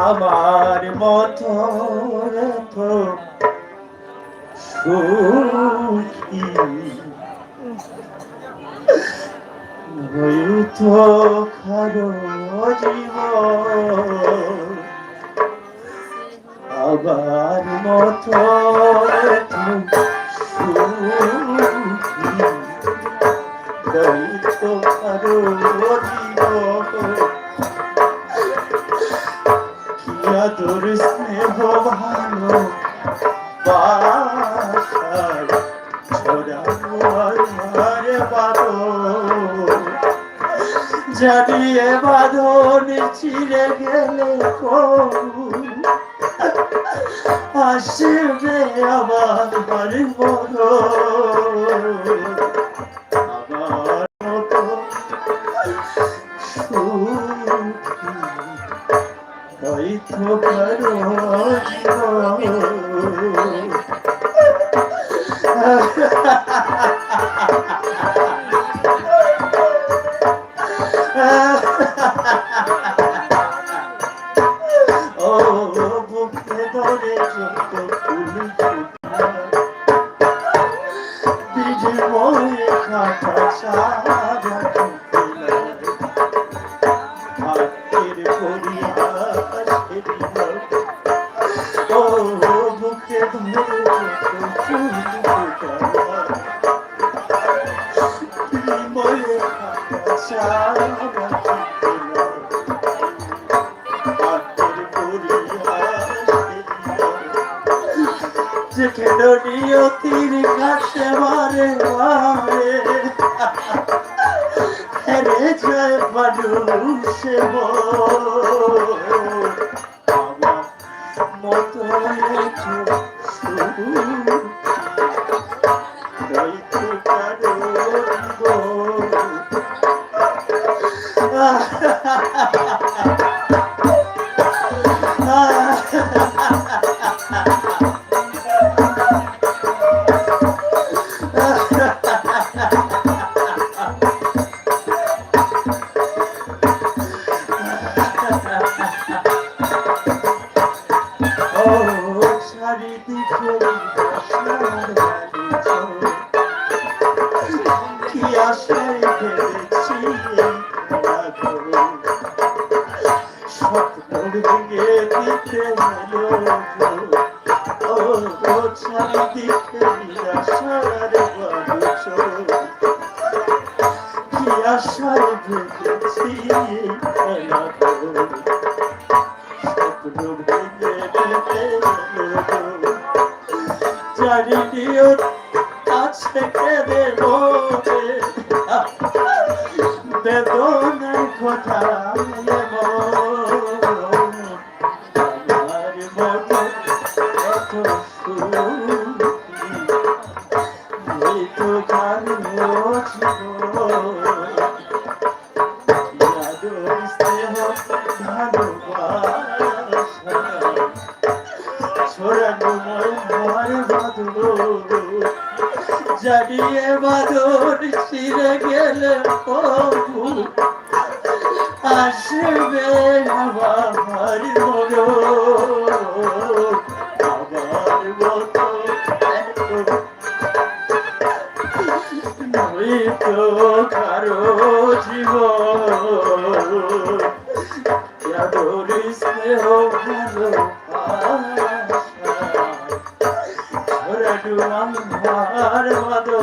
আমার মতো এত সুখী হয়তো কারো জীবন আবার মতো এত সুখী হয়তো কারো জীবন তোর স্নেহ ভালো বাসায় ছড়ানো আমার বাঁধন জানিয়ে বাঁধন ছিঁড়ে গেলে আসবে আমার মন আমার মতো হয়তো কারো ও বুকে ধরে যত ফুল বিজয় কাটা সারা বুকে যেখানে নিয়তির কাছে মারে মারে হেরে যায় মানুষে আমার মতো কি আশায় ভেবেছি স্বপ্ন ভেঙে দিতে হলো ও চারিদিকে নিরাশার বালুচ কি আশায় ভেবেছি স্বপ্ন ভেঙে দিতে হলো জানিও আছে কেঁদে বলে বেদনার কথা আমার মতো এত সুখী তো কারো জানিয়ে বাদর ছিঁড়ে গেলে আসবে আমার মন আমার মতো নয়তো কারো জীবন আদর স্নেহ ভালো আমার মতো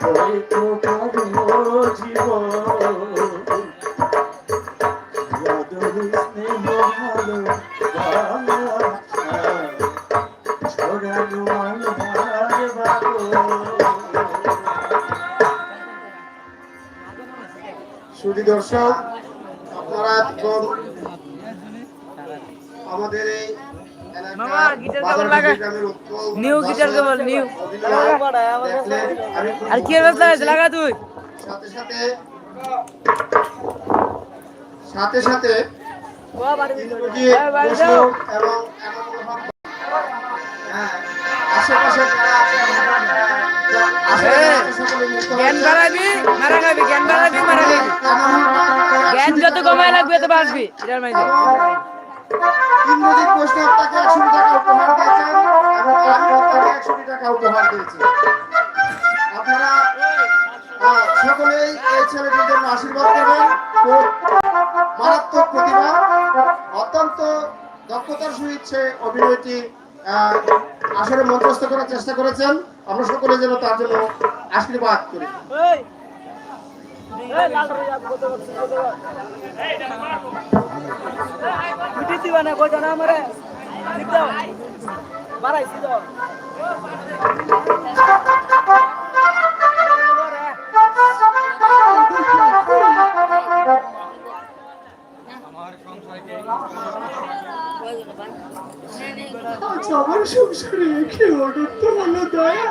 হয়তো কারো জীবন স্নেহ ভালো ছড়ানো আমার সুধী দর্শক, আপনারা এতক্ষণ আমাদের এই মামা গিটার কেবল লাগা নিউ গিটার কেবল নিউ আর কি লাগা তুই সাথে সাথে সাথে সাথে এবং আশেপাশে জ্ঞান বাড়াবি মারা খাবি জ্ঞান বাড়াবি মারা খাবি জ্ঞান যত কমায় লাগবে তত বাঁচবি এটার মাঝে ইন্দ্রজিৎ বৈষ্ণব তাকে 100 টাকা উপহার দিয়েছেন এবং আমি তাকে 100 টাকা উপহার দিয়েছি। আপনারা সকলেই এই ছেলেটির জন্য আশীর্বাদ করবেন। খুব মারাত্মক প্রতিভা, অত্যন্ত দক্ষতার সহিত সে অভিনয়টি আসলে মঞ্চস্থ করার চেষ্টা করেছেন। আমরা সকলে যেন তার জন্য আশীর্বাদ করি। আজ আমার সংসারে কেউ অনন্ত হলো দয়া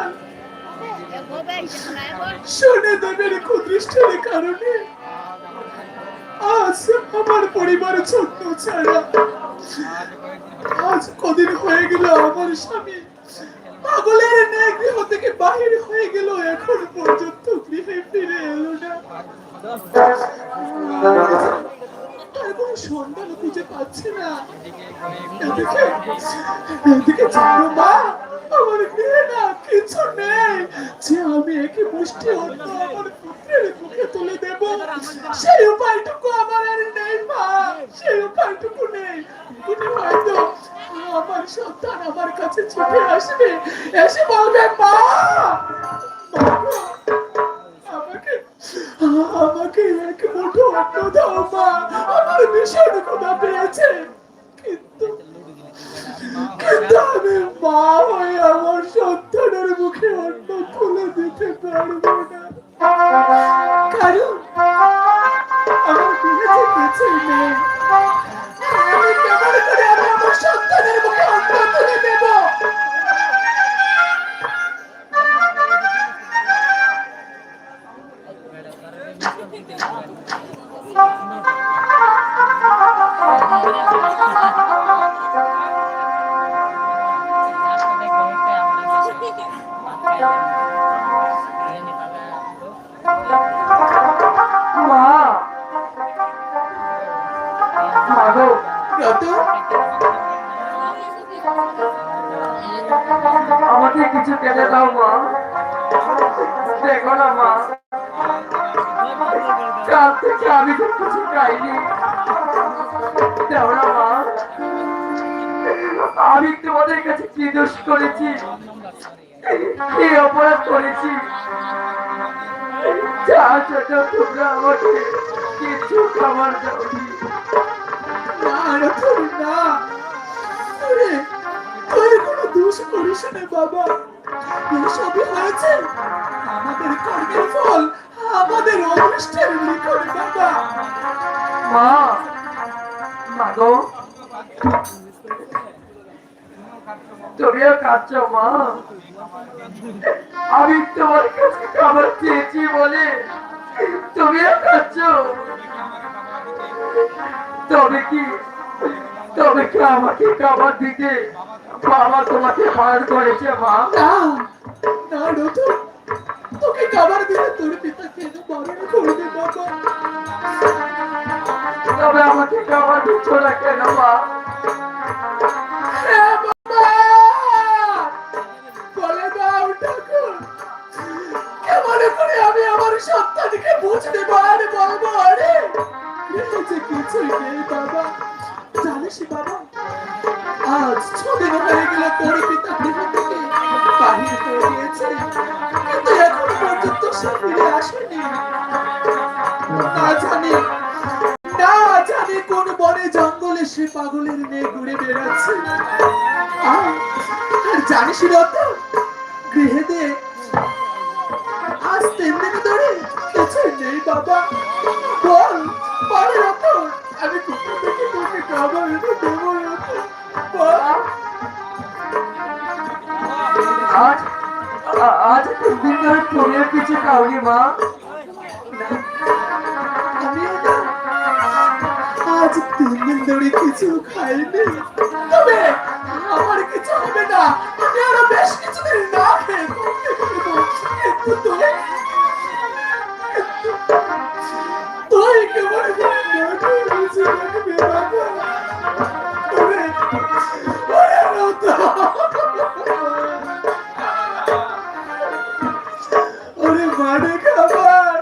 শোনে দেবের কুদৃষ্টের কারণে আজ আমার পরিবার ছোট্ট ছাড়া আজ কদিন হয়ে গেল আমার স্বামী পাগলের ন্যায় গৃহ থেকে বাহির হয়ে গেল, এখন পর্যন্ত গৃহে ফিরে এলো না। তার কোনো সন্ধান খুঁজে পাচ্ছে না। এদিকে জানো মা, আমার গৃহে না কিছু নেই যে আমি একে মুষ্টি অন্য আমার পুত্রের মুখে তুলে দেব, সেই উপায়টুকু আমার আর নেই মা, সেই উপায়টুকু নেই। তুমি হয়তো আমার সন্তান আমার কাছে ছুটে আসবে, এসে বলবে মা আমাকে আমাকে এক মুঠো অন্ন দাও মা, আমার ভীষণ ক্ষুধা পেয়েছে। কিন্তু আমি মা হয়ে আমার সন্তানের মুখে অন্ন তুলে দিতে পারবো না, কারণ আমার গৃহে কিছু নেই। আমি কেমন করে আমি আমার সন্তানের মুখে অন্ন তুলে দেব? আমাকে কিছু কেটে দাও মা, দেখো না মা, কাল থেকে আমি তো কিছু খাইনি, দেও না মা। আমি তোমাদের কাছে কি দোষ করেছি, কি অপরাধ করেছি যা সেটা তোমরা আমাকে কিছু খাবার দাওনি? না, তুই কোনো দোষ করিস না বাবা, সবই হয়েছে আমাদের কর্মের ফল, আমাদের অদৃষ্টের নিকট বাবা। মা, মা গো, তুমিও কাঁদছ মা? আমি তোমার কাছে খাবার চেয়েছি বলে তুমিও কাঁদছ? তবে কি আমাকে খাবার দিতে বাবা তোমাকে হার করেছে মা? না না রতন, তোকে খাবার দিলে তোর পিতা কেন বারণ করবে বাবা? তবে আমাকে খাবার দিচ্ছ না কেন মা? বলে দাও ঠাকুর, কেমন করে আমি আমার সন্তানকে বুঝতে আর বলবো? আরে যে কিছুই নেই বাবা, জানিস বাবা, আজ 6 দিন হয়ে গেল তোর পিতা গৃহ থেকে বাহির হয়ে গিয়েছে, কিন্তু এখন পর্যন্ত সে ফিরে আসেনি। না জানি কোন বনে জঙ্গলে সে পাগলের মেয়ে ঘুরে বেড়াচ্ছে। আর জানিস রতন, গৃহেতে আজ 3 দিন ধরে কিছু নেই বাবা। বল রতন, আমি কোথা থেকে তোকে খাবার এনে দেবো রতন? খাওনি মা? আমিও না আজ 3 দিন ধরে কিছু খাইনি, তবে আমার কিছু হবে না, আমি আরো বেশ কিছুদিন না খেয়ে কিন্তু তুই কেমন করে না খেয়ে বেঁচে থাকবি বাবা? ওরে রতন, ওরে মানে খাবার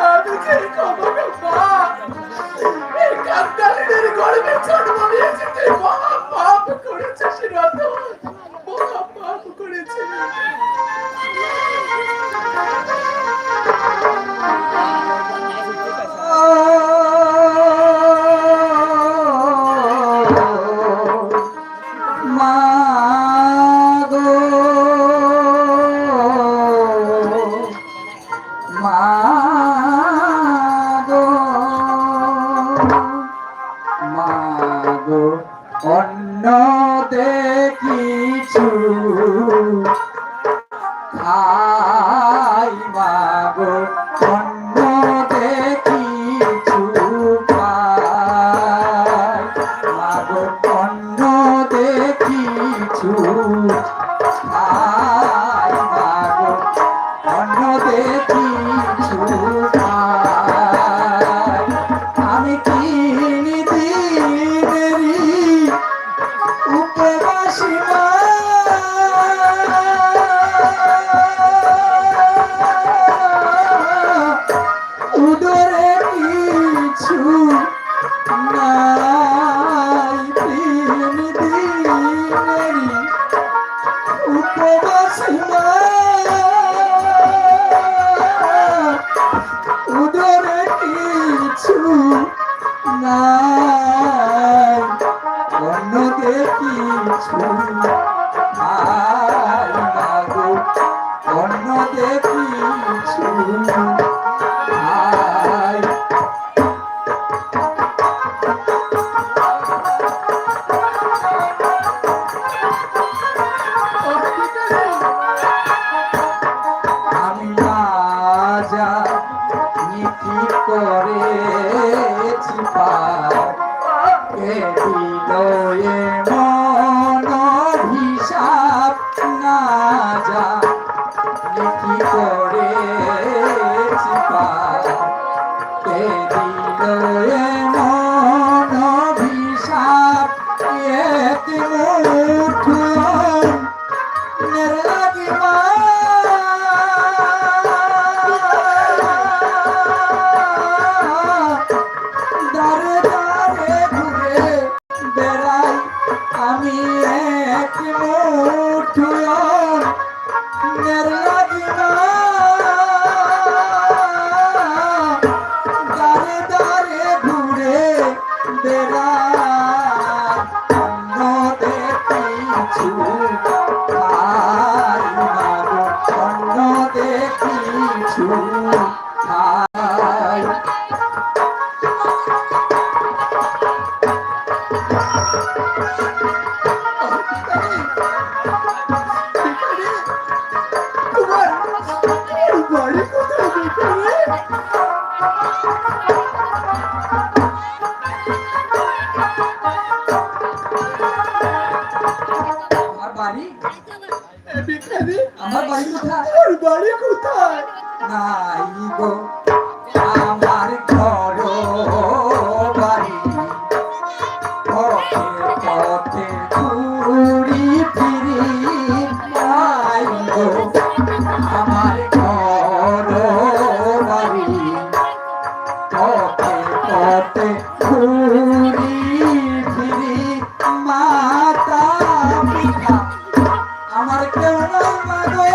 আমি যে খাবার মা, এই কাকতালের গর্ভে জন্ম নিয়েছে, তুই মহা পাপ করেছিস রতন, মহা পাপ করেছিস। অন্য দেখিছু খাই মাগো, অন্য দেখিছু খাই মাগো, অন্য দেখিছু খাই মাগো, অন্য দেখিছু খাই। আমি কিনি দিনেরি উপবাসী মা, উদরে কিছু নাই, 3 দিনেরি উপবাসী মা, উদরে কিছু নাই, অন্য দেখিছু খাই মাগো, অন্য দেখিছু খাই। আমি না জানি কি করেছি পাপ, কে দিল এমন হিসাব, না জানি কি করেছি পাপ, কে দিল এমন হিসাব, এক মুঠো অন্নের লাগি মা, দারে দারে ঘুরে বেড়াই আমি, এক মুঠো অন্নের লাগি মা, দারে দারে ঘুরে বেড়াই, অন্য দেখিছু খাই মাগো, অন্য দেখিছু খাই। তোমার বাড়ি কোথায় ভিখারি? আমার বাড়ি ভিখারি, আমার বাড়ি কোথায়? তোর বাড়ি কোথায়? নাই গো আমার ঘর বাড়ি, পথে পথে ঘুরি ফিরি, নাই গো আমার ঘর বাড়ি, পথে পথে ঘুরি ফিরি, মাতা পিতা আমার কেউ নাই মাগো,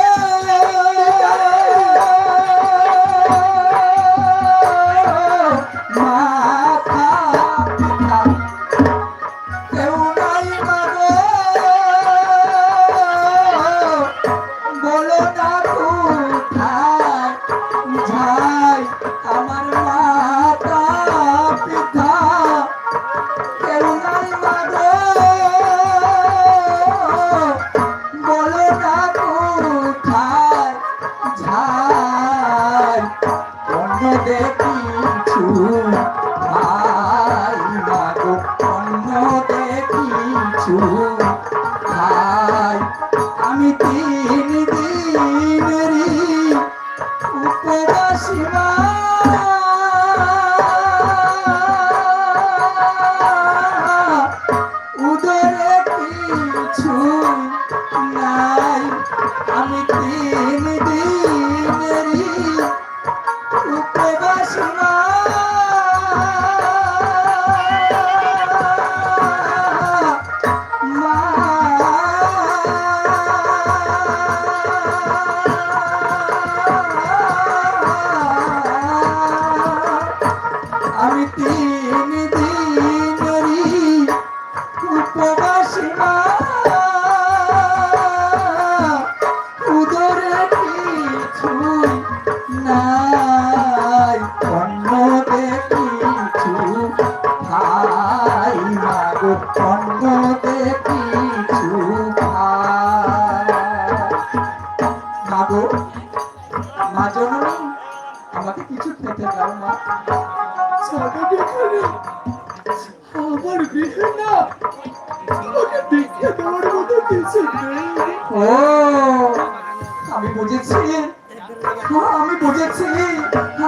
উদরে কিছু নাই, অন্যতে কিছু ভাই মাগো, অন্যতে কিছু ভাই। মাগো, মা জননী, আমাকে কিছু খেতে দাও মা। আমার গৃহে না আমাকে ভিক্ষা দেওয়ার মতো কিছু নেই। ও, আমি বুঝেছি, আমি বুঝেছি,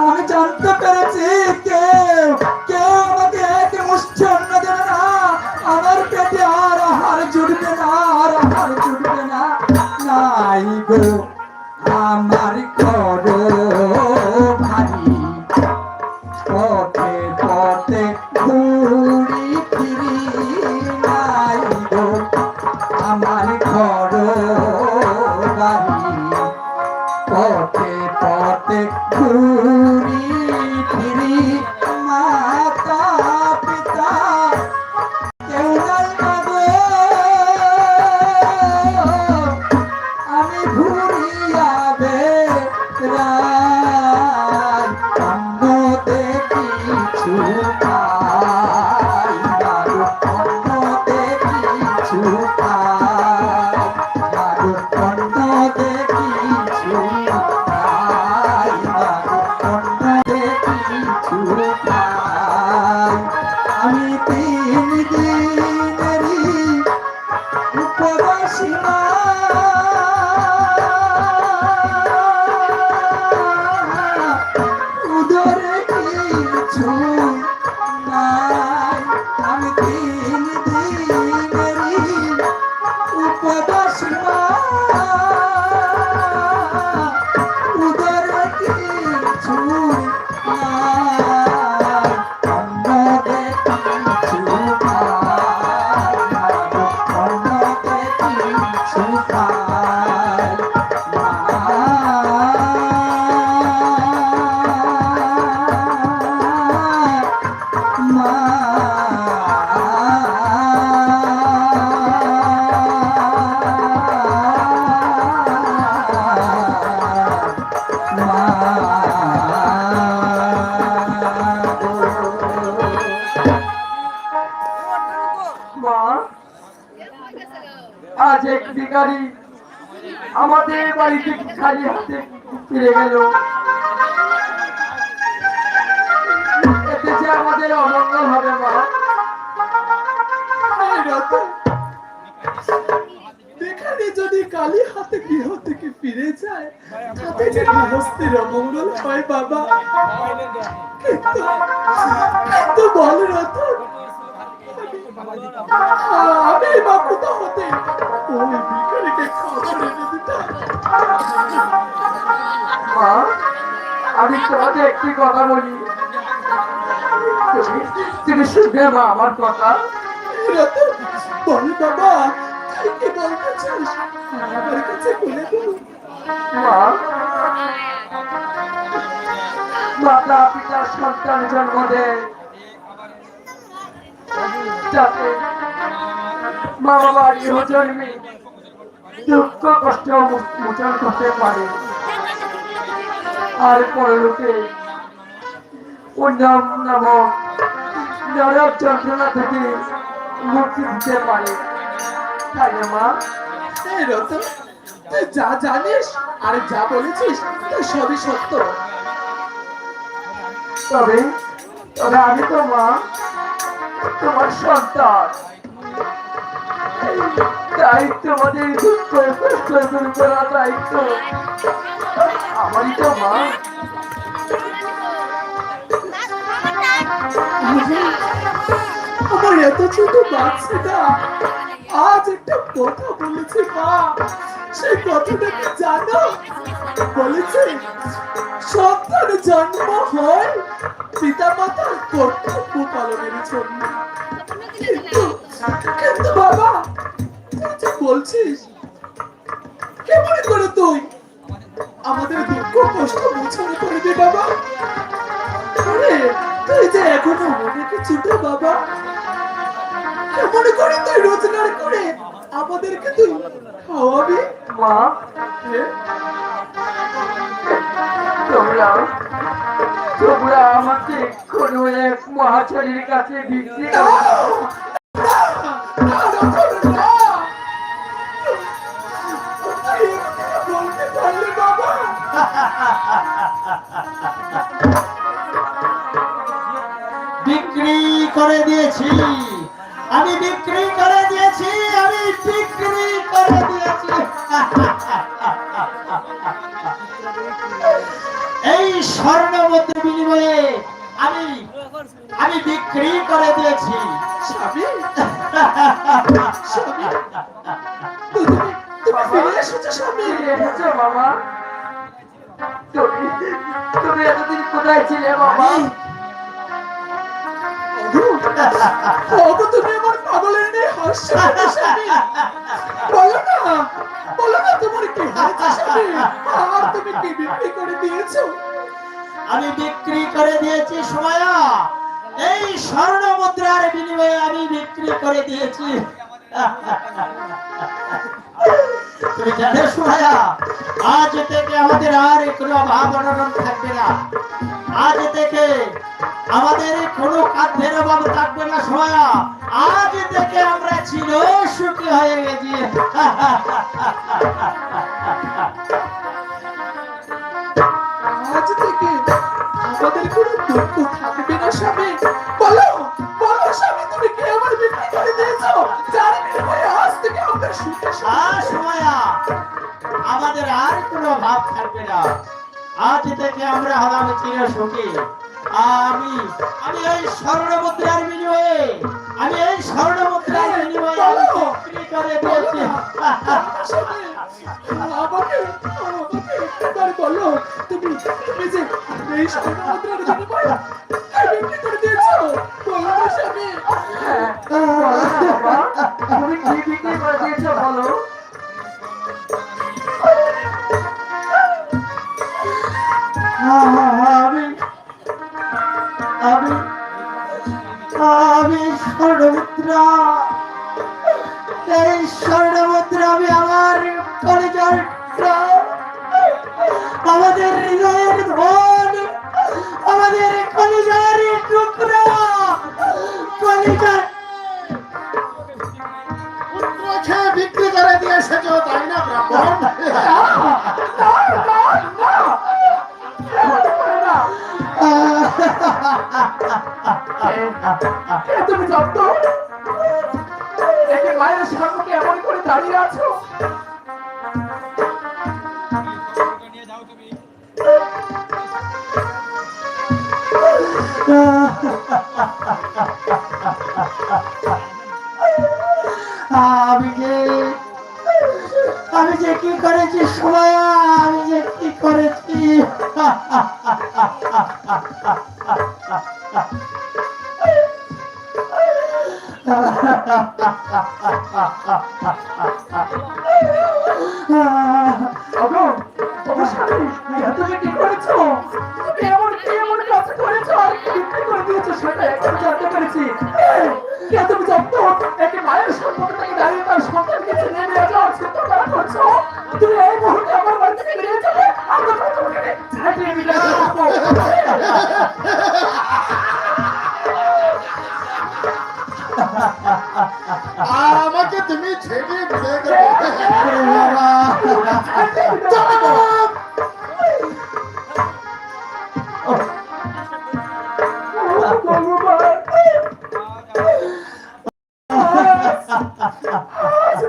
আমি জানতে পেরেছি, কেউ কেউ আমাকে এক মুষ্টি অন্ন দেবে না, আমার পেটে আর আহার জুটবে না, আর আহার জুটবে না। নাই গো আমার করো ভারী, পথে পথে ঘুরি ফিরি, নাই গো আমার ঘর বাড়ি, পথে পথে ঘুরি ফিরি, মাতা পিতা কেউ নাই মাগো, আমি ঘুরিয়া বেড়াই, অন্যতে কিছু পাই মাগো, অন্যতে কিছু পাই মাগো, অন্যতে কিছু পাই মাগো, অন্যতে কিছু পাই। আমি 3 দিনেরই উপবাসী মা, উদরে কিছু নাই, আমি 3 দিনেরই উপবাসী মা, উদরে কিছু নাই, অন্যতে কিছু পাই মাগো, অন্যতে কিছু পাই মা, মা, আজ এক ভিখারি আমাদের বাড়িতে খালি হাতে ফিরে গেল, এতে যে আমাদের অমঙ্গল হবে মা। ভিখারি যদি কালি হাতে গৃহ থেকে ফিরে যায়, তাতে যে গৃহস্থের অমঙ্গল হয় বাবা। কিন্তু কিন্তু বল রতন, আমি বা কোথা হতে ওই ভিখারিকে খাবার এনে দিতাম। মা, আমি তোমাকে একটি কথা বলি, তুমি শুনবে মা আমার কথা? বল বাবা, তুই কি বলতে চাস? আমার কাছে বলে দেবো। মা, মাতা পিতা সন্তান জন্ম দেয় যাতে মা বাবার ইহজন্মে দুঃখ কষ্ট মোচন করতে পারে, আর পরলোকে উন্নম নামক নরক যন্ত্রণা থেকে মুক্তি দিতে পারে, তাই না মা? রতন, তুই যা জানিস আর যা বলেছিস তুই সবই সত্য। তবে তবে আমি তো মা তোমার সন্তান, তাই তোমাদের দুঃখ কষ্ট দূর করা দায়িত্ব আমারই তো মা। আমার এত ছোট বাচ্চাটা আজ একটা কথা বলেছে মা, সেই কথাটা কি জানো? বলেছে সন্তান জন্ম হয় পিতা মাতার কর্তব্য পালনের জন্য। কিন্তু কিন্তু বাবা, তুই যে বলছিস, কেমন করে তুই আমাদের দুঃখ কষ্ট মোচন করে দে বাবা? আরে তুই যে এখনো অনেক ছোট বাবা, কেমন করে তুই রোজগার করে আমাদেরকে তুই আমি মা তোমরা তোমরা আমাকে কোনো এক মহাচারীর কাছে ভিক্ষে দাও। বলতে পারলে বাবা বিক্রি করে দিয়েছি, আমি বিক্রি করে দিয়েছি, আমি বিক্রি করে দিয়েছি। এই স্বর্ণ মুদ্রার বিনিময়ে আমি আমি বিক্রি করে দিয়েছি। স্বামী স্বামী তুমি তুমি ফিরে এসেছো স্বামী এসেছো বাবা? তুমি তুমি এতদিন কোথায় ছিলে বাবা? ওগো তুমি আমার পাগলের নিয়ে হাসছো কেন স্বামী? বলো না তোমার কি হয়েছে স্বামী? আর তুমি কি বিক্রি করে দিয়েছো? আমি বিক্রি করে দিয়েছি সুমাইয়া, এই স্বর্ণ মুদ্রার বিনিময়ে আমি বিক্রি করে দিয়েছি। তুমি জানো সুমাইয়া, আজ থেকে আমাদের আর কোনো অভাব অনটন থাকবে না। আজ থেকে আমাদের কোনো খাদ্যের অভাব থাকবে না সুমাইয়া। আজ থেকে আমরা চির সুখী হয়ে গেছি। আজ থেকে আমাদের কোনো দুঃখ থাকবে না স্বামী। বলো বলো স্বামী তুমি কি আমার বিক্রি করে দিয়েছো? যার বিনিময়ে আজ থেকে আমরা সুখে সুমাইয়া, আমাদের আর কোনো ভাব থাকবে না। আজ থেকে আমরা হলাম চির সুখী। আমি আমি এই স্বর্ণ মুদ্রার বিনিময়ে আমি এই স্বর্ণ মুদ্রার বিনিময়ে আমি বিক্রি করে দিয়েছি। আমাকে একবার বলো তুমি তুমি যে এই স্বর্ণ মুদ্রার বিনিময়ে বিক্রি করে দিয়েছো, বলো না স্বামী। বাবা তুমি কি বিক্রি করে দিয়েছো বলো? আমি আমি আমি স্বর্ণ মুদ্রা, এই স্বর্ণ মুদ্রা আমি আমার কলেজের আমাদের হৃদয়ের ধন, আমাদের কলেজের টুকরা, কলেজের খেয়ে বিক্রি করে দিয়ে এসেছো তাই না ব্রাহ্মণ? তুমি যত একে মায়ের সম্মুখে এমন করে দাঁড়িয়ে আছো। আমি যে কি করেছি সুমাইয়া, আমি যে কি করেছি। তুমি কি করেছো? তুমি এমন কাজ করেছো আর বিক্রি করে দিয়েছো সেটা এখন জানতে পেরেছি। তুমি যত একে মায়ের সম্পর্কে থেকে দাঁড়িয়ে তার সন্তান কিছু নেমে যাওয়ার চিন্তা করা করছো। তুমি এই মুহূর্তে আমার বাড়ি থেকে বেরিয়ে যাবে, আমরা তোমাকে ঝাঁটিয়ে মিলে রাখবো। আর আমাকে তুমি ছেড়ে দিয়ে দেবে?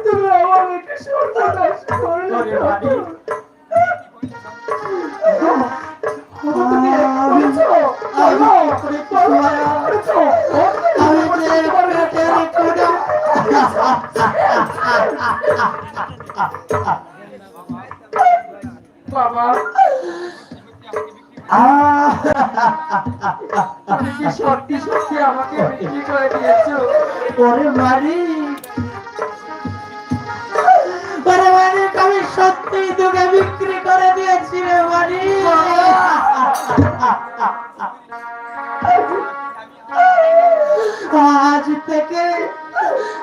তুমি আমাকে সর্বনাশ করলে। তুমি করেছো? বাবা তুমি কি সত্যি সত্যি আমাকে বিক্রি করে দিয়েছো? ওরে মালিক, ওরে মালিক, আমি সত্যি তোকে বিক্রি করে দিয়েছি রে মালিক। আজ থেকে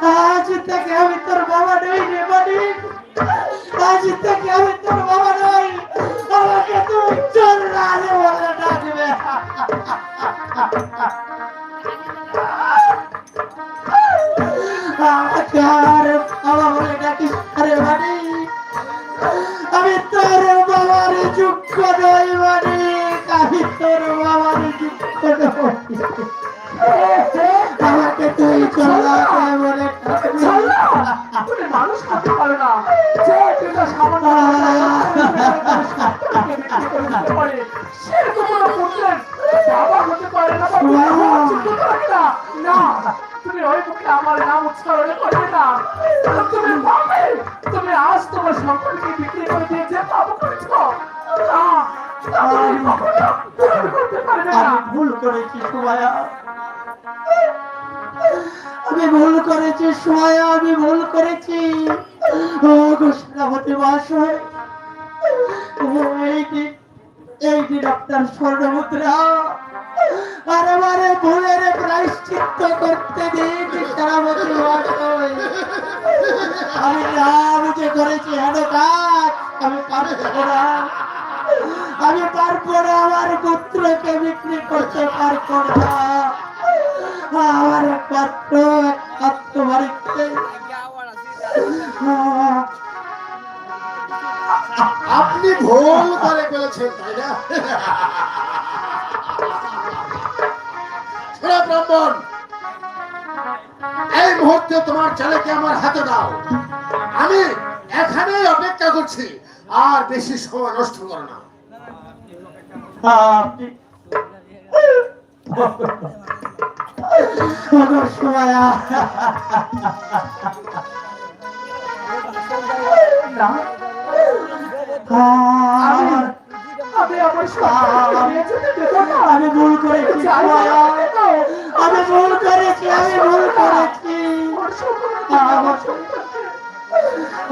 আজ থেকে আমি তোর বাবা নই রে মানিক, আজ থেকে আমি তোর বাবা নই, আমাকে তুই চল রাজে বলে ডাকবে। আমাকে আর বাবা বলে ডাকিস আরে মানিক, আমি তোর বাবার যোগ্য নই মানিক, আমি তোর বাবার যোগ্য নই, আমাকে তুই চলাকে বলে ডাকবি। তুমি মানুষ হতে পারে না, যে পিতা সামান্য সে তো কোনো পুত্রের বাবা হতে পারে না, বা পিতা হওয়ার যোগ্যতা রাখে না। না, তুমি ওই মুখে আমার নাম উচ্চারণ করবে না, তুমি পাবে। তুমি আজ তোমার সম্পর্কে বিক্রি করে দিয়ে যে পাপ করেছ, না, তা তুমি কখনো পূরণ করতে পারবে না। আমি ভুল করেছি সুমায়া, আমি ভুল করেছি সুমায়া, আমি ভুল করেছি। ও গোস্বামতী মহাশয়, এইটি ডক্টর স্বর্ণমুদ্রা, আরে বারে ভুলের প্রায়শ্চিত্ত করতে দিন সারামতী মহাশয়। আমি না বুঝে করেছি হেন কাজ, আমি পারবো না, আমি পারবো না, আমার পুত্রকে বিক্রি করতে পারবো না, আমার একমাত্র বাড়িতে। আপনি ভুল করে ফেলেছেন তাই না? শোনো ব্রাহ্মণ, এই মুহূর্তে তোমার ছেলেকে আমার হাতে দাও, আমি এখানেই অপেক্ষা করছি, আর বেশি সময় নষ্ট করো না। সুমায়া, না, আমি আমার সন্তানকে নিয়ে যেতে দেব না। আমি ভুল করেছি সুমায়া, আমি ভুল করেছি, আমি ভুল করেছি,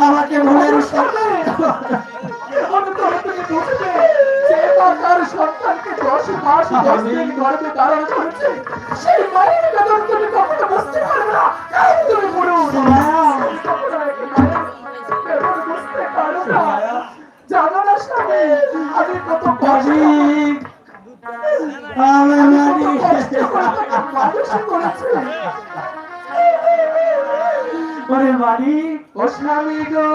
আমাকে ভুলের সন্তানকে 10 মাস 10 দিন গর্ভে ধারণ করেছে, সেই মায়ের বেদনা তুমি কখনো বুঝতে পারবে না। তুমি বলো বুঝতে পারো না, জানো না স্বামী, আমি কত কষ্ট মানুষই করেছি। ওরে বাড়ি ও স্বামী গো,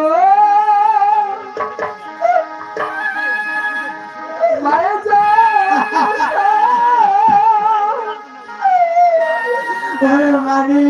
মায়া যা, ওরে বাড়ি